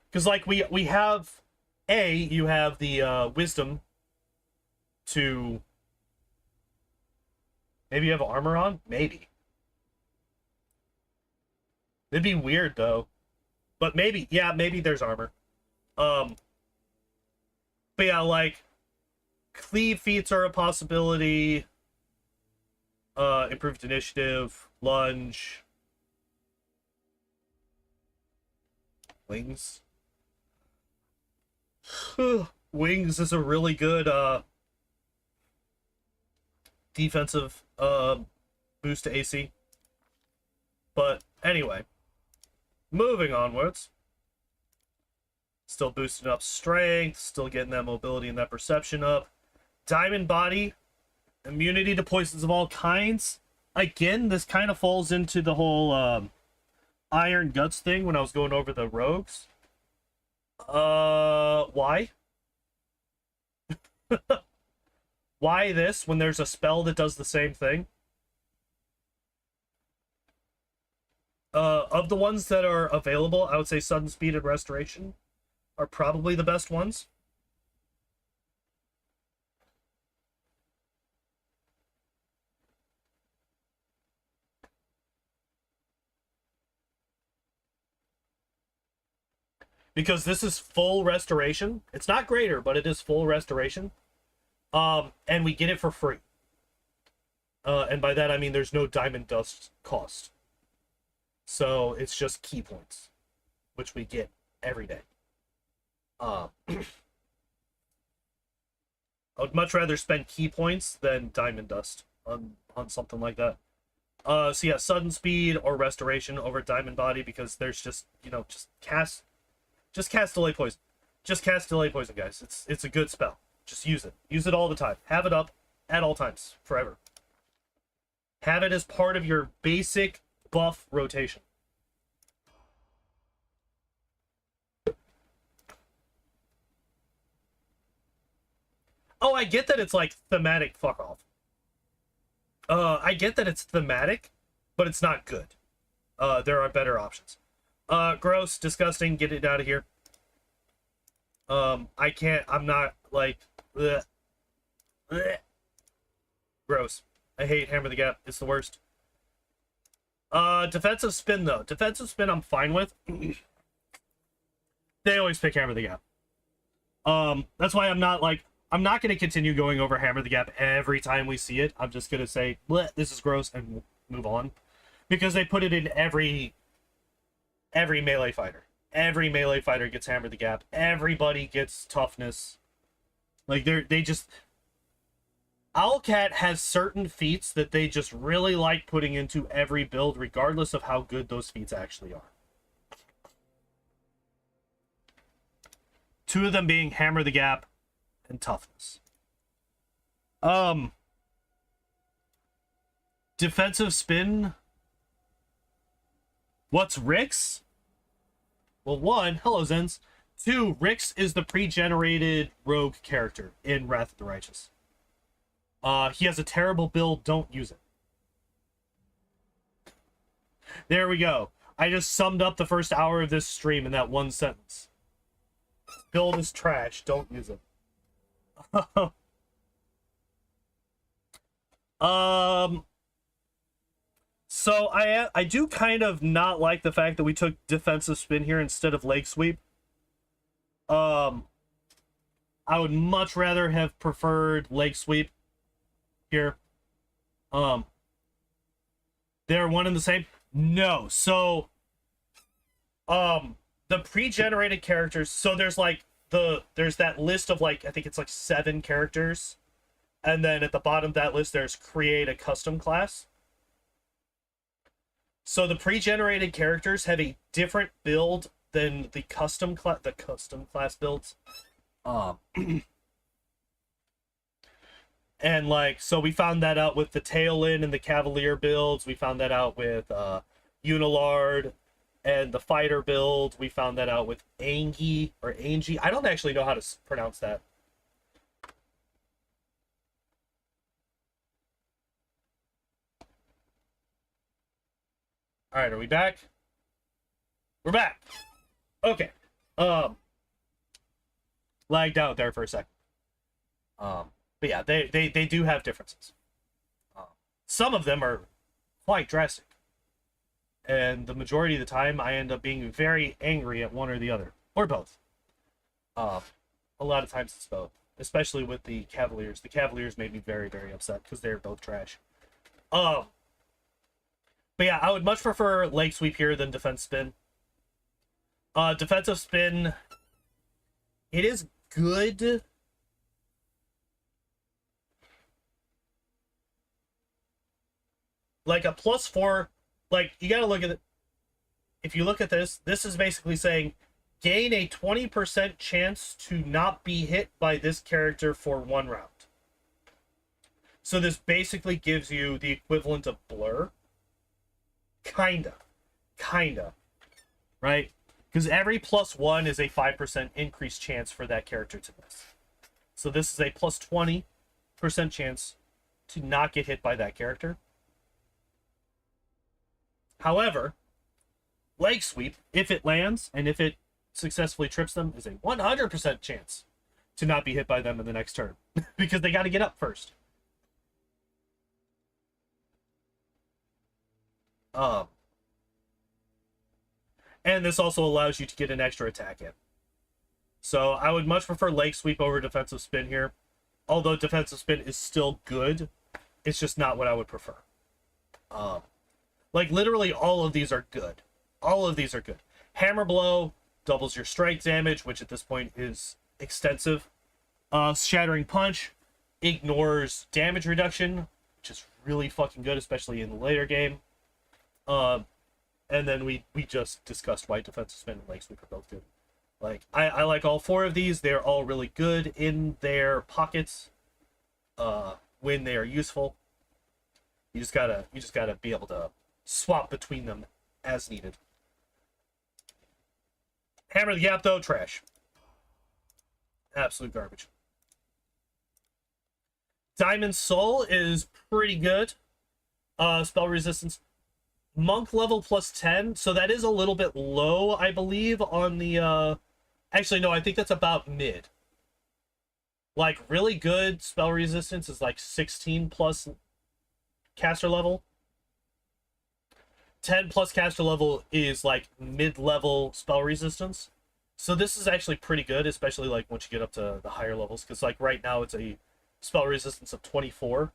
Because, like, we have... you have the wisdom to... Maybe you have armor on? Maybe. It'd be weird, though. But maybe, yeah, maybe there's armor. But yeah, like, cleave feats are a possibility. Improved initiative, lunge, wings. Wings is a really good defensive boost to AC. But anyway, moving onwards. Still boosting up strength, still getting that mobility and that perception up. Diamond body, immunity to poisons of all kinds. Again, this kind of falls into the whole iron guts thing when I was going over the rogues. Why? Why this when there's a spell that does the same thing? Of the ones that are available, I would say sudden speed and restoration are probably the best ones. Because this is full restoration. It's not greater, but it is full restoration. And we get it for free. And by that I mean there's no diamond dust cost. So it's just key points, which we get every day. I would much rather spend key points than diamond dust on something like that. So yeah, sudden speed or restoration over diamond body, because there's just, you know, just cast delay poison. Just cast delay poison, guys. It's a good spell. Just use it. Use it all the time. Have it up at all times, forever. Have it as part of your basic buff rotation. Oh, I get that it's like thematic fuck off. I get that it's thematic, but it's not good. There are better options. Gross, disgusting, get it out of here. I can't, I'm not, like, bleh. Bleh. Gross. I hate Hammer the Gap, it's the worst. Defensive spin, though. Defensive spin I'm fine with. They always pick Hammer the Gap. That's why I'm not going to continue going over Hammer the Gap every time we see it. I'm just going to say, bleh, this is gross, and move on. Because they put it in every melee fighter. Every melee fighter gets Hammer the Gap. Everybody gets toughness. Like, they just... Owlcat has certain feats that they just really like putting into every build, regardless of how good those feats actually are. Two of them being Hammer the Gap and toughness. Defensive spin. What's Rix? Well, one, hello Zens. Two, Rix is the pre-generated rogue character in Wrath of the Righteous. He has a terrible build, don't use it. There we go. I just summed up the first hour of this stream in that one sentence. Build is trash, don't use it. Um, so I do kind of not like the fact that we took defensive spin here instead of leg sweep. I would much rather have preferred leg sweep here. They're one and the same? No. So, the pre-generated characters, so there's like there's that list of like, I think it's like 7 characters. And then at the bottom of that list, there's create a custom class. So the pre-generated characters have a different build than the custom class builds. And like, so we found that out with the Tailin and the Cavalier builds. We found that out with Unilard and the Fighter build. We found that out with Angie or Angie. I don't actually know how to pronounce that. All right, are we back? We're back. Okay. Lagged out there for a second. But yeah, they do have differences. Some of them are quite drastic. And the majority of the time, I end up being very angry at one or the other. Or both. A lot of times it's both. Especially with the Cavaliers. The Cavaliers made me very, very upset because they're both trash. But yeah, I would much prefer leg sweep here than defense spin. Defensive spin, it is good. Like a +4, like you gotta look at it. If you look at this, this is basically saying gain a 20% chance to not be hit by this character for 1 round. So this basically gives you the equivalent of blur. Kinda. Right? Because every +1 is a 5% increased chance for that character to miss. So this is a +20% chance to not get hit by that character. However, leg sweep, if it lands and if it successfully trips them, is a 100% chance to not be hit by them in the next turn. Because they got to get up first. And this also allows you to get an extra attack in. So I would much prefer leg sweep over defensive spin here. Although defensive spin is still good, it's just not what I would prefer. Like literally all of these are good. All of these are good. Hammer blow doubles your strike damage, which at this point is extensive. Shattering punch ignores damage reduction, which is really fucking good, especially in the later game. And then we just discussed why defensive spin and leg sweep are both good. Like I like all 4 of these. They're all really good in their pockets. When they are useful. You just gotta be able to swap between them as needed. Hammer the Gap though, trash. Absolute garbage. Diamond Soul is pretty good. Spell resistance. Monk level +10, so that is a little bit low, I believe, on the, actually, no, I think that's about mid. Like, really good spell resistance is like 16 plus caster level. 10 plus caster level is like mid-level spell resistance. So this is actually pretty good, especially like once you get up to the higher levels, because like right now it's a spell resistance of 24.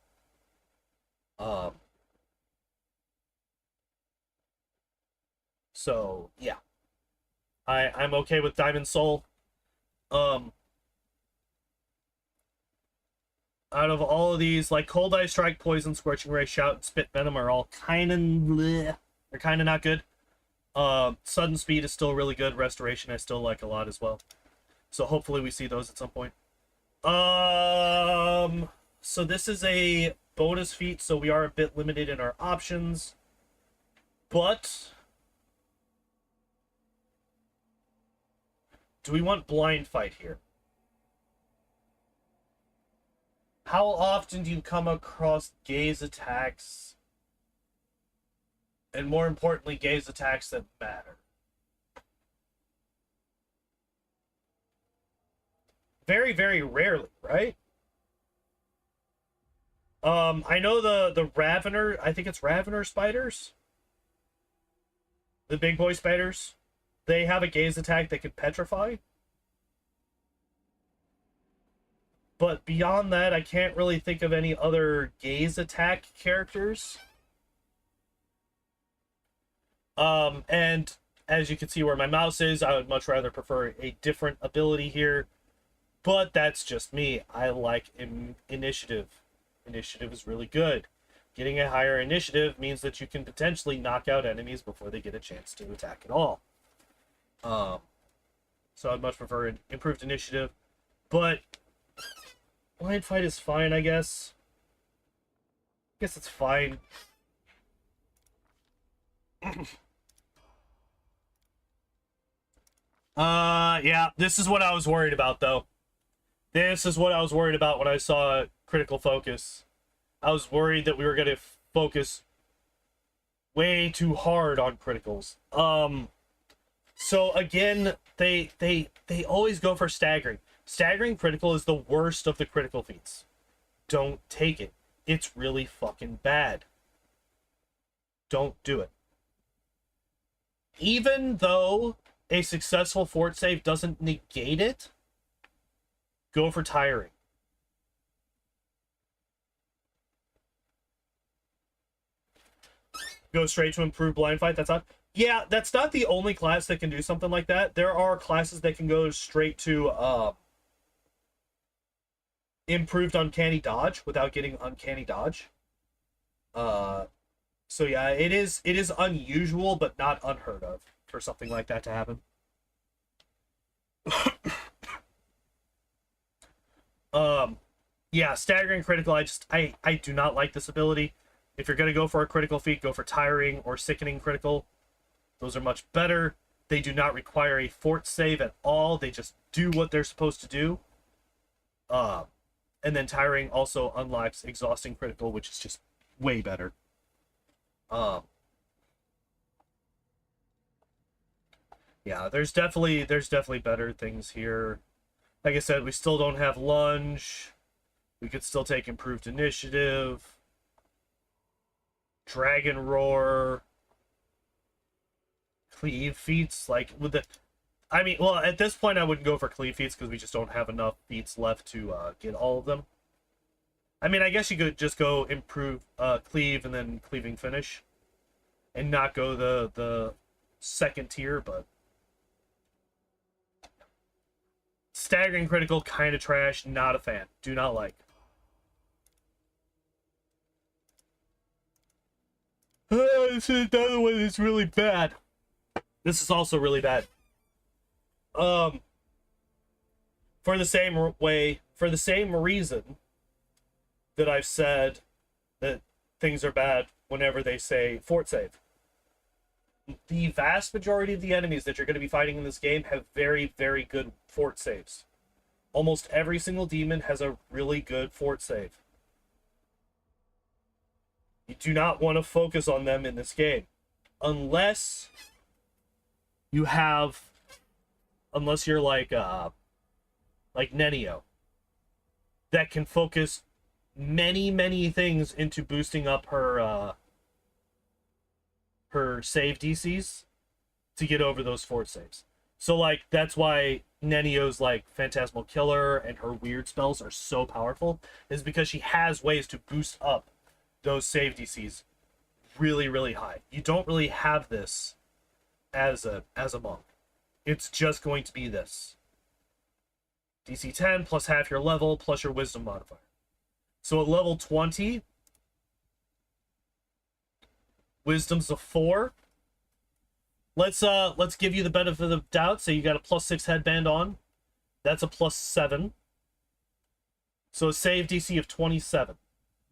So yeah, I'm okay with Diamond Soul. Out of all of these, like Cold Eye Strike, Poison, Scorching Ray, Shout, and Spit Venom are all kind of bleh. They're kind of not good. Sudden Speed is still really good. Restoration I still like a lot as well. So hopefully we see those at some point. So this is a bonus feat, so we are a bit limited in our options. But do we want Blind Fight here? How often do you come across gaze attacks? And more importantly, gaze attacks that matter? Very, very rarely, right? I know the Ravener, I think it's Ravener spiders. The big boy spiders. They have a gaze attack that can petrify. But beyond that, I can't really think of any other gaze attack characters. And as you can see where my mouse is, I would much rather prefer a different ability here. But that's just me. I like initiative. Initiative is really good. Getting a higher initiative means that you can potentially knock out enemies before they get a chance to attack at all. So I'd much prefer an improved initiative. But blind fight is fine, I guess. I guess it's fine. Yeah, this is what I was worried about, though. This is what I was worried about when I saw critical focus. I was worried that we were going to focus way too hard on criticals. So again, they always go for staggering. Staggering critical is the worst of the critical feats. Don't take it. It's really fucking bad. Don't do it. Even though a successful fort save doesn't negate it, go for tiring. Go straight to improved blind fight. That's not. Yeah, that's not the only class that can do something like that. There are classes that can go straight to improved uncanny dodge without getting uncanny dodge. So yeah, it is unusual but not unheard of for something like that to happen. Yeah, staggering critical, I do not like this ability. If you're going to go for a critical feat, go for tiring or sickening critical. Those are much better. They do not require a fort save at all. They just do what they're supposed to do. And then tiring also unlocks exhausting critical, which is just way better. Yeah, there's definitely better things here. Like I said, we still don't have lunge. We could still take improved initiative. Dragon roar. Cleave feats, like with the, I mean, well, at this point I wouldn't go for cleave feats because we just don't have enough feats left to get all of them. I mean, I guess you could just go improve cleave and then cleaving finish, and not go the second tier. But staggering critical, kind of trash. Not a fan. Do not like. This is another one that's really bad. This is also really bad. For the same reason that I've said that things are bad whenever they say fort save. The vast majority of the enemies that you're going to be fighting in this game have very, very good fort saves. Almost every single demon has a really good fort save. You do not want to focus on them in this game. Unless you're like Nenio, that can focus many things into boosting up her save DCs to get over those fort saves. So like that's why Nenio's like Phantasmal Killer and her weird spells are so powerful, is because she has ways to boost up those save DCs really high. You don't really have this as a monk. It's just going to be this. DC 10 plus half your level plus your wisdom modifier. So at level 20, wisdom's a 4. Let's give you the benefit of the doubt. So you got a +6 headband on. That's a +7. So a save DC of 27.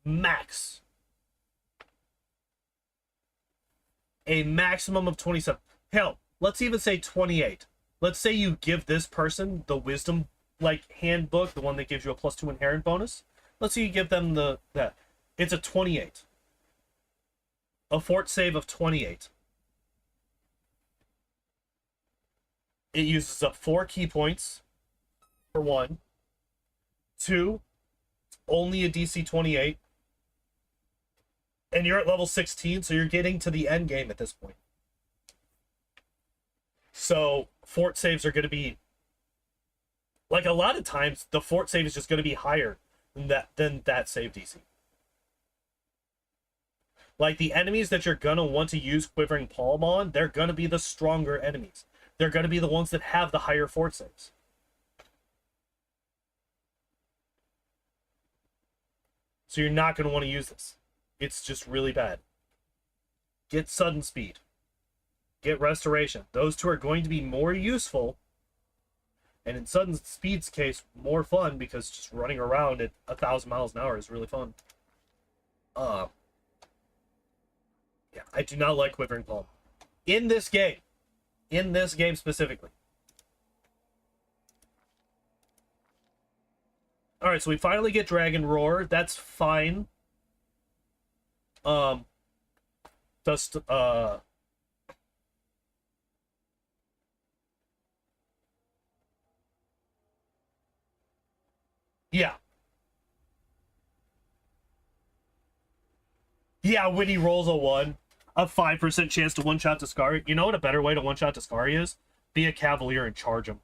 Max. A maximum of 27. Hell, let's even say 28. Let's say you give this person the wisdom like handbook, the one that gives you a +2 inherent bonus. Let's say you give them that. It's a 28. A fort save of 28. It uses up 4 key points for 1. 2, only a DC 28. And you're at level 16, so you're getting to the end game at this point. So fort saves are going to be, like, a lot of times the fort save is just going to be higher than that save DC. Like, the enemies that you're going to want to use Quivering Palm on, they're going to be the stronger enemies. They're going to be the ones that have the higher fort saves. So you're not going to want to use this. It's just really bad. Get sudden speed. Get restoration. Those two are going to be more useful. And in sudden speed's case, more fun, because just running around at 1,000 miles an hour is really fun. Yeah, I do not like Quivering Palm. In this game. In this game specifically. Alright, so we finally get Dragon Roar. That's fine. Just, yeah. Yeah, when he rolls a 1, a 5% chance to one-shot Discari. You know what a better way to one-shot Discari is? Be a Cavalier and charge him.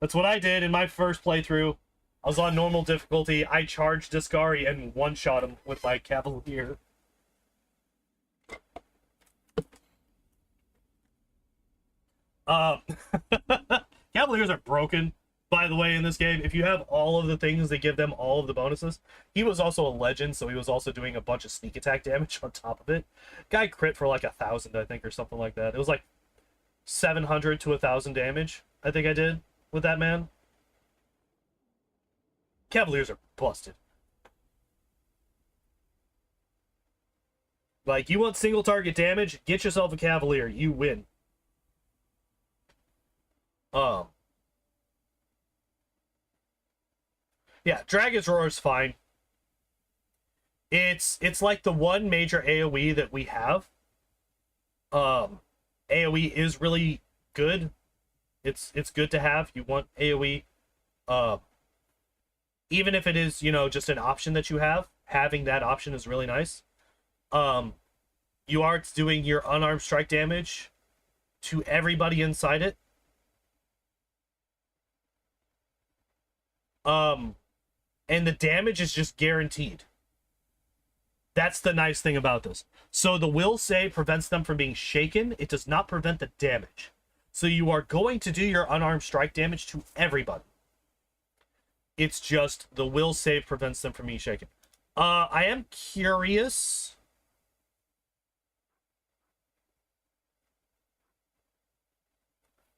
That's what I did in my first playthrough. I was on normal difficulty. I charged Discari and one-shot him with my Cavalier. Cavaliers are broken, by the way, in this game. If you have all of the things that give them all of the bonuses. He was also a legend, so he was also doing a bunch of sneak attack damage on top of it. Guy crit for like 1,000, I think, or something like that. It was like 700 to 1,000 damage, I think I did with that man. Cavaliers are busted. Like, you want single target damage? Get yourself a Cavalier. You win. Yeah, Dragon's Roar is fine. It's like the one major AoE that we have. AoE is really good. It's good to have. You want AoE. Even if it is, you know, just an option that you have, having that option is really nice. You are doing your unarmed strike damage to everybody inside it. And the damage is just guaranteed. That's the nice thing about this. So the will save prevents them from being shaken. It does not prevent the damage. So you are going to do your unarmed strike damage to everybody. It's just the will save prevents them from being shaken. I am curious.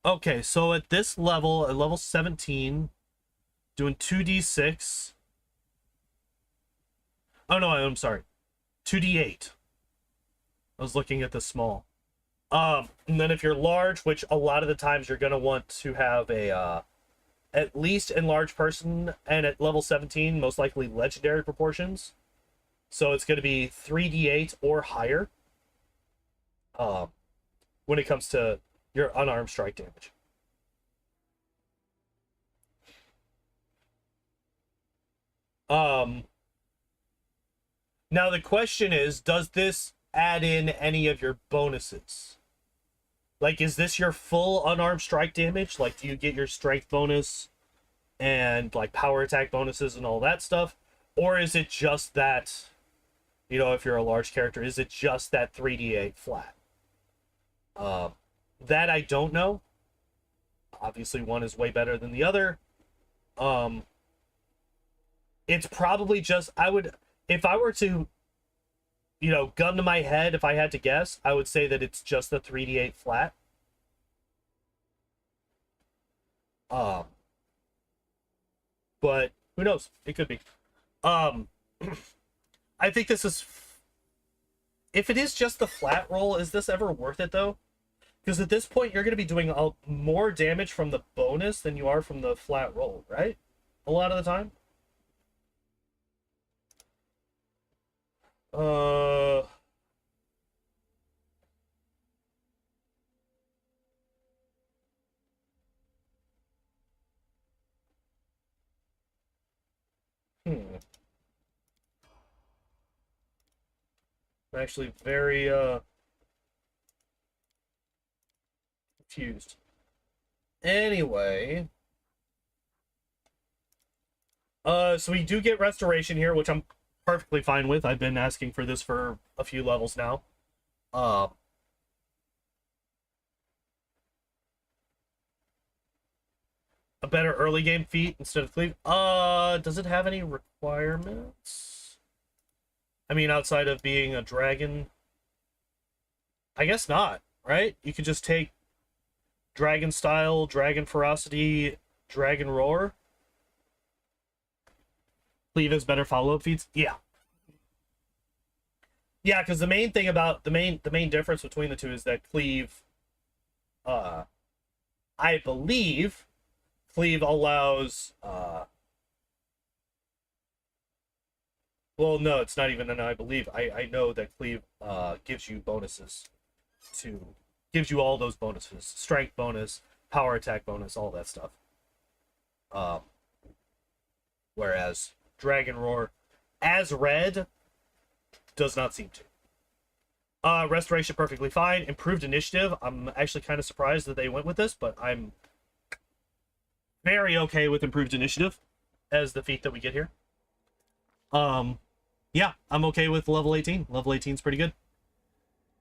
Okay, so at this level, at level 17, doing 2d6. Oh, no, I'm sorry. 2d8. I was looking at the small. And then if you're large, which a lot of the times you're going to want to have a, at least enlarged person, and at level 17, most likely legendary proportions. So it's going to be 3d8 or higher. When it comes to your unarmed strike damage. Now the question is, does this add in any of your bonuses? Like, is this your full unarmed strike damage? Like, do you get your strength bonus and, like, power attack bonuses and all that stuff? Or is it just that, you know, if you're a large character, is it just that 3d8 flat? That I don't know. Obviously, one is way better than the other. It's probably just, I would, if I were to, you know, gun to my head, if I had to guess, I would say that it's just the 3d8 flat. But who knows? It could be. I think this is, if it is just the flat roll, is this ever worth it though? Because at this point, you're going to be doing more damage from the bonus than you are from the flat roll, right? A lot of the time. I'm actually very confused. Anyway, so we do get restoration here, which I'm perfectly fine with. I've been asking for this for a few levels now. A better early game feat instead of cleave. Does it have any requirements? I mean, outside of being a dragon, I guess not, right? You could just take dragon style, dragon ferocity, dragon roar. Cleave has better follow-up feats. Yeah. Yeah, because the main thing about the main difference between the two is that cleave, I believe, cleave allows well, no, it's not even an I believe. I know that cleave gives you bonuses gives you all those bonuses. Strength bonus, power attack bonus, all that stuff. Whereas Dragon Roar, as red, does not seem to. Restoration perfectly fine. Improved initiative. I'm actually kind of surprised that they went with this, but I'm very okay with improved initiative as the feat that we get here. Yeah, I'm okay with level 18. Level 18 is pretty good.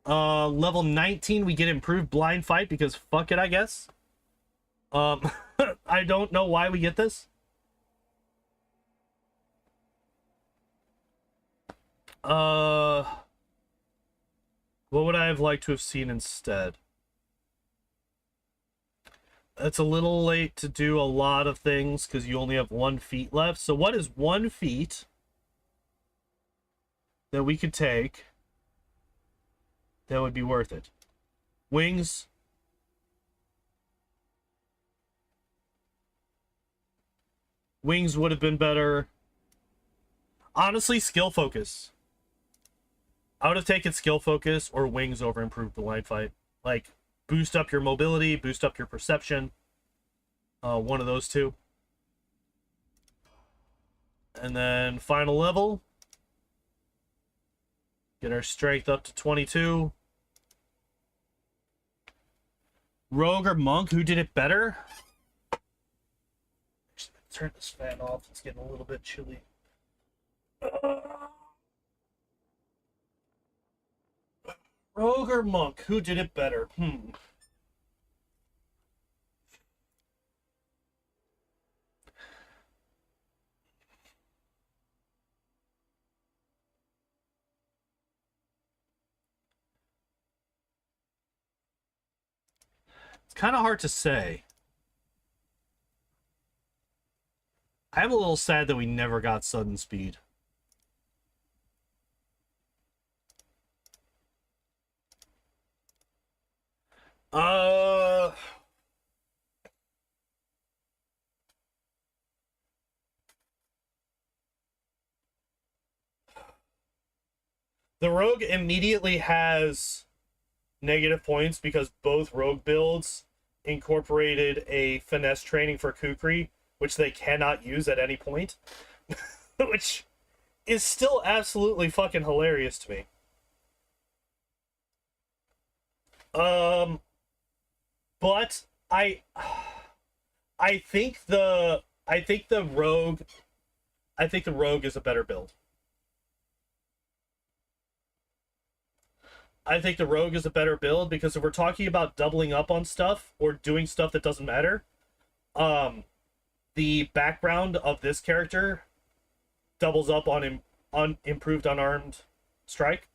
Level 19, we get improved blind fight because fuck it, I guess. I don't know why we get this. What would I have liked to have seen instead? It's a little late to do a lot of things because you only have 1 feat left. So what is 1 feat that we could take that would be worth it? Wings. Wings would have been better. Honestly, skill focus. I would have taken skill focus or wings over improved blind fight. Like, boost up your mobility, boost up your perception. One of those two. And then final level. Get our strength up to 22. Rogue or monk, who did it better? Actually, turn this fan off. It's getting a little bit chilly. Rogue or monk, who did it better? It's kind of hard to say. I'm a little sad that we never got sudden speed. The rogue immediately has negative points because both rogue builds incorporated a finesse training for Kukri, which they cannot use at any point. Which is still absolutely fucking hilarious to me. But I think the rogue is a better build. I think the rogue is a better build because if we're talking about doubling up on stuff or doing stuff that doesn't matter, the background of this character doubles up on improved unarmed strike.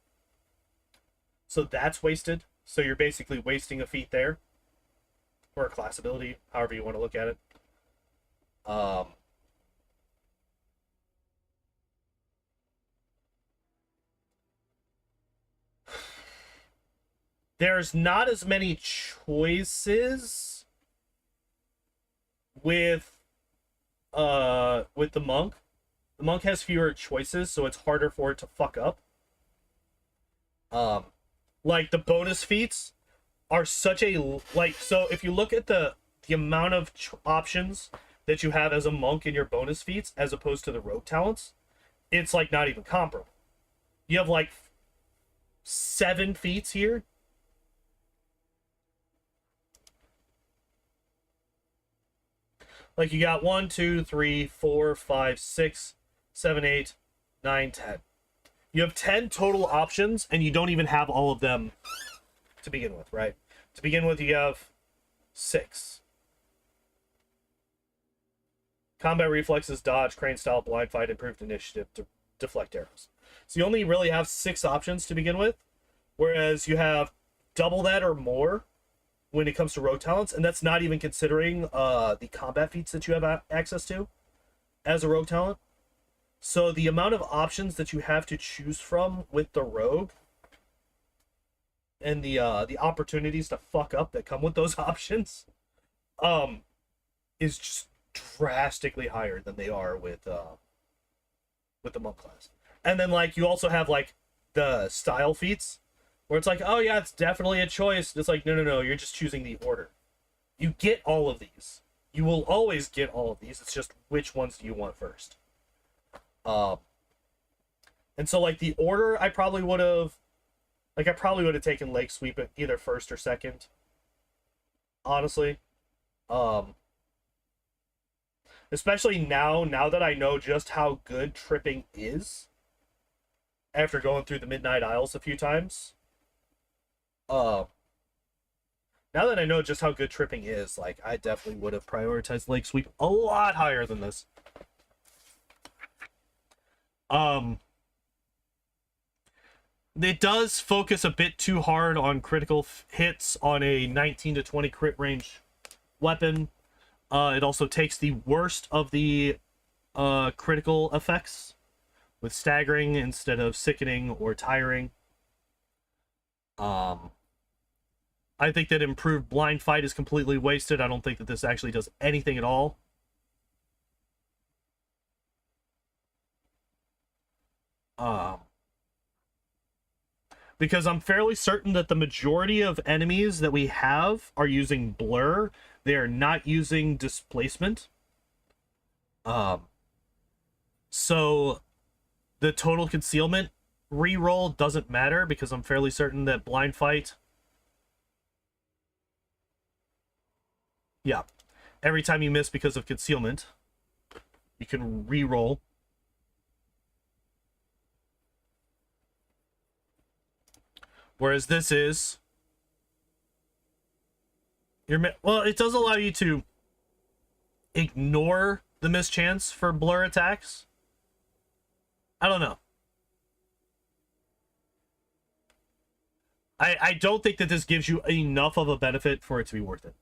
So that's wasted. So you're basically wasting a feat there. Or a class ability, however you want to look at it. There's not as many choices with the monk. The monk has fewer choices, so it's harder for it to fuck up. Like the bonus feats are such a so if you look at the amount of options that you have as a monk in your bonus feats as opposed to the rogue talents, it's like not even comparable. You have like 7 feats here. Like you got 1, 2, 3, 4, 5, 6, 7, 8, 9, 10. You have 10 total options, and you don't even have all of them to begin with, right? To begin with, you have 6. Combat reflexes, dodge, crane style, blind fight, improved initiative, to deflect arrows. So you only really have 6 options to begin with, whereas you have double that or more when it comes to rogue talents, and that's not even considering the combat feats that you have access to as a rogue talent. So the amount of options that you have to choose from with the rogue and the opportunities to fuck up that come with those options is just drastically higher than they are with the monk class. And then like you also have like the style feats where it's like, oh yeah, it's definitely a choice. It's like, no, you're just choosing the order. You get all of these. You will always get all of these. It's just which ones do you want first. And so like the order I probably would have taken Lake Sweep at either first or second. Honestly. Especially now that I know just how good tripping is after going through the Midnight Isles a few times. Now that I know just how good tripping is, like, I definitely would have prioritized Lake Sweep a lot higher than this. It does focus a bit too hard on critical hits on a 19 to 20 crit range weapon. It also takes the worst of the critical effects with staggering instead of sickening or tiring. I think that improved blind fight is completely wasted. I don't think that this actually does anything at all. Because I'm fairly certain that the majority of enemies that we have are using blur. They are not using displacement. So the total concealment reroll doesn't matter because I'm fairly certain that blind fight, yeah, every time you miss because of concealment, you can reroll. Whereas this is well, it does allow you to ignore the mischance for blur attacks. I don't know. I don't think that this gives you enough of a benefit for it to be worth it.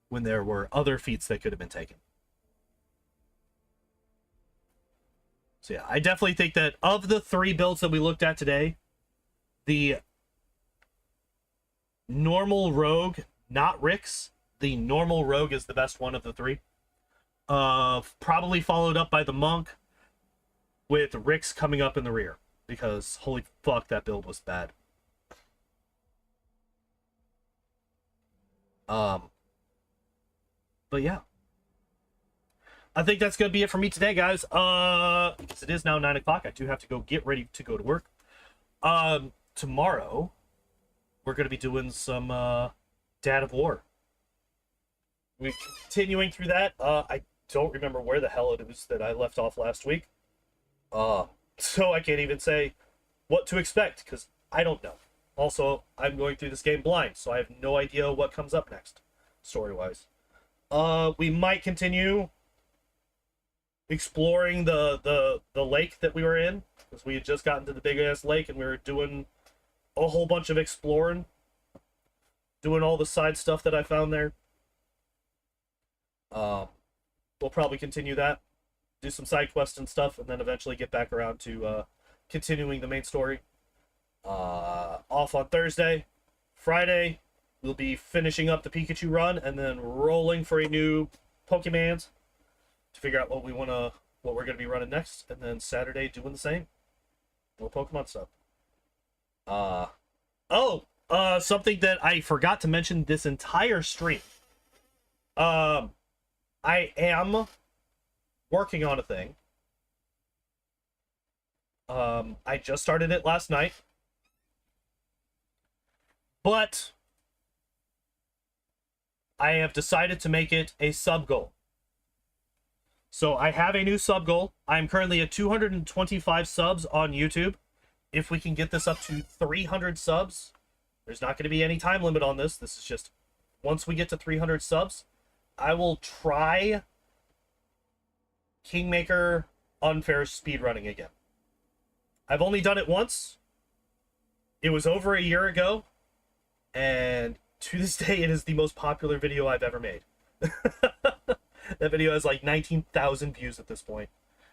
When there were other feats that could have been taken. So yeah, I definitely think that of the 3 builds that we looked at today, the normal rogue, not Rix, the normal rogue is the best one of the 3. Probably followed up by the monk, with Rix coming up in the rear, because holy fuck, that build was bad. But yeah, I think that's gonna be it for me today, guys. Because it is now 9 o'clock. I do have to go get ready to go to work. Tomorrow we're gonna be doing some Dad of War. We're continuing through that. I don't remember where the hell it was that I left off last week. So I can't even say what to expect because I don't know. Also, I'm going through this game blind, so I have no idea what comes up next, story-wise. We might continue exploring the lake that we were in, because we had just gotten to the big-ass lake, and we were doing a whole bunch of exploring, doing all the side stuff that I found there. We'll probably continue that, do some side quests and stuff, and then eventually get back around to continuing the main story. Off on Thursday. Friday, we'll be finishing up the Pikachu run and then rolling for a new Pokemon to figure out what we're gonna be running next. And then Saturday, doing the same. More Pokemon stuff. Something that I forgot to mention this entire stream. I am working on a thing I just started it last night, but I have decided to make it a sub goal. So I have a new sub goal. I'm currently at 225 subs on YouTube. If we can get this up to 300 subs, there's not going to be any time limit on this. This is just once we get to 300 subs, I will try Kingmaker unfair speedrunning again. I've only done it once. It was over a year ago, and to this day, it is the most popular video I've ever made. That video has like 19,000 views at this point,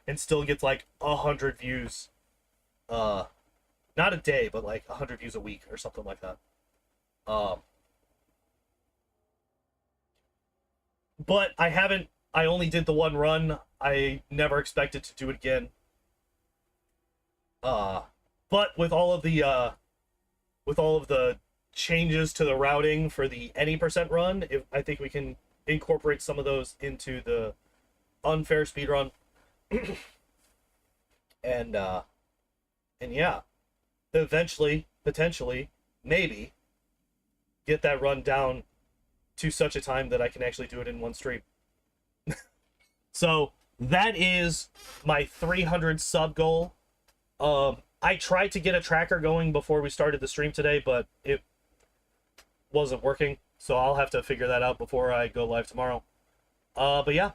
and still gets like 100 views. Not a day, but like 100 views a week or something like that. But I only did the one run. I never expected to do it again. But with all of the changes to the routing for the any percent run, I think we can incorporate some of those into the unfair speedrun. and yeah, eventually, potentially, maybe get that run down to such a time that I can actually do it in one stream. So that is my 300 sub goal. I tried to get a tracker going before we started the stream today, but it wasn't working. So I'll have to figure that out before I go live tomorrow. But yeah,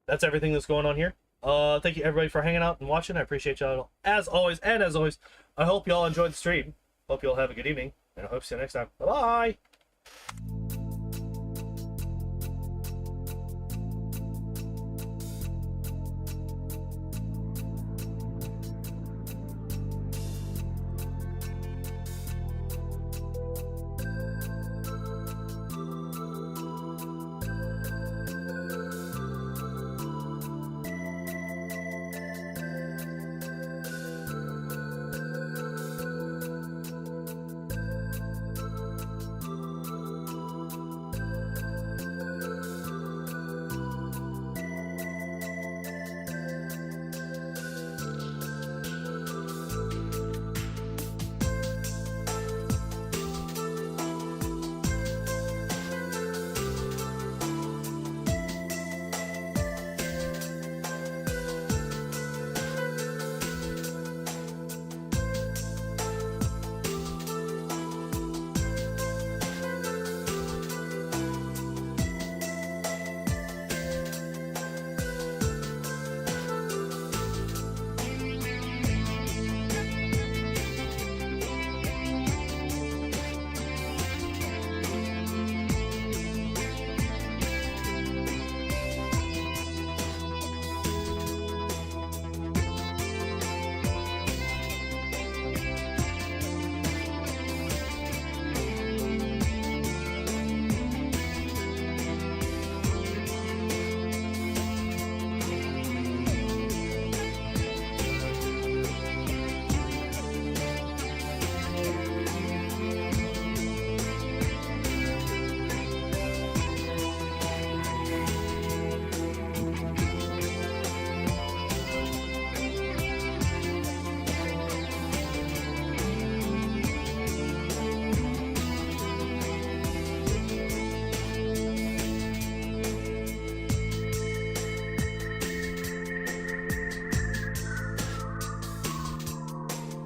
that's everything that's going on here. Thank you everybody for hanging out and watching. I appreciate y'all as always. And as always, I hope y'all enjoyed the stream. Hope y'all have a good evening, and I hope to see you next time. Bye-bye.